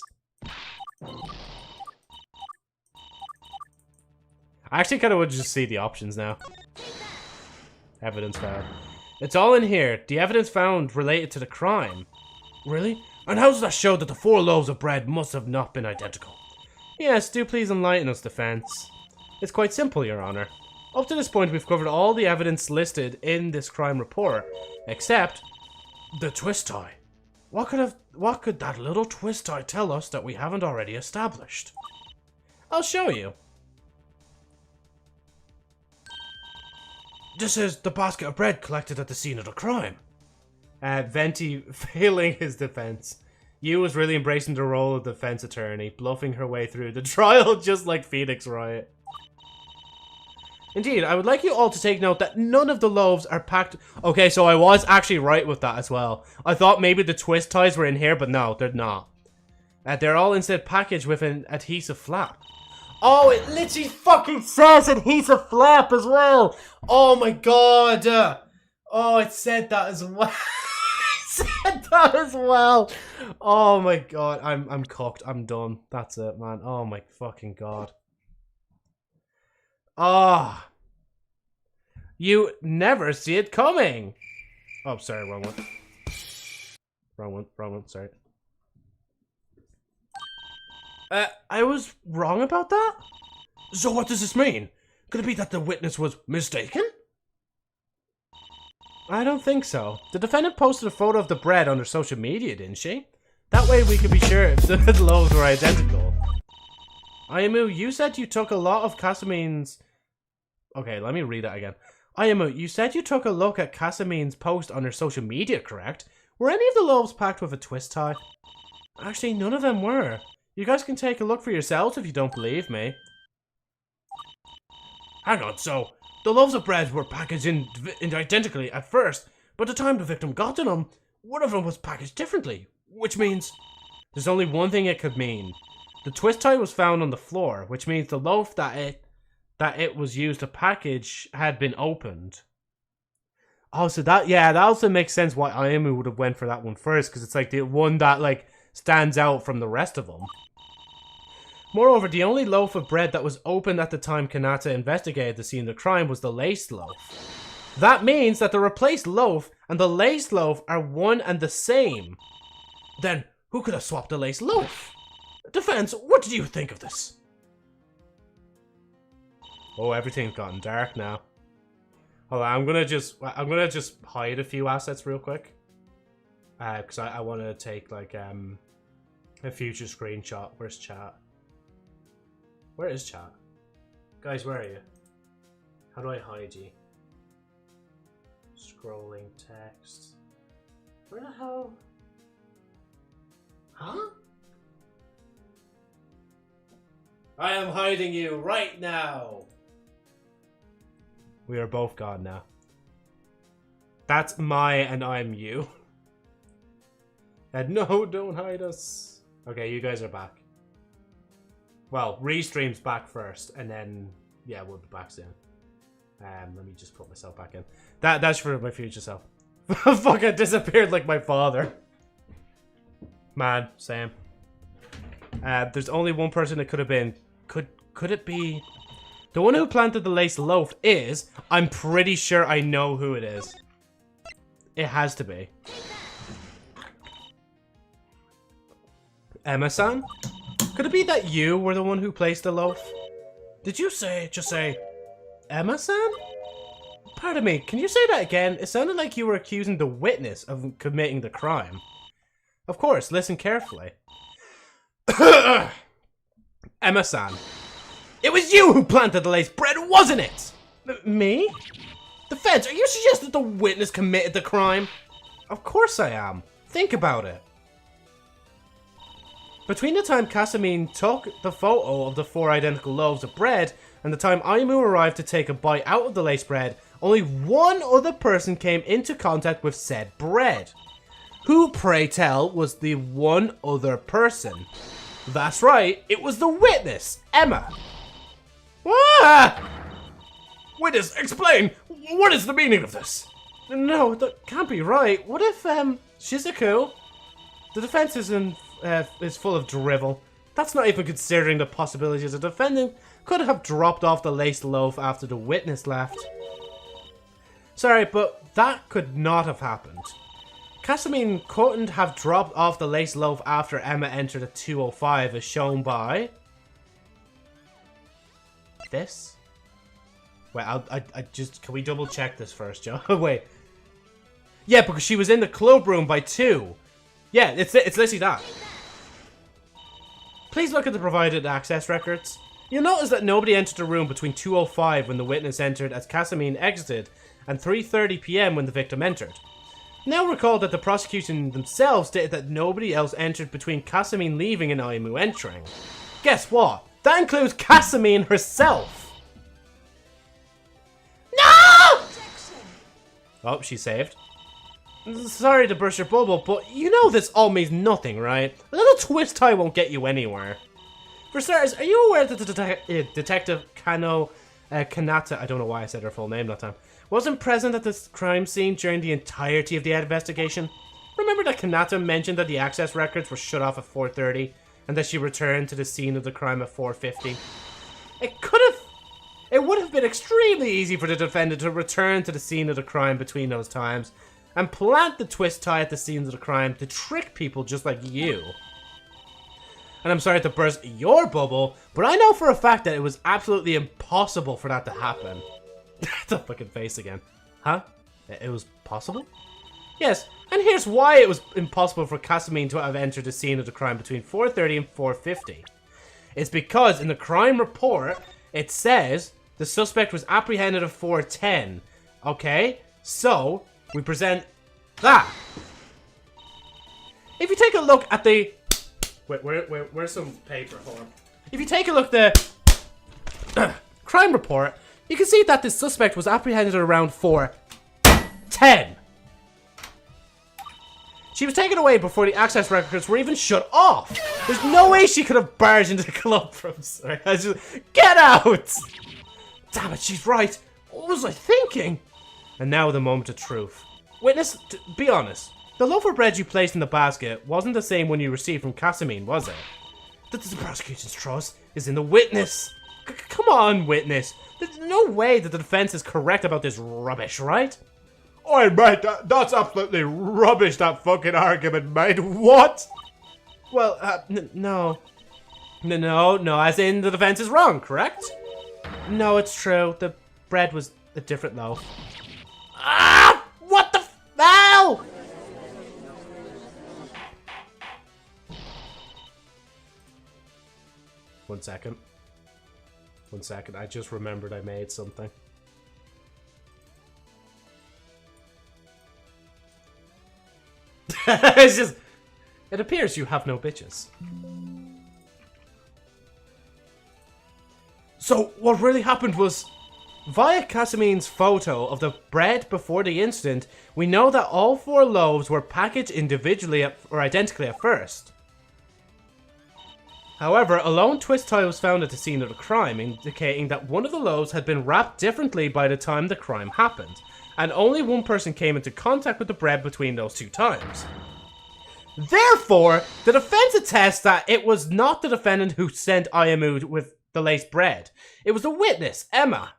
I actually kind of would just see the options now. Evidence found. It's all in here. The evidence found related to the crime. Really? And how does that show that the 4 loaves of bread must have not been identical? Yes, do please enlighten us, defense. It's quite simple, Your Honor. Up to this point, we've covered all the evidence listed in this crime report, except the twist tie. What could that little twist tie tell us that we haven't already established? I'll show you. This is the basket of bread collected at the scene of the crime. Venti failing his defense. Yu was really embracing the role of defense attorney, bluffing her way through the trial just like Phoenix Wright. Indeed, I would like you all to take note that none of the loaves are packed. Okay, so I was actually right with that as well. I thought maybe the twist ties were in here, but no, they're not. They're all instead packaged with an adhesive flap. Oh, it literally fucking says adhesive flap as well. Oh my god. Oh, it said that as well. It said that as well. Oh my god, I'm cooked. I'm done. That's it, man. Oh my fucking god. Ah, oh, you never see it coming. Oh, sorry, wrong one. Wrong one, sorry. I was wrong about that? So what does this mean? Could it be that the witness was mistaken? I don't think so. The defendant posted a photo of the bread on her social media, didn't she? That way we could be sure if the loaves were identical. Ayamu, you said you took a lot of Kasamine's... Okay, let me read that again. Ayamu, you said you took a look at Kasamine's post on her social media, correct? Were any of the loaves packed with a twist tie? Actually, none of them were. You guys can take a look for yourselves if you don't believe me. Hang on, so the loaves of bread were packaged identically at first, but the time the victim got to them, one of them was packaged differently, which means there's only one thing it could mean. The twist tie was found on the floor, which means the loaf that it was used to package had been opened. Oh, so that also makes sense why Ayamu would have went for that one first, because it's like the one that like stands out from the rest of them. Moreover, the only loaf of bread that was opened at the time Kanata investigated the scene of the crime was the laced loaf. That means that the replaced loaf and the laced loaf are one and the same. Then, who could have swapped the laced loaf? Defense, what do you think of this? Oh, everything's gotten dark now. Hold on, I'm gonna just hide a few assets real quick. Because I want to take like a future screenshot. Where's chat? Where is chat? Guys, where are you? How do I hide you? Scrolling text. Where the hell? Huh? I am hiding you right now. We are both gone now. That's my and I'm you. And no, don't hide us. Okay, you guys are back. Well, Restream's back first, and then yeah, we'll be back soon. Let me just put myself back in. That's for my future self. Fuck, I disappeared like my father. Man, Sam. There's only one person it could have been. Could it be the one who planted the lace loaf? I'm pretty sure I know who it is. It has to be Emma-san? Could it be that you were the one who placed the loaf? Did you just say Emma-san? Pardon me, can you say that again? It sounded like you were accusing the witness of committing the crime. Of course, listen carefully. Emma-san, it was you who planted the laced bread, wasn't it? Me? Defense, are you suggesting the witness committed the crime? Of course I am. Think about it. Between the time Casamine took the photo of the 4 identical loaves of bread and the time Aimu arrived to take a bite out of the laced bread, only one other person came into contact with said bread. Who, pray tell, was the one other person? That's right, it was the witness, Emma. Ah! Witness, explain! What is the meaning of this? No, that can't be right. What if, Shizuku? The defense is full of drivel. That's not even considering the possibilities the defendant could have dropped off the laced loaf after the witness left. Sorry, but that could not have happened. Casamine couldn't have dropped off the laced loaf after Emma entered at 2:05 as shown by... this? Wait, I just... Can we double check this first, Joe? Wait. Yeah, because she was in the club room by 2. Yeah, it's literally that. Please look at the provided access records. You'll notice that nobody entered the room between 2:05 when the witness entered as Casamine exited and 3:30 PM when the victim entered. Now recall that the prosecution themselves stated that nobody else entered between Casamine leaving and Aimu entering. Guess what? That includes Casamine herself! No! Oh, she saved. Sorry to burst your bubble, but you know this all means nothing, right? A little twist tie won't get you anywhere. For starters, are you aware that the Detective Kanata, I don't know why I said her full name that time, wasn't present at this crime scene during the entirety of the investigation? Remember that Kanata mentioned that the access records were shut off at 4:30 and that she returned to the scene of the crime at 4:50? It would have been extremely easy for the defendant to return to the scene of the crime between those times and plant the twist tie at the scenes of the crime to trick people just like you. And I'm sorry to burst your bubble, but I know for a fact that it was absolutely impossible for that to happen. The fucking face again. Huh? It was possible? Yes, and here's why it was impossible for Casamine to have entered the scene of the crime between 4:30 and 4:50. It's because in the crime report, it says the suspect was apprehended at 4:10. Okay? So, we present that. If you take a look at the... Wait, where's some paper? Hold on. If you take a look at the crime report, you can see that the suspect was apprehended around 4:10. She was taken away before the access records were even shut off. There's no way she could have barged into the club from... Sorry, get out! Damn it, she's right. What was I thinking? And now the moment of truth. Witness, be honest. The loaf of bread you placed in the basket wasn't the same one you received from Casamine, was it? The prosecution's trust is in the witness. Come on, witness. There's no way that the defense is correct about this rubbish, right? Oi, mate, that's absolutely rubbish, that fucking argument, mate. What? Well, no. No, as in the defense is wrong, correct? No, it's true. The bread was a different loaf. Ah! What the hell? One second. I just remembered I made something. It's just... It appears you have no bitches. So, what really happened was... Via Casamine's photo of the bread before the incident, we know that all 4 loaves were packaged individually or identically at first. However, a lone twist tie was found at the scene of the crime, indicating that one of the loaves had been wrapped differently by the time the crime happened, and only one person came into contact with the bread between those 2 times. Therefore, the defense attests that it was not the defendant who sent Aimu with the laced bread. It was the witness, Emma.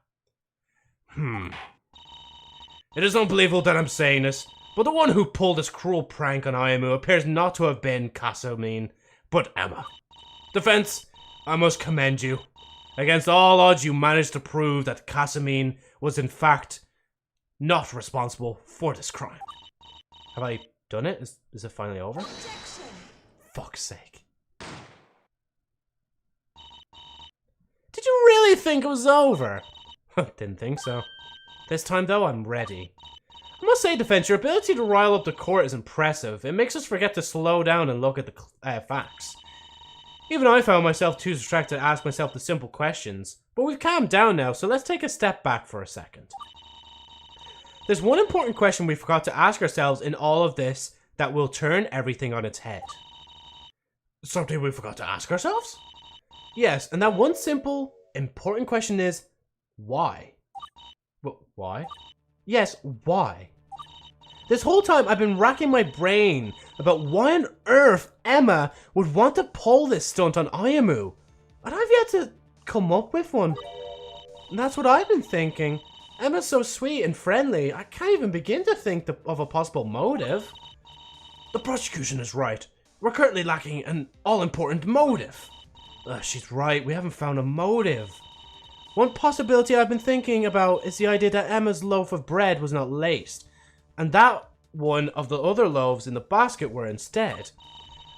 It is unbelievable that I'm saying this, but the one who pulled this cruel prank on Aimu appears not to have been Casamine, but Emma. Defense, I must commend you. Against all odds, you managed to prove that Casamine was in fact not responsible for this crime. Have I done it? Is it finally over? Objection. fuck's sake. Did you really think it was over? Didn't think so. This time, though, I'm ready. I must say, Defense, your ability to rile up the court is impressive. It makes us forget to slow down and look at the facts. Even I found myself too distracted to ask myself the simple questions. But we've calmed down now, so let's take a step back for a second. There's one important question we forgot to ask ourselves in all of this that will turn everything on its head. Something we forgot to ask ourselves? Yes, and that one simple, important question is, why? Why? Yes, why? This whole time I've been racking my brain about why on earth Emma would want to pull this stunt on Ayamu. And I've yet to come up with one. And that's what I've been thinking. Emma's so sweet and friendly, I can't even begin to think of a possible motive. The prosecution is right. We're currently lacking an all-important motive. She's right, we haven't found a motive. One possibility I've been thinking about is the idea that Emma's loaf of bread was not laced, and that one of the other loaves in the basket were instead.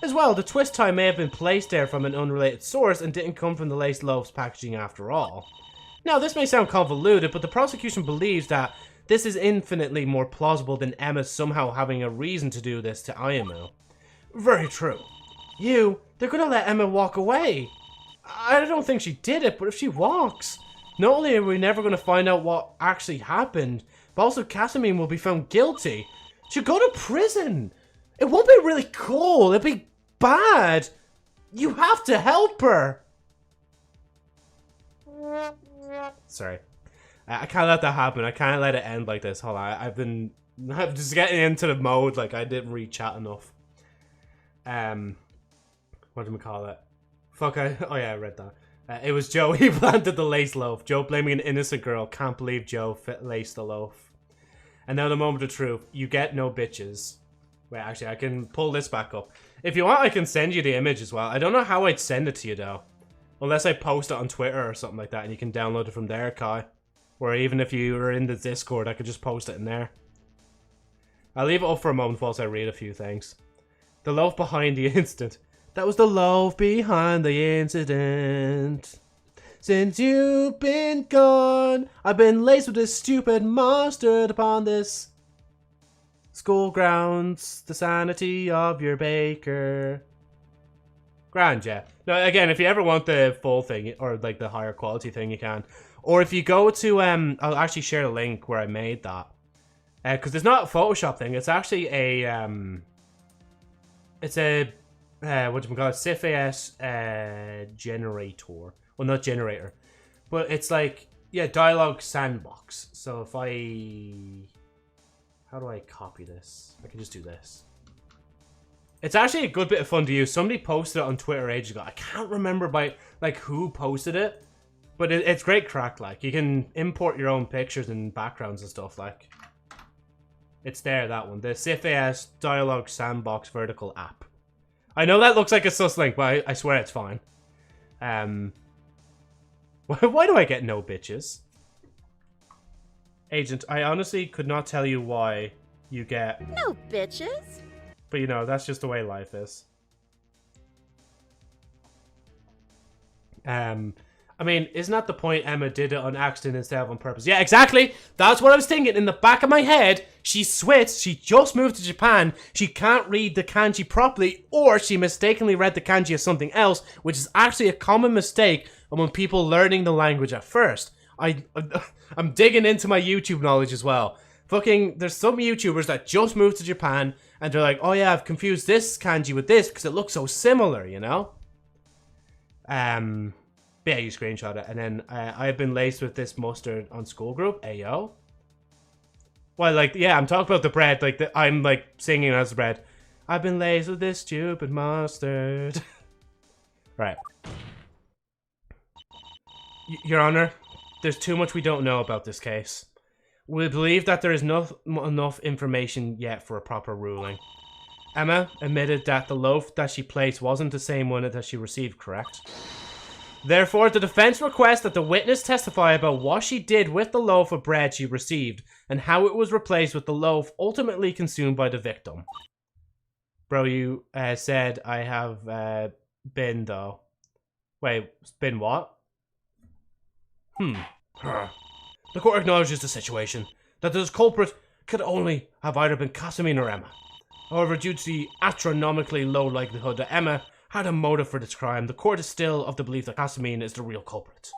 As well, the twist tie may have been placed there from an unrelated source and didn't come from the laced loaves packaging after all. Now, this may sound convoluted, but the prosecution believes that this is infinitely more plausible than Emma somehow having a reason to do this to Ayamu. Very true. They're gonna let Emma walk away. I don't think she did it, but if she walks, not only are we never gonna find out what actually happened, but also Casamine will be found guilty. She'll go to prison. It won't be really cool. It'll be bad. You have to help her. Sorry. I can't let that happen. I can't let it end like this. Hold on. I'm just getting into the mode. Like, I didn't read chat enough. What do we call it? Fuck, oh yeah, I read that. It was Joe. He planted the lace loaf. Joe blaming an innocent girl. Can't believe Joe laced the loaf. And now the moment of truth. You get no bitches. Wait, actually, I can pull this back up. If you want, I can send you the image as well. I don't know how I'd send it to you, though. Unless I post it on Twitter or something like that, and you can download it from there, Kai. Or even if you were in the Discord, I could just post it in there. I'll leave it up for a moment whilst I read a few things. The loaf behind the incident. That was the loaf behind the incident. Since you've been gone, I've been laced with this stupid mustard upon this school grounds. The sanity of your baker. Grand, yeah. Now, again, if you ever want the full thing, or like the higher quality thing, you can. Or if you go to, I'll actually share the link where I made that. Because it's not a Photoshop thing, it's actually a, it's a, what do you call it, CFAS generator. Well, not generator. But it's like, yeah, dialogue sandbox. So if I, how do I copy this? I can just do this. It's actually a good bit of fun to use. Somebody posted it on Twitter ages ago. I can't remember by, like, who posted it. But it's great crack, like. You can import your own pictures and backgrounds and stuff, like. It's there, that one. The CFAS Dialogue Sandbox Vertical app. I know that looks like a sus link, but I swear it's fine. Why do I get no bitches? Agent, I honestly could not tell you why you get... No bitches. But you know, that's just the way life is. I mean, isn't that the point Emma did it on accident instead of on purpose? Yeah, exactly! That's what I was thinking. In the back of my head, she switched, she just moved to Japan, she can't read the kanji properly, or she mistakenly read the kanji as something else, which is actually a common mistake among people learning the language at first. I'm digging into my YouTube knowledge as well. Fucking, there's some YouTubers that just moved to Japan, and they're like, oh yeah, I've confused this kanji with this, because it looks so similar, you know? Yeah, you screenshot it, and then I've been laced with this mustard on school group. Ayo. Well, like, yeah, I'm talking about the bread. Like, I'm like singing as the bread. I've been laced with this stupid mustard. Right. Your Honor, there's too much we don't know about this case. We believe that there is not enough information yet for a proper ruling. Emma admitted that the loaf that she placed wasn't the same one that she received, correct? Therefore, the defense requests that the witness testify about what she did with the loaf of bread she received and how it was replaced with the loaf ultimately consumed by the victim. Bro, you said I have been, though. Wait, been what? The court acknowledges the situation, that this culprit could only have either been Casamine or Emma. However, due to the astronomically low likelihood that Emma had a motive for this crime, the court is still of the belief that Casamine is the real culprit.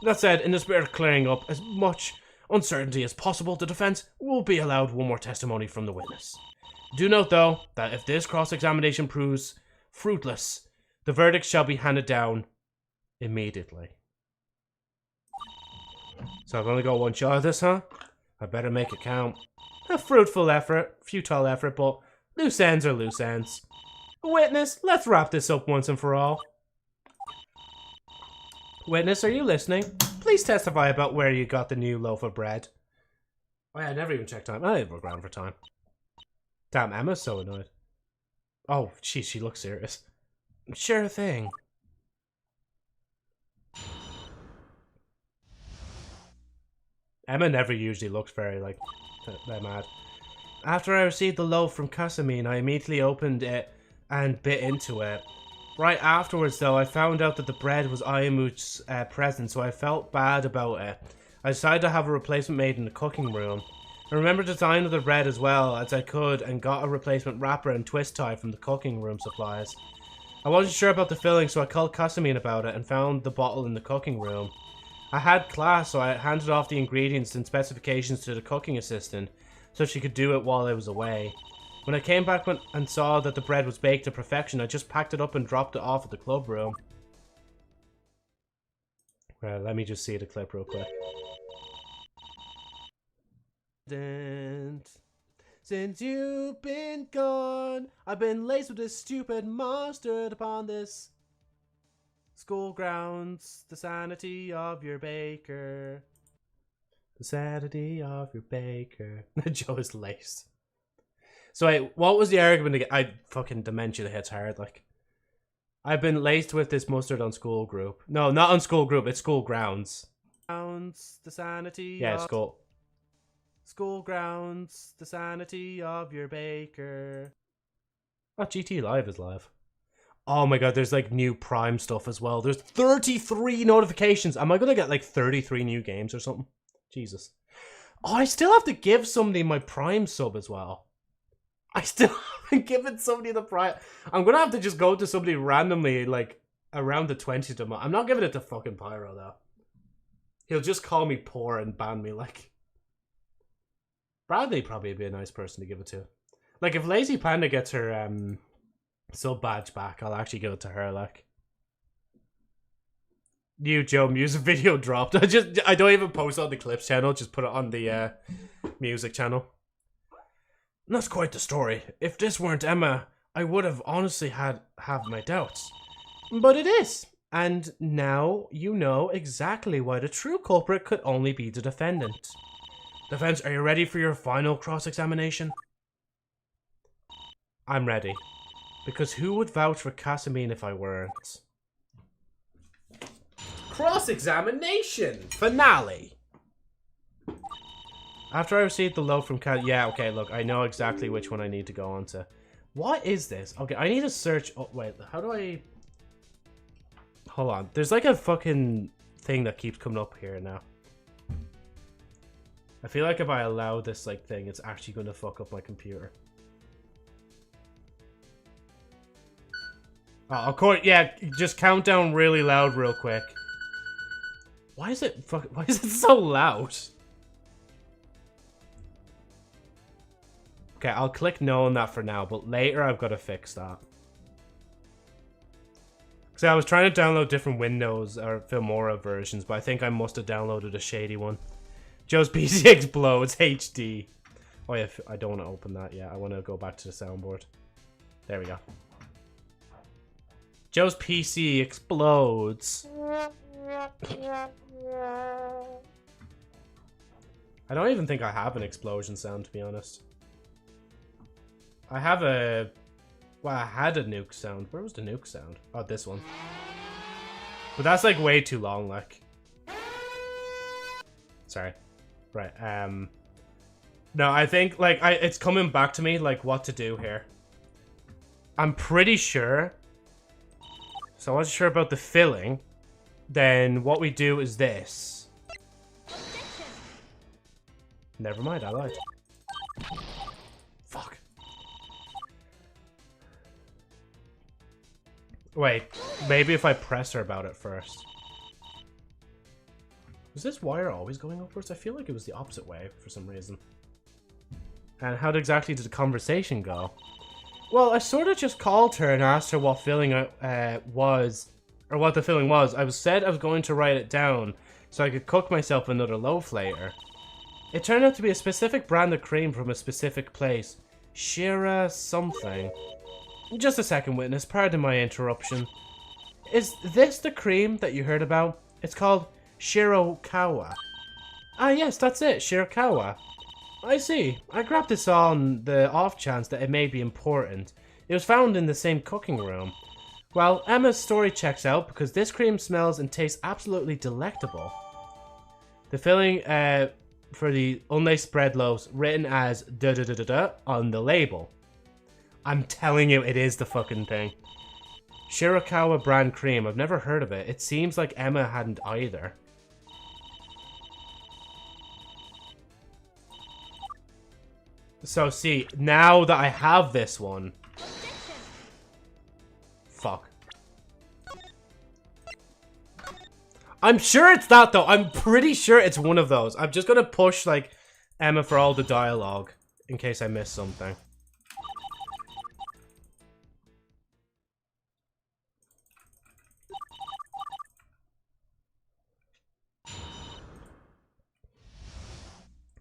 That said, in the spirit of clearing up as much uncertainty as possible, the defense will be allowed one more testimony from the witness. Do note, though, that if this cross-examination proves fruitless, the verdict shall be handed down immediately. So I've only got one shot at this, huh? I better make it count. A fruitful effort, futile effort, but loose ends are loose ends. Witness, let's wrap this up once and for all. Witness, are you listening? Please testify about where you got the new loaf of bread. Oh yeah, I never even checked time. I didn't look around for time. Damn, Emma's so annoyed. Oh, jeez, she looks serious. Sure thing. Emma never usually looks very, like, mad. After I received the loaf from Casamine, I immediately opened it and bit into it. Right afterwards, though, I found out that the bread was Ayamu's present, so I felt bad about it. I decided to have a replacement made in the cooking room. I remembered the design of the bread as well as I could and got a replacement wrapper and twist tie from the cooking room supplies. I wasn't sure about the filling, so I called Casamine about it and found the bottle in the cooking room. I had class, so I handed off the ingredients and specifications to the cooking assistant so she could do it while I was away. When I came back and saw that the bread was baked to perfection, I just packed it up and dropped it off at the club room. Right, let me just see the clip real quick. Since you've been gone, I've been laced with this stupid mustard upon this school grounds. The sanity of your baker. The sanity of your baker. Joe is laced. So wait, what was the argument again? I fucking dementia hits hard, like. I've been laced with this mustard on school group. No, not on school group, it's school grounds. Grounds, the sanity. Yeah, it's school. School grounds, the sanity of your baker. Oh, GT Live is live. Oh my god, there's like new Prime stuff as well. There's 33 notifications. Am I gonna get like 33 new games or something? Jesus. Oh, I still have to give somebody my Prime sub as well. I still haven't given somebody the Prime. I'm gonna have to just go to somebody randomly like around the 20th of the month. I'm not giving it to fucking Pyro though. He'll just call me poor and ban me like. Bradley probably would be a nice person to give it to. Like, if Lazy Panda gets her sub badge back, I'll actually give it to her, like. New Joe music video dropped. I don't even post on the clips channel, just put it on the music channel. And that's quite the story. If this weren't Emma, I would have honestly have my doubts. But it is. And now you know exactly why the true culprit could only be the defendant. Defense, are you ready for your final cross-examination? I'm ready. Because who would vouch for Casamine if I weren't? Cross-examination! Finale! After I received the loaf from yeah, okay, look, I know exactly which one I need to go on to. What is this? Okay, I need to search... Oh, wait, how do I... Hold on. There's like a fucking thing that keeps coming up here now. I feel like if I allow this like thing, it's actually going to fuck up my computer. Oh, of course, yeah, just count down really loud real quick. Why is it so loud? Okay, I'll click no on that for now, but later I've got to fix that. So I was trying to download different Windows or Filmora versions, but I think I must have downloaded a shady one. Joe's PC explodes HD. Oh yeah, I don't want to open that yet. I want to go back to the soundboard. There we go. Joe's PC explodes. I don't even think I have an explosion sound, to be honest. I have a... Well, I had a nuke sound. Where was the nuke sound? Oh, this one. But that's like way too long, like. Sorry. Right, no, I think, like, it's coming back to me, like, what to do here. I'm pretty sure. So I wasn't sure about the filling. Then what we do is this. Never mind, I lied. Fuck. Wait, maybe if I press her about it first. Was this wire always going upwards? I feel like it was the opposite way for some reason. And how exactly did the conversation go? Well, I sort of just called her and asked her what filling was, or what the filling was. I said I was going to write it down so I could cook myself another loaf later. It turned out to be a specific brand of cream from a specific place. Shira something. Just a second, witness. Pardon my interruption. Is this the cream that you heard about? It's called Shirokawa. Ah, yes, that's it. Shirokawa. I see. I grabbed this on the off chance that it may be important. It was found in the same cooking room. Well, Emma's story checks out because this cream smells and tastes absolutely delectable. The filling for the unlaced bread loaves written as da-da-da-da-da on the label. I'm telling you, it is the fucking thing. Shirokawa brand cream. I've never heard of it. It seems like Emma hadn't either. So see, now that I have this one... Fuck. I'm sure it's that though. I'm pretty sure it's one of those. I'm just gonna push like Emma for all the dialogue in case I miss something.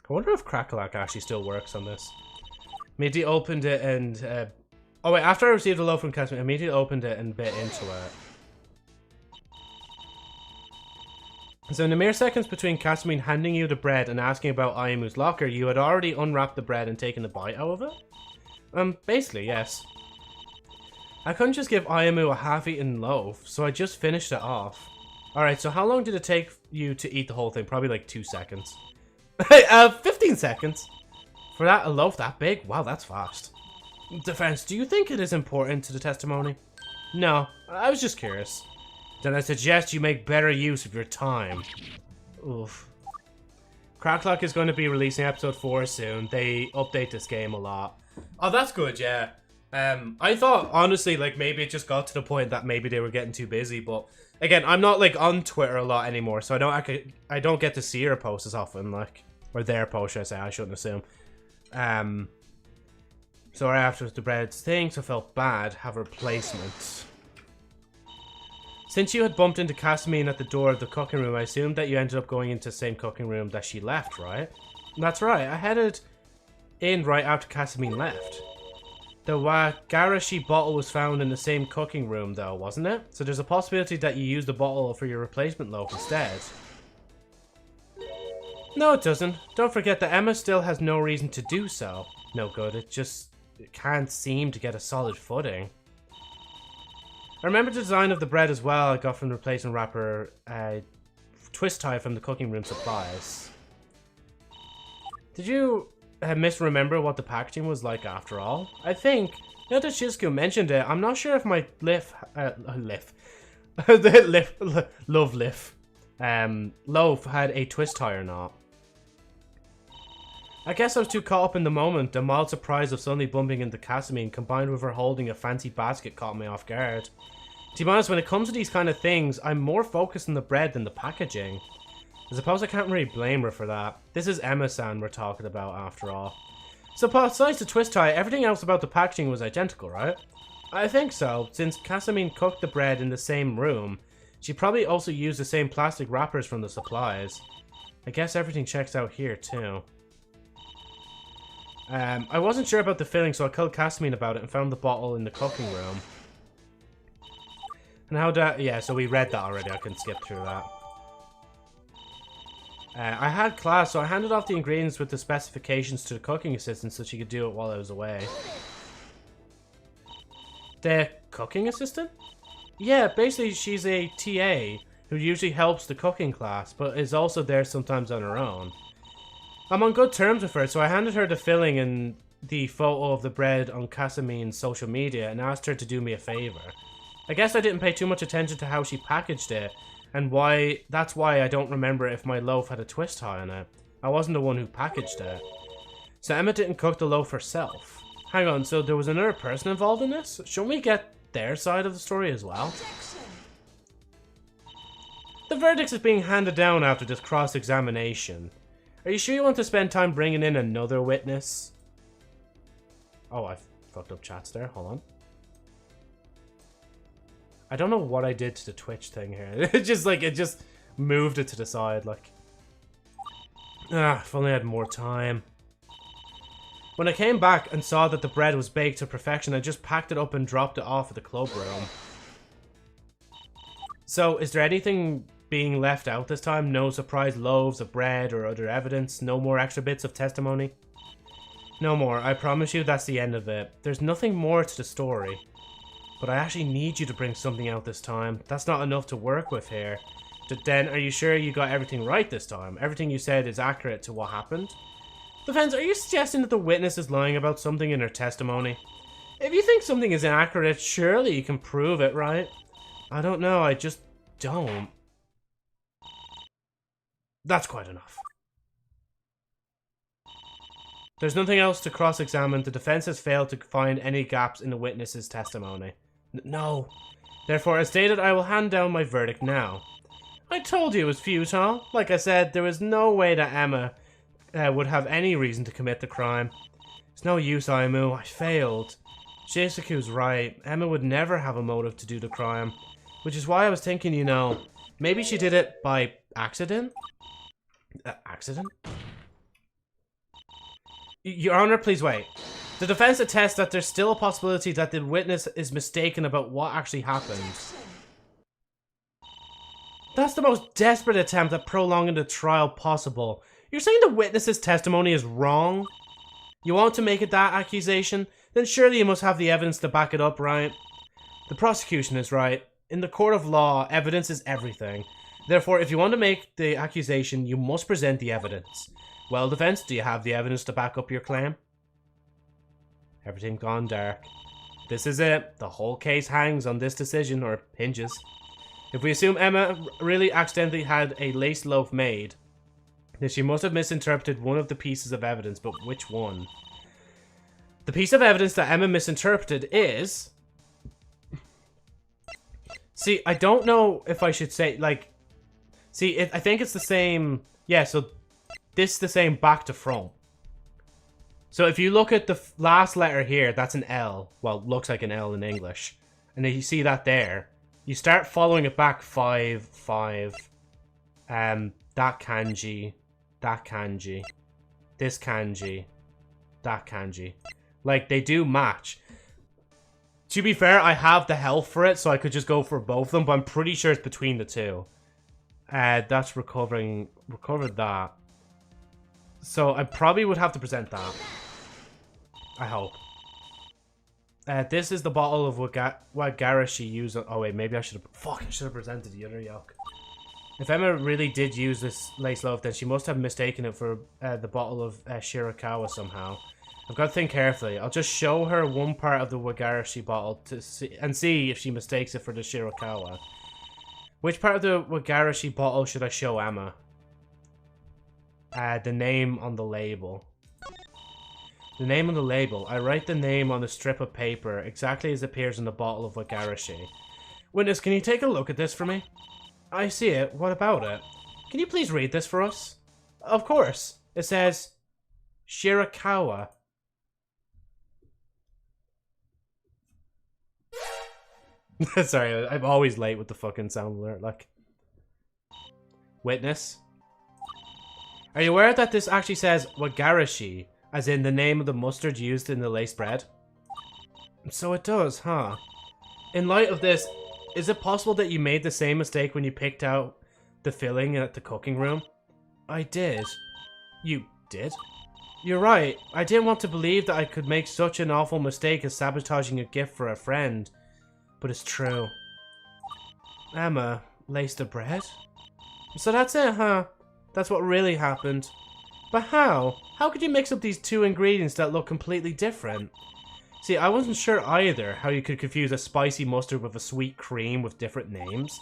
I wonder if Crackalack actually still works on this. Immediately opened it and... oh wait, after I received a loaf from Casmin, I immediately opened it and bit into it. So in the mere seconds between Casmin handing you the bread and asking about Ayamu's locker, you had already unwrapped the bread and taken a bite out of it? Basically, yes. I couldn't just give Ayamu a half-eaten loaf, so I just finished it off. Alright, so how long did it take you to eat the whole thing? Probably like 2 seconds. 15 seconds. For that, a loaf that big? Wow, that's fast. Defense, do you think it is important to the testimony? No, I was just curious. Then I suggest you make better use of your time. Oof. Cracklock is going to be releasing episode 4 soon. They update this game a lot. Oh, that's good, yeah. I thought, honestly, like, maybe it just got to the point that maybe they were getting too busy, but... Again, I'm not, like, on Twitter a lot anymore, so I don't get to see her posts as often, like... Or their post, should I say. I shouldn't assume. So right after the bread thing, so I felt bad. Have a replacement. Since you had bumped into Casmin at the door of the cooking room, I assumed that you ended up going into the same cooking room that she left, right? That's right. I headed in right after Casmin left. The Wagarashi bottle was found in the same cooking room, though, wasn't it? So there's a possibility that you used the bottle for your replacement loaf instead. No, it doesn't. Don't forget that Emma still has no reason to do so. No good. It can't seem to get a solid footing. I remember the design of the bread as well. I got from the replacement wrapper twist tie from the cooking room supplies. Did you misremember what the packaging was like after all? I think, now that Shizuku mentioned it, I'm not sure if my loaf had a twist tie or not. I guess I was too caught up in the moment. The mild surprise of suddenly bumping into Casmin combined with her holding a fancy basket caught me off guard. To be honest, when it comes to these kind of things, I'm more focused on the bread than the packaging. I suppose I can't really blame her for that. This is Emma-san we're talking about after all. So besides the twist tie, everything else about the packaging was identical, right? I think so, since Casmin cooked the bread in the same room. She probably also used the same plastic wrappers from the supplies. I guess everything checks out here too. I wasn't sure about the filling, so I called Casmin about it and found the bottle in the cooking room. And how that... Yeah, so we read that already. I can skip through that. I had class, so I handed off the ingredients with the specifications to the cooking assistant so she could do it while I was away. The cooking assistant? Yeah, basically she's a TA who usually helps the cooking class, but is also there sometimes on her own. I'm on good terms with her, so I handed her the filling and the photo of the bread on Casamine's social media and asked her to do me a favor. I guess I didn't pay too much attention to how she packaged it, and that's why I don't remember if my loaf had a twist tie on it. I wasn't the one who packaged it. So Emma didn't cook the loaf herself. Hang on, so there was another person involved in this? Shouldn't we get their side of the story as well? The verdict is being handed down after this cross-examination. Are you sure you want to spend time bringing in another witness? Oh, I fucked up chats there. Hold on. I don't know what I did to the Twitch thing here. It just moved it to the side, like. If only I had more time. When I came back and saw that the bread was baked to perfection, I just packed it up and dropped it off at the club room. So, is there anything being left out this time? No surprise loaves of bread or other evidence? No more extra bits of testimony? No more. I promise you that's the end of it. There's nothing more to the story. But I actually need you to bring something out this time. That's not enough to work with here. Then, are you sure you got everything right this time? Everything you said is accurate to what happened? Defense, are you suggesting that the witness is lying about something in her testimony? If you think something is inaccurate, surely you can prove it, right? I don't know, I just don't. That's quite enough. There's nothing else to cross-examine. The defense has failed to find any gaps in the witness's testimony. No. Therefore, as stated, I will hand down my verdict now. I told you it was futile. Like I said, there was no way that Emma would have any reason to commit the crime. It's no use, Aimu. I failed. Shizuku's right. Emma would never have a motive to do the crime. Which is why I was thinking, you know, maybe she did it by accident? Accident? Your Honor, please wait. The defense attests that there's still a possibility that the witness is mistaken about what actually happened. That's the most desperate attempt at prolonging the trial possible. You're saying the witness's testimony is wrong? You want to make it that accusation? Then surely you must have the evidence to back it up, right? The prosecution is right. In the court of law, evidence is everything. Therefore, if you want to make the accusation, you must present the evidence. Well, defense, do you have the evidence to back up your claim? Everything gone dark. This is it. The whole case hangs on this decision, or hinges. If we assume Emma really accidentally had a laced loaf made, then she must have misinterpreted one of the pieces of evidence, but which one? The piece of evidence that Emma misinterpreted is... See, I don't know if I should say, like... See, I think it's the same... Yeah, so this is the same back to front. So if you look at the last letter here, that's an L. Well, looks like an L in English. And then you see that there. You start following it back 5, 5. That kanji. That kanji. This kanji. That kanji. Like, they do match. To be fair, I have the health for it, so I could just go for both of them, but I'm pretty sure it's between the two. That's recovered that. So I probably would have to present that. I hope. This is the bottle of Wagarashi used. Oh wait, maybe I should have. Fuck, I should have presented the other yolk. If Emma really did use this lace loaf, then she must have mistaken it for the bottle of Shirakawa somehow. I've got to think carefully. I'll just show her one part of the Wagarashi bottle to see if she mistakes it for the Shirakawa. Which part of the Wagarashi bottle should I show Emma? The name on the label. The name on the label. I write the name on the strip of paper exactly as it appears in the bottle of Wagarashi. Witness, can you take a look at this for me? I see it. What about it? Can you please read this for us? Of course. It says Shirakawa. Sorry, I'm always late with the fucking sound alert, like. Witness. Are you aware that this actually says Wagarashi, as in the name of the mustard used in the lace bread? So it does, huh? In light of this, is it possible that you made the same mistake when you picked out the filling at the cooking room? I did. You did? You're right. I didn't want to believe that I could make such an awful mistake as sabotaging a gift for a friend. But it's true. Emma laced the bread? So that's it, huh? That's what really happened. But how? How could you mix up these two ingredients that look completely different? See, I wasn't sure either how you could confuse a spicy mustard with a sweet cream with different names.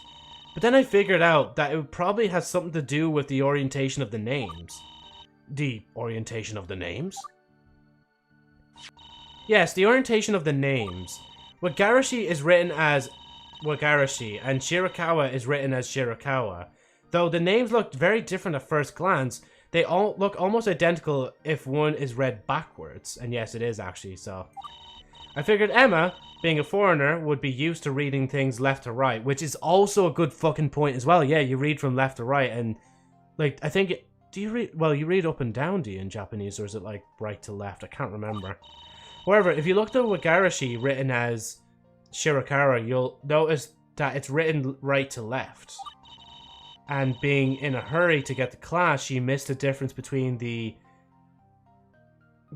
But then I figured out that it probably has something to do with the orientation of the names. The orientation of the names? Yes, the orientation of the names. Wagarashi is written as Wagarashi, and Shirakawa is written as Shirakawa. Though the names look very different at first glance, they all look almost identical if one is read backwards. And yes, it is actually, so. I figured Emma, being a foreigner, would be used to reading things left to right, which is also a good fucking point as well. Yeah, you read from left to right, and, like, I think, do you read, well, you read up and down, do you, in Japanese, or is it, like, right to left? I can't remember. However, if you look at Wagarashi written as Shirakawa, you'll notice that it's written right to left. And being in a hurry to get to class, she missed the difference between the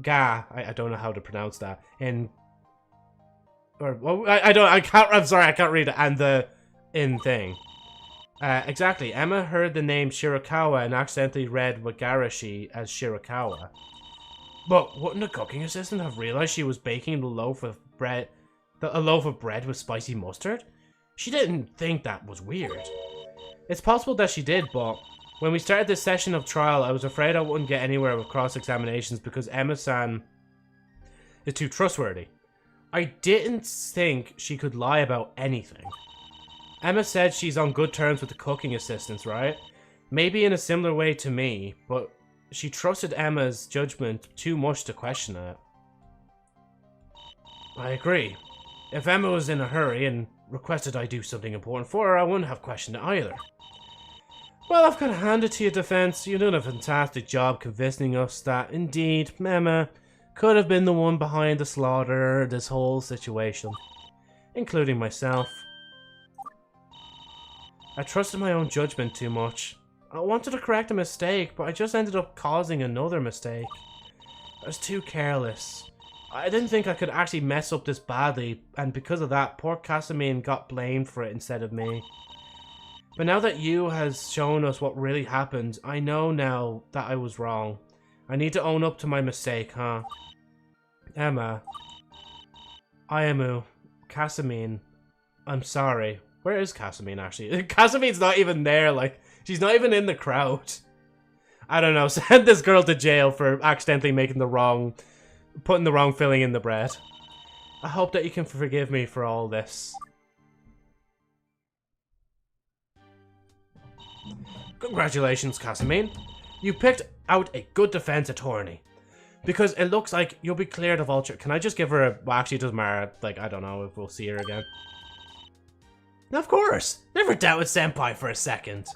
ga, I don't know how to pronounce that, in, or, well, I'm sorry, I can't read it, and the in thing. Exactly, Emma heard the name Shirakawa and accidentally read Wagarashi as Shirakawa. But wouldn't a cooking assistant have realized she was baking a loaf of bread with spicy mustard? She didn't think that was weird. It's possible that she did, but when we started this session of trial, I was afraid I wouldn't get anywhere with cross-examinations because Emma-san is too trustworthy. I didn't think she could lie about anything. Emma said she's on good terms with the cooking assistants, right? Maybe in a similar way to me, but she trusted Emma's judgment too much to question it. I agree. If Emma was in a hurry and requested I do something important for her, I wouldn't have questioned it either. Well, I've got to hand it to your defense. You've done a fantastic job convincing us that, indeed, Emma could have been the one behind the slaughter, this whole situation. Including myself. I trusted my own judgment too much. I wanted to correct a mistake, but I just ended up causing another mistake. I was too careless. I didn't think I could actually mess up this badly, and because of that, poor Casamine got blamed for it instead of me. But now that you has shown us what really happened, I know now that I was wrong. I need to own up to my mistake, huh? Emma. Ayamu. Casamine. I'm sorry. Where is Casamine, actually? Casamine's not even there, like, she's not even in the crowd. I don't know, send this girl to jail for accidentally putting the wrong filling in the bread. I hope that you can forgive me for all this. Congratulations, Casamine. You picked out a good defense attorney. Because it looks like you'll be cleared of all... Can I just give her a... Well, actually, it doesn't matter. Like, I don't know if we'll see her again. Of course. Never doubted Senpai for a second.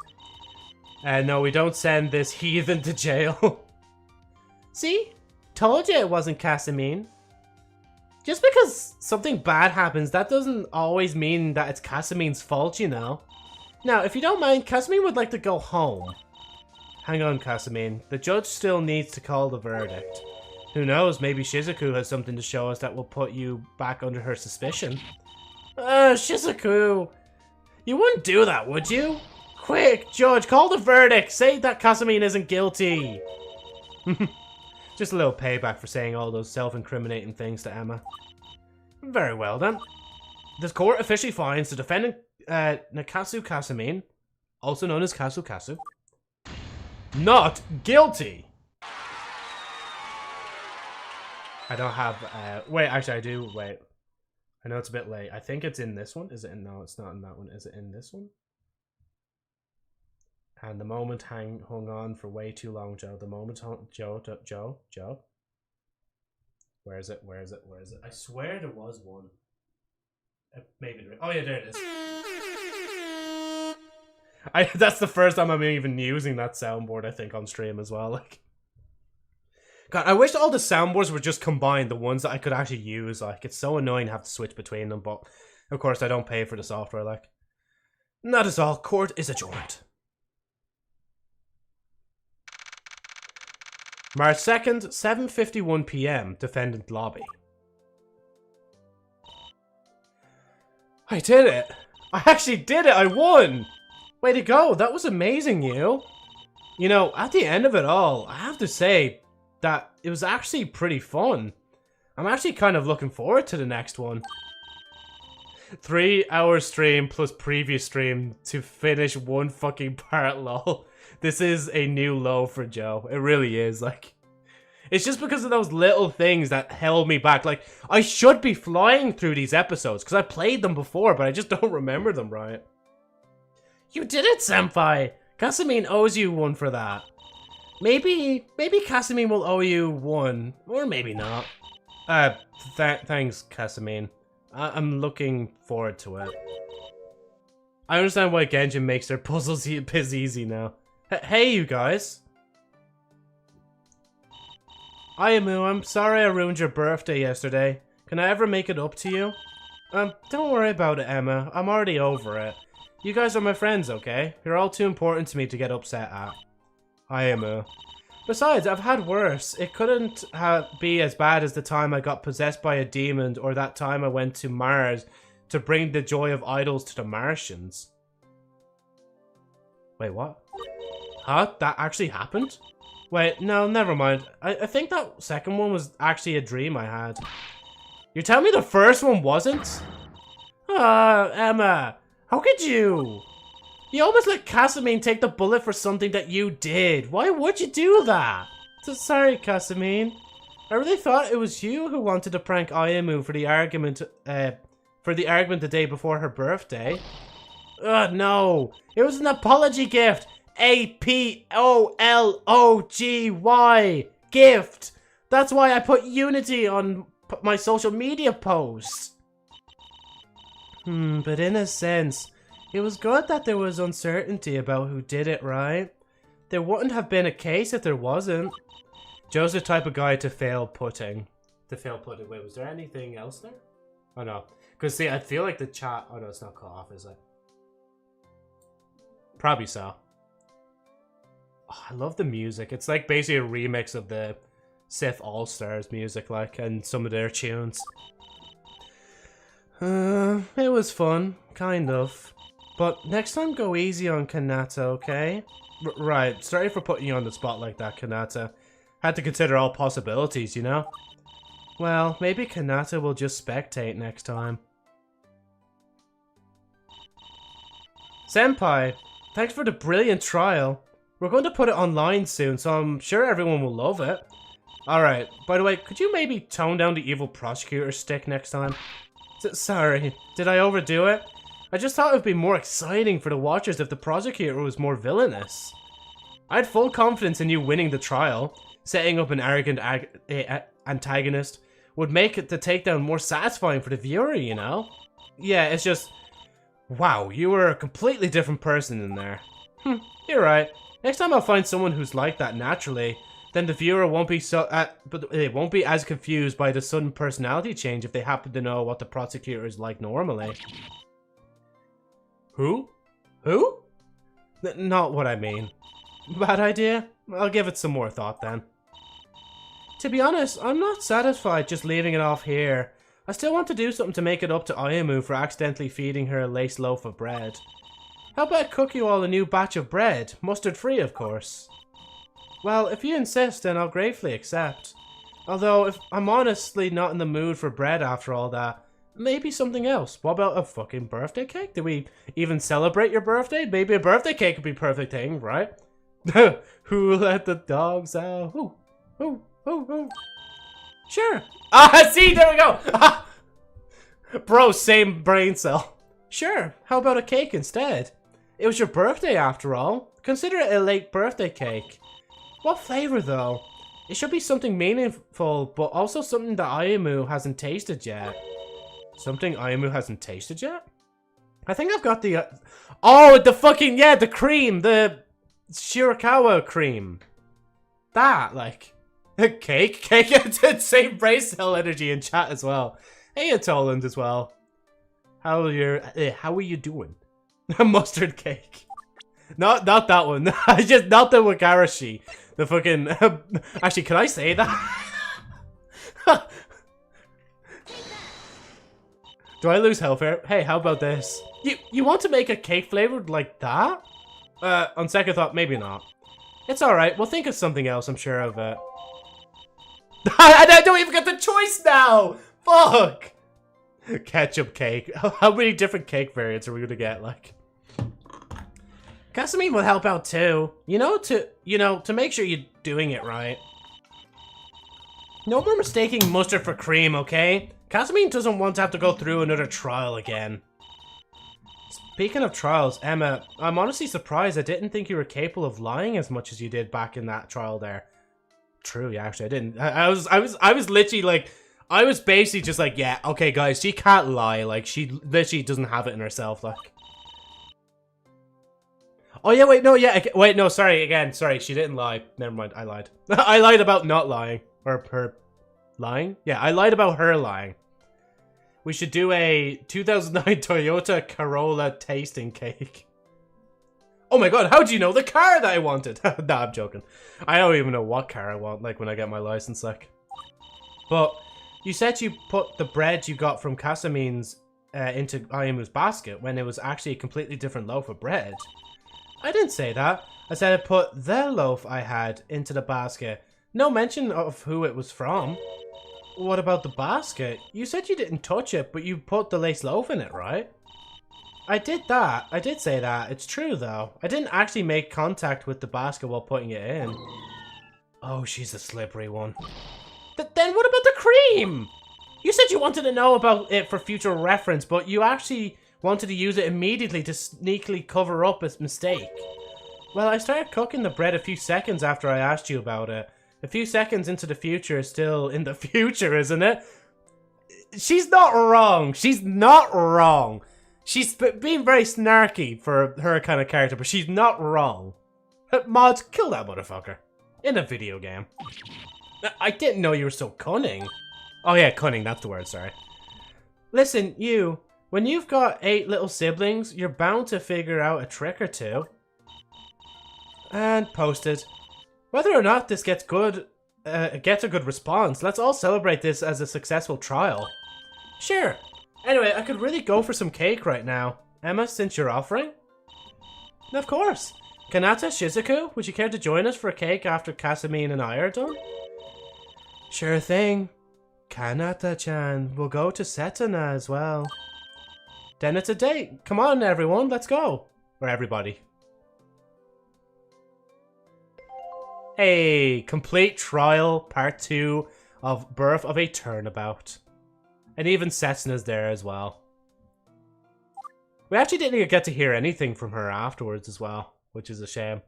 No, we don't send this heathen to jail. See? Told you it wasn't Casamine. Just because something bad happens, that doesn't always mean that it's Casamine's fault, you know. Now, if you don't mind, Casamine would like to go home. Hang on, Casamine. The judge still needs to call the verdict. Who knows, maybe Shizuku has something to show us that will put you back under her suspicion. Shizuku! You wouldn't do that, would you? Quick, Judge, call the verdict! Say that Casamine isn't guilty! Just a little payback for saying all those self-incriminating things to Emma. Very well, then. The court officially finds the defendant, Nakasu Casamine, also known as Kasu, not guilty! I don't have, wait, actually I do, wait. I know it's a bit late. I think it's in this one. Is it in, no, it's not in that one. Is it in this one? And the moment hung on for way too long, Joe. The moment Joe. Where is it? Where is it? Where is it? I swear there was one. Maybe. Oh yeah, there it is. That's the first time I'm even using that soundboard, I think, on stream as well. Like, God, I wish all the soundboards were just combined, the ones that I could actually use. Like, it's so annoying to have to switch between them, but of course I don't pay for the software, like. And that is all. Court is adjourned. March 2nd, 7:51 PM, defendant lobby. I did it! I actually did it! I won! Way to go, that was amazing, you! You know, at the end of it all, I have to say that it was actually pretty fun. I'm actually kind of looking forward to the next one. 3-hour stream plus previous stream to finish one fucking part, lol. This is a new low for Joe. It really is, like... It's just because of those little things that held me back. Like, I should be flying through these episodes, because I played them before, but I just don't remember them right. You did it, Senpai! Casamine owes you one for that. Maybe Casamine will owe you one, or maybe not. Thanks, Casamine. I'm looking forward to it. I understand why Genjin makes their puzzles easy now. Hey, you guys. Ayamu, I'm sorry I ruined your birthday yesterday. Can I ever make it up to you? Don't worry about it, Emma. I'm already over it. You guys are my friends, okay? You're all too important to me to get upset at. Ayamu. Besides, I've had worse. It couldn't be as bad as the time I got possessed by a demon or that time I went to Mars to bring the joy of idols to the Martians. Wait, what? Huh? That actually happened? Wait, no, never mind. I think that second one was actually a dream I had. You're telling me the first one wasn't? Emma, how could you? You almost let Casamine take the bullet for something that you did. Why would you do that? Sorry, Casamine. I really thought it was you who wanted to prank Ayamu for the argument the day before her birthday. No. It was an apology gift. APOLOGY. Gift. That's why I put Unity on my social media posts. But in a sense, it was good that there was uncertainty about who did it, right? There wouldn't have been a case if there wasn't. Joe's the type of guy to fail putting. Wait, was there anything else there? Oh no. Because see, I feel like the chat... Oh no, it's not cut off, is it? Probably so. Oh, I love the music. It's like basically a remix of the Sith All-Stars music, like, and some of their tunes. It was fun. Kind of. But next time go easy on Kanata, okay? Right, sorry for putting you on the spot like that, Kanata. Had to consider all possibilities, you know? Well, maybe Kanata will just spectate next time. Senpai, thanks for the brilliant trial. We're going to put it online soon, so I'm sure everyone will love it. Alright, by the way, could you maybe tone down the evil prosecutor stick next time? Sorry, did I overdo it? I just thought it would be more exciting for the watchers if the prosecutor was more villainous. I had full confidence in you winning the trial. Setting up an arrogant antagonist would make the takedown more satisfying for the viewer, you know? Yeah, it's just... Wow, you were a completely different person in there. You're right. Next time I'll find someone who's like that naturally, then the viewer won't be but they won't be as confused by the sudden personality change if they happen to know what the prosecutor is like normally. Who? Who? Not what I mean. Bad idea? I'll give it some more thought then. To be honest, I'm not satisfied just leaving it off here. I still want to do something to make it up to Ayamu for accidentally feeding her a laced loaf of bread. How about I cook you all a new batch of bread? Mustard free, of course. Well, if you insist, then I'll gratefully accept. Although, if I'm honestly not in the mood for bread after all that, maybe something else. What about a fucking birthday cake? Do we even celebrate your birthday? Maybe a birthday cake would be a perfect thing, right? Who let the dogs out? Who? Sure. See, there we go. Bro, same brain cell. Sure, how about a cake instead? It was your birthday after all. Consider it a late birthday cake. What flavor though? It should be something meaningful, but also something that Ayamu hasn't tasted yet. Something Ayamu hasn't tasted yet? I think I've got the... oh, the fucking... yeah, the cream. The Shirakawa cream. That, like... Cake? Same brain cell energy in chat as well. Hey, Atoland as well. How are you doing? Mustard cake. Not that one. Just not the Wagarashi. The fucking... actually, can I say that? Do I lose health here? Hey, how about this? You want to make a cake flavored like that? On second thought, maybe not. It's alright. We'll think of something else, I'm sure of it. I don't even get the choice now! Fuck! Ketchup cake. How many different cake variants are we gonna get, like? Casamine will help out too. To make sure you're doing it right. No more mistaking mustard for cream, okay? Casamine doesn't want to have to go through another trial again. Speaking of trials, Emma, I'm honestly surprised. I didn't think you were capable of lying as much as you did back in that trial there. True, yeah, actually, I didn't. I was literally like, I was basically just like, yeah, okay, guys, she can't lie. Like, she literally doesn't have it in herself, like. Oh yeah, wait, no, yeah, wait, no, sorry, again, sorry, she didn't lie. Never mind, I lied. I lied about not lying, or her lying. Yeah, I lied about her lying. We should do a 2009 Toyota Corolla tasting cake. Oh my god, how do you know the car that I wanted? Nah, I'm joking. I don't even know what car I want, like, when I get my license, like. But, you said you put the bread you got from Casamine's into Ayamu's basket when it was actually a completely different loaf of bread. I didn't say that. I said I put the loaf I had into the basket. No mention of who it was from. What about the basket? You said you didn't touch it, but you put the lace loaf in it, right? I did that. I did say that. It's true, though. I didn't actually make contact with the basket while putting it in. Oh, she's a slippery one. Then what about the cream? You said you wanted to know about it for future reference, but you actually wanted to use it immediately to sneakily cover up a mistake. Well, I started cooking the bread a few seconds after I asked you about it. A few seconds into the future is still in the future, isn't it? She's not wrong. She's not wrong. She's being very snarky for her kind of character, but she's not wrong. Mods, kill that motherfucker. In a video game. I didn't know you were so cunning. Oh yeah, cunning, that's the word, sorry. Listen, you. When you've got 8 little siblings, you're bound to figure out a trick or two. And posted. Whether or not this gets a good response, let's all celebrate this as a successful trial. Sure. Anyway, I could really go for some cake right now. Emma, since you're offering? Of course. Kanata, Shizuku, would you care to join us for a cake after Casamine and I are done? Sure thing. Kanata-chan, we'll go to Setana as well. Then it's a date. Come on, everyone, let's go. Or everybody. Hey, complete trial, part 2 of Birth of a Turnabout. And even Setsuna is there as well. We actually didn't get to hear anything from her afterwards as well, which is a shame.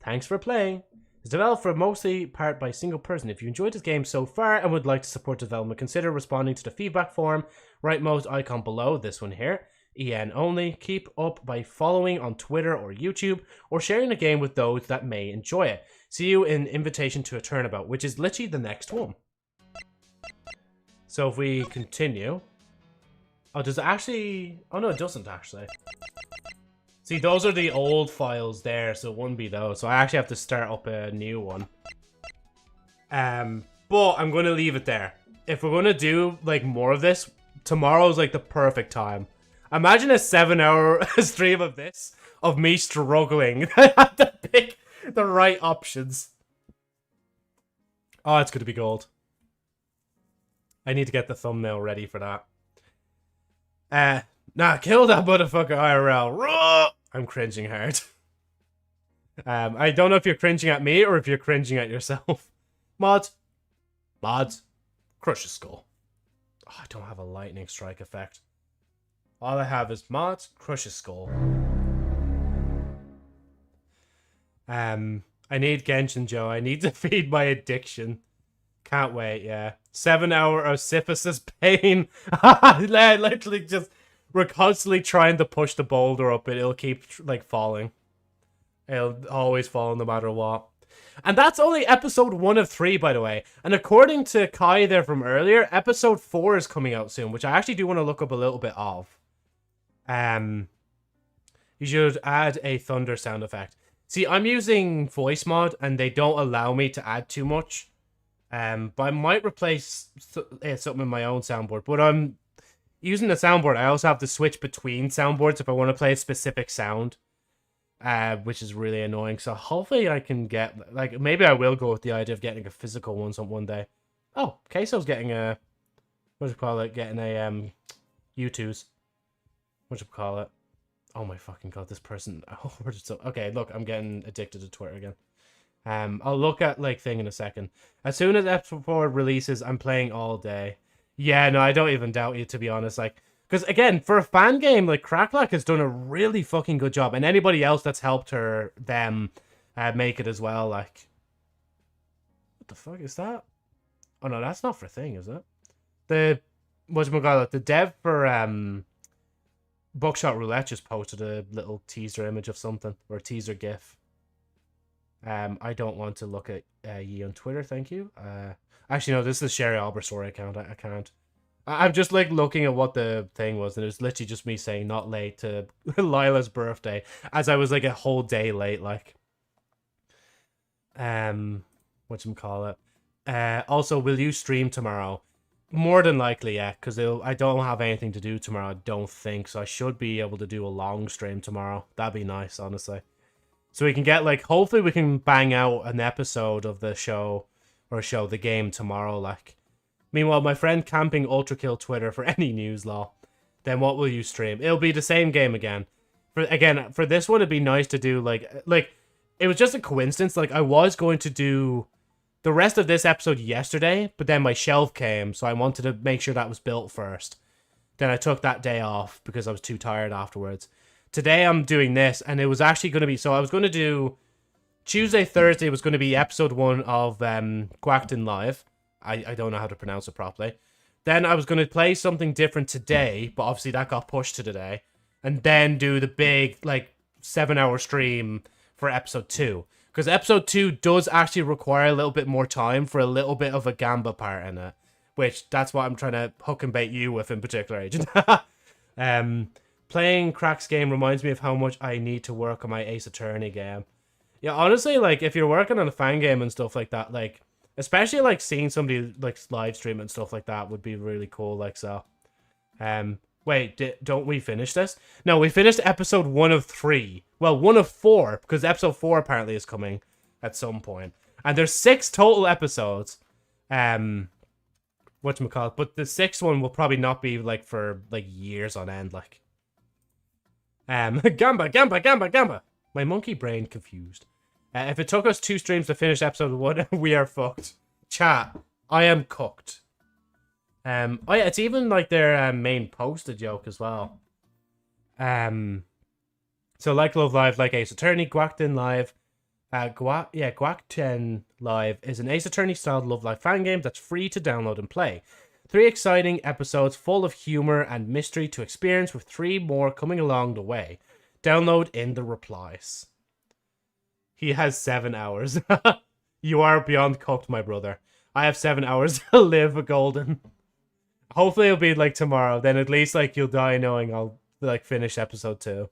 Thanks for playing. It's developed for mostly part by a single person. If you enjoyed this game so far and would like to support development, consider responding to the feedback form. Rightmost icon below, this one here. EN only. Keep up by following on Twitter or YouTube, or sharing the game with those that may enjoy it. See you in Invitation to a Turnabout, which is literally the next one. So if we continue... Oh, does it actually... Oh no, it doesn't actually. See, those are the old files there, so it wouldn't be those. So I actually have to start up a new one. But I'm going to leave it there. If we're going to do, like, more of this, tomorrow's, like, the perfect time. Imagine a 7-hour stream of this, of me struggling. I have to pick the right options. Oh, it's going to be gold. I need to get the thumbnail ready for that. Nah, kill that motherfucker IRL. I'm cringing hard. I don't know if you're cringing at me or if you're cringing at yourself. Mods, crush his skull. Oh, I don't have a lightning strike effect. All I have is mods, crush his skull. I need Genshin, Joe. I need to feed my addiction. Can't wait, yeah. 7-hour Osiphus pain. Literally just... We're constantly trying to push the boulder up, and it'll keep, like, falling. It'll always fall no matter what. And that's only episode 1 of 3, by the way. And according to Kai there from earlier, episode 4 is coming out soon, which I actually do want to look up a little bit of. You should add a thunder sound effect. See, I'm using voice mod, and they don't allow me to add too much. But I might replace something in my own soundboard. But I'm using the soundboard. I also have to switch between soundboards if I want to play a specific sound. which is really annoying. So hopefully I can get, like, maybe I will go with the idea of getting a physical one day. Oh, Queso's getting a, what do you call it? Getting a U2s. What do you call it? Oh my fucking god, this person. Oh, we're just so okay. Look, I'm getting addicted to Twitter again. I'll look at like thing in a second. As soon as episode 4 releases, I'm playing all day. Yeah, no, I don't even doubt you, to be honest. Like, because again, for a fan game, like Cracklock has done a really fucking good job, and anybody else that's helped them make it as well. Like, what the fuck is that? Oh no, that's not for thing, is it? The whatchamacallit, the dev for Buckshot Roulette just posted a little teaser image of something, or a teaser gif. I don't want to look at ye on Twitter, thank you. Actually, no, this is the Sherry Albert story account. I can't. I'm just like looking at what the thing was, and it was literally just me saying not late to Lila's birthday, as I was like a whole day late. Like, whatchamacallit. Also, will you stream tomorrow? More than likely, yeah, because I don't have anything to do tomorrow, I don't think, so I should be able to do a long stream tomorrow. That'd be nice, honestly. So we can get, like, hopefully we can bang out an episode of the show, or the game tomorrow, like. Meanwhile, my friend Camping Ultrakill Twitter for any news, law. Then what will you stream? It'll be the same game again. For this one, it'd be nice to do, like, it was just a coincidence, like, I was going to do the rest of this episode yesterday, but then my shelf came, so I wanted to make sure that was built first. Then I took that day off because I was too tired afterwards. Today I'm doing this, and it was actually going to be, so I was going to do Tuesday, Thursday was going to be episode 1 of Gyakuten Live. I don't know how to pronounce it properly. Then I was going to play something different today, but obviously that got pushed to today. And then do the big, like, 7-hour stream for episode 2. Because episode 2 does actually require a little bit more time for a little bit of a gamba part in it. Which, that's what I'm trying to hook and bait you with in particular, Agent. Playing Crack's game reminds me of how much I need to work on my Ace Attorney game. Yeah, honestly, like, if you're working on a fan game and stuff like that, like, especially, like, seeing somebody, like, live stream and stuff like that would be really cool, like, so. Wait, don't we finish this? No, we finished episode 1 of 3. Well, 1 of 4, because episode 4 apparently is coming at some point. And there's 6 total episodes. Whatchamacallit, but the 6th one will probably not be, like, for, like, years on end, like. Gamba! My monkey brain confused. If it took us 2 streams to finish episode 1, we are fucked. Chat, I am cooked. Oh yeah, it's even like their main poster joke as well. So like Love Live, like Ace Attorney, Gyakuten Live. Gyakuten Live is an Ace Attorney style Love Live fan game that's free to download and play. 3 exciting episodes full of humor and mystery to experience, with 3 more coming along the way. Download in the replies. He has 7 hours. You are beyond cooked, my brother. I have 7 hours to live a golden. Hopefully it'll be like tomorrow. Then at least like you'll die knowing I'll like finish episode 2.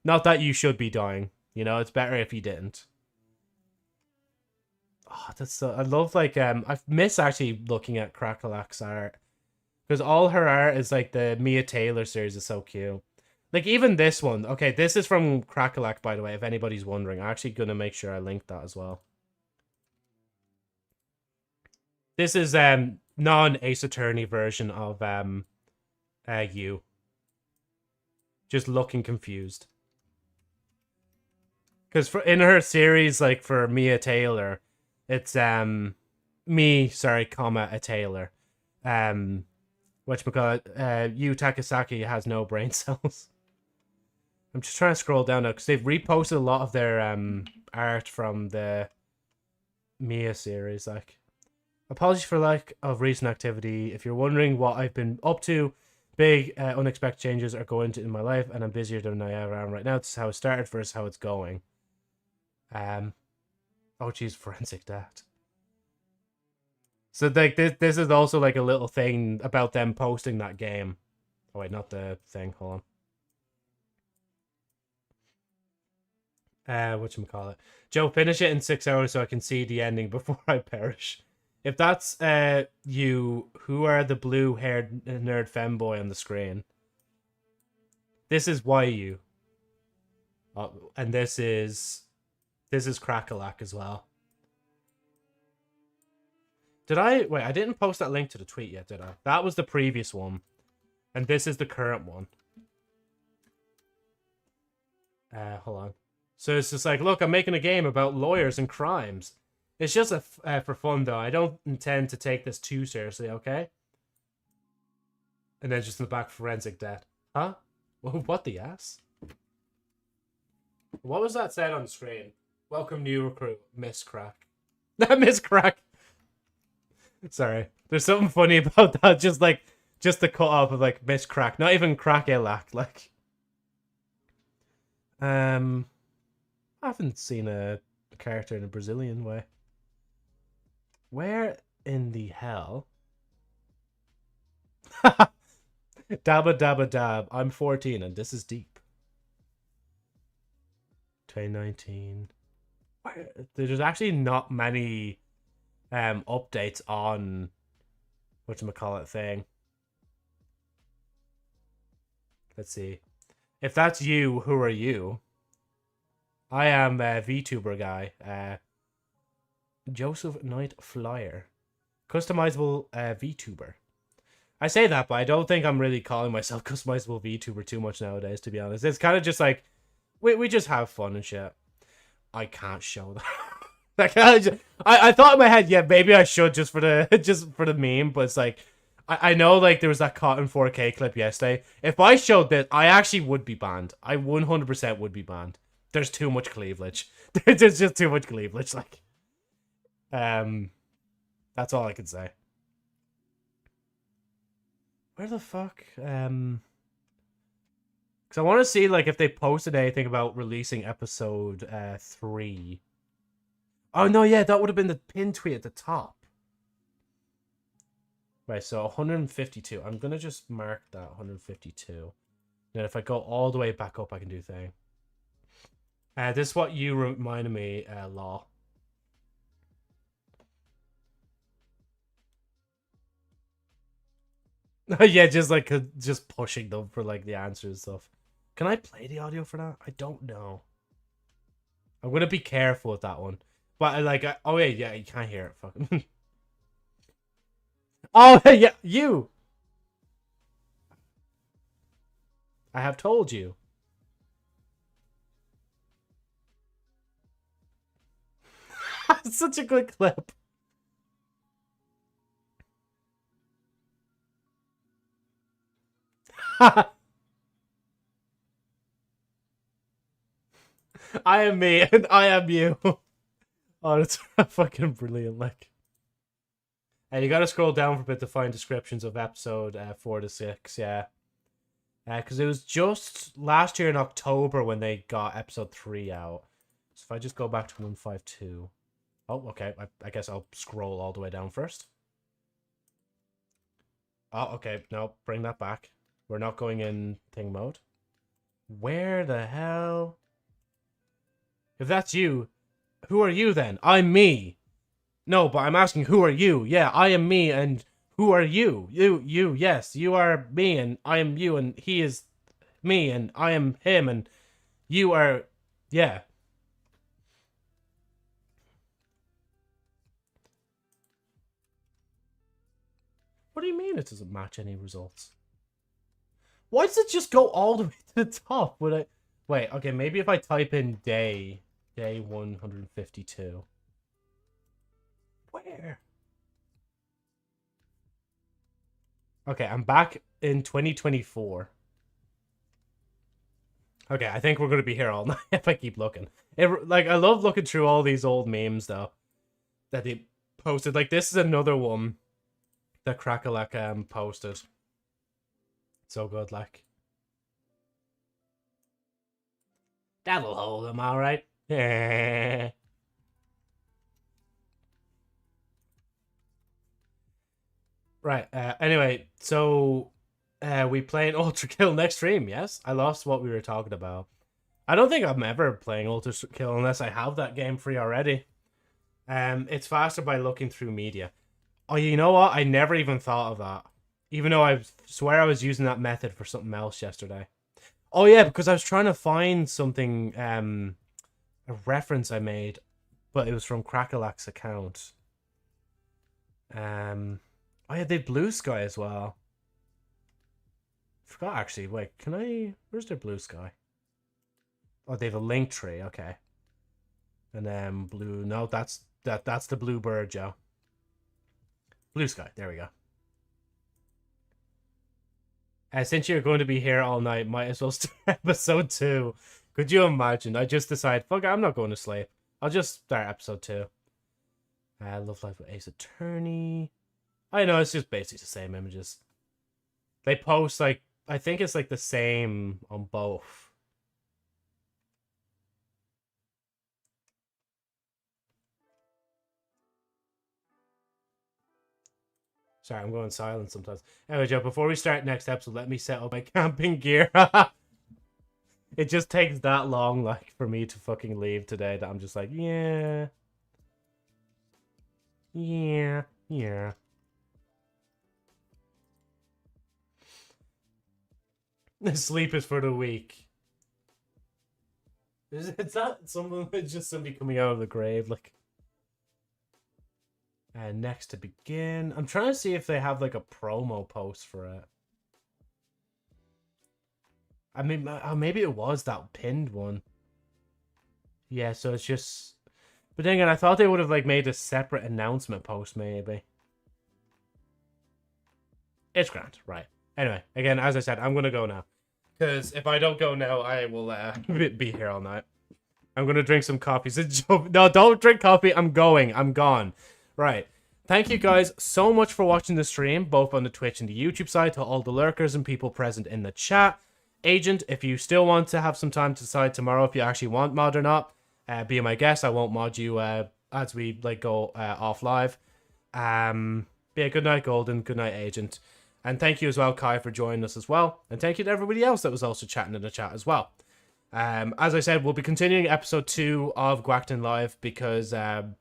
Not that you should be dying. You know, it's better if you didn't. Oh, that's so... I love like I miss actually looking at Crackalack's art. Because all her art is like the Mia Taylor series is so cute. Like even this one. Okay, this is from Crackalack, by the way, if anybody's wondering. I'm actually gonna make sure I link that as well. This is non-Ace Attorney version of you. Just looking confused. Because in her series, like for Mia Taylor, it's comma a Taylor. Whatchamacallit, Yu Takasaki has no brain cells. I'm just trying to scroll down now because they've reposted a lot of their art from the Mia series. Like, apologies for lack of recent activity. If you're wondering what I've been up to, big unexpected changes are going to in my life, and I'm busier than I am right now. This is how it started versus how it's going. Oh geez, forensic that. So like this is also like a little thing about them posting that game. Oh wait, not the thing. Hold on. Whatchamacallit? Joe, finish it in 6 hours so I can see the ending before I perish. If that's you, who are the blue-haired nerd femboy on the screen? This is why you. And this is Crackalack as well. Did I wait? I didn't post that link to the tweet yet, did I? That was the previous one, and this is the current one. Hold on. So it's just like, look, I'm making a game about lawyers and crimes. It's just for fun, though. I don't intend to take this too seriously, okay? And then just in the back, forensic debt. Huh? What the ass? What was that said on the screen? Welcome new recruit, Miss Crack. Miss Crack. Sorry. There's something funny about that. Just the cut off of like Miss Crack. Not even Crack-a-lack. Like. I haven't seen a character in a Brazilian way. Where in the hell? Dabba dabba dab. I'm 14 and this is deep. 2019. There's actually not many updates on whatchamacallit thing. Let's see. If that's you, who are you? I am a VTuber guy. Joseph Knight Flyer. Customizable VTuber. I say that, but I don't think I'm really calling myself customizable VTuber too much nowadays, to be honest. It's kind of just like, we just have fun and shit. I can't show that. I thought in my head, yeah, maybe I should just for the meme, but it's like, I know like there was that Cotton 4K clip yesterday. If I showed this, I actually would be banned. I 100% would be banned. There's too much cleavage. There's just too much cleavage. Like, that's all I can say. Where the fuck? Because I want to see like if they posted anything about releasing episode 3. Oh no, yeah, that would have been the pin tweet at the top. Right, so 152. I'm gonna just mark that 152. Then if I go all the way back up, I can do thing. This is what you reminded me, Law. Yeah, just pushing them for like the answers and stuff. Can I play the audio for that? I don't know. I'm gonna be careful with that one. But like, oh yeah, you can't hear it. Fucking. Oh yeah, you. I have told you. Such a good clip. I am me and I am you. Oh, that's fucking brilliant. Like, and you gotta scroll down for a bit to find descriptions of episode 4 to 6. Yeah, because it was just last year in October when they got episode 3 out. So if I just go back to 152. Oh, okay. I guess I'll scroll all the way down first. Oh, okay. No, bring that back. We're not going in thing mode. Where the hell? If that's you, who are you then? I'm me. No, but I'm asking, who are you? Yeah, I am me, and who are you? You, yes, you are me, and I am you, and he is me, and I am him, and you are, yeah. What do you mean it doesn't match any results? Why does it just go all the way to the top? Wait, okay, maybe if I type in day 152. Where? Okay, I'm back in 2024. Okay, I think we're going to be here all night if I keep looking. Like, I love looking through all these old memes, though, that they posted. Like, this is another one that Crackalack posted. So good, like. That'll hold him, alright. Yeah. Right, anyway, so we playing Ultra Kill next stream, yes? I lost what we were talking about. I don't think I'm ever playing Ultra Kill unless I have that game free already. It's faster by looking through media. Oh, you know what? I never even thought of that. Even though I swear I was using that method for something else yesterday. Oh yeah, because I was trying to find something, a reference I made, but it was from Crackalac's account. Oh yeah, they have Blue Sky as well. Forgot actually. Wait, can I? Where's their Blue Sky? Oh, they have a link tree. Okay. And then blue. No, that's the Bluebird, Joe. Blue Sky. There we go. Since you're going to be here all night, might as well start episode 2. Could you imagine? I just decide, fuck it, I'm not going to sleep. I'll just start episode 2. Love Life with Ace Attorney. I know, it's just basically the same images. They post, like, I think it's like the same on both. Sorry, I'm going silent sometimes. Anyway, Joe, before we start next episode, let me set up my camping gear. It just takes that long, like, for me to fucking leave today that I'm just like, yeah. Yeah. Sleep is for the weak. It's not someone, it's just somebody coming out of the grave, like. And next to begin. I'm trying to see if they have like a promo post for it. I mean, maybe it was that pinned one. Yeah, so it's just... But then again, I thought they would have like made a separate announcement post, maybe. It's grand, right. Anyway, again, as I said, I'm going to go now. Because if I don't go now, I will be here all night. I'm going to drink some coffee. No, don't drink coffee. I'm going. I'm gone. Right. Thank you guys so much for watching the stream, both on the Twitch and the YouTube side, to all the lurkers and people present in the chat. Agent, if you still want to have some time to decide tomorrow if you actually want mod or not, be my guest. I won't mod you as we like go off live. Yeah, good night, Golden. Good night, Agent. And thank you as well, Kai, for joining us as well. And thank you to everybody else that was also chatting in the chat as well. As I said, we'll be continuing episode 2 of Gyakuten Live because at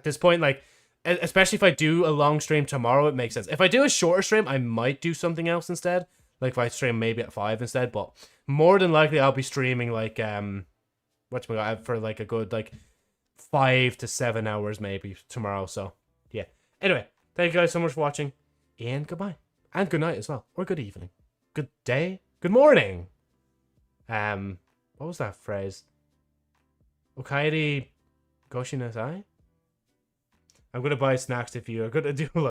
this point, like, especially if I do a long stream tomorrow, it makes sense. If I do a shorter stream, I might do something else instead. Like if I stream maybe at 5 instead, but more than likely I'll be streaming like whatchamacallit for like a good like 5 to 7 hours maybe tomorrow. So yeah. Anyway, thank you guys so much for watching, and goodbye. And good night as well. Or good evening. Good day. Good morning. What was that phrase? Okairi Goshinasai? I'm gonna buy snacks if you are gonna do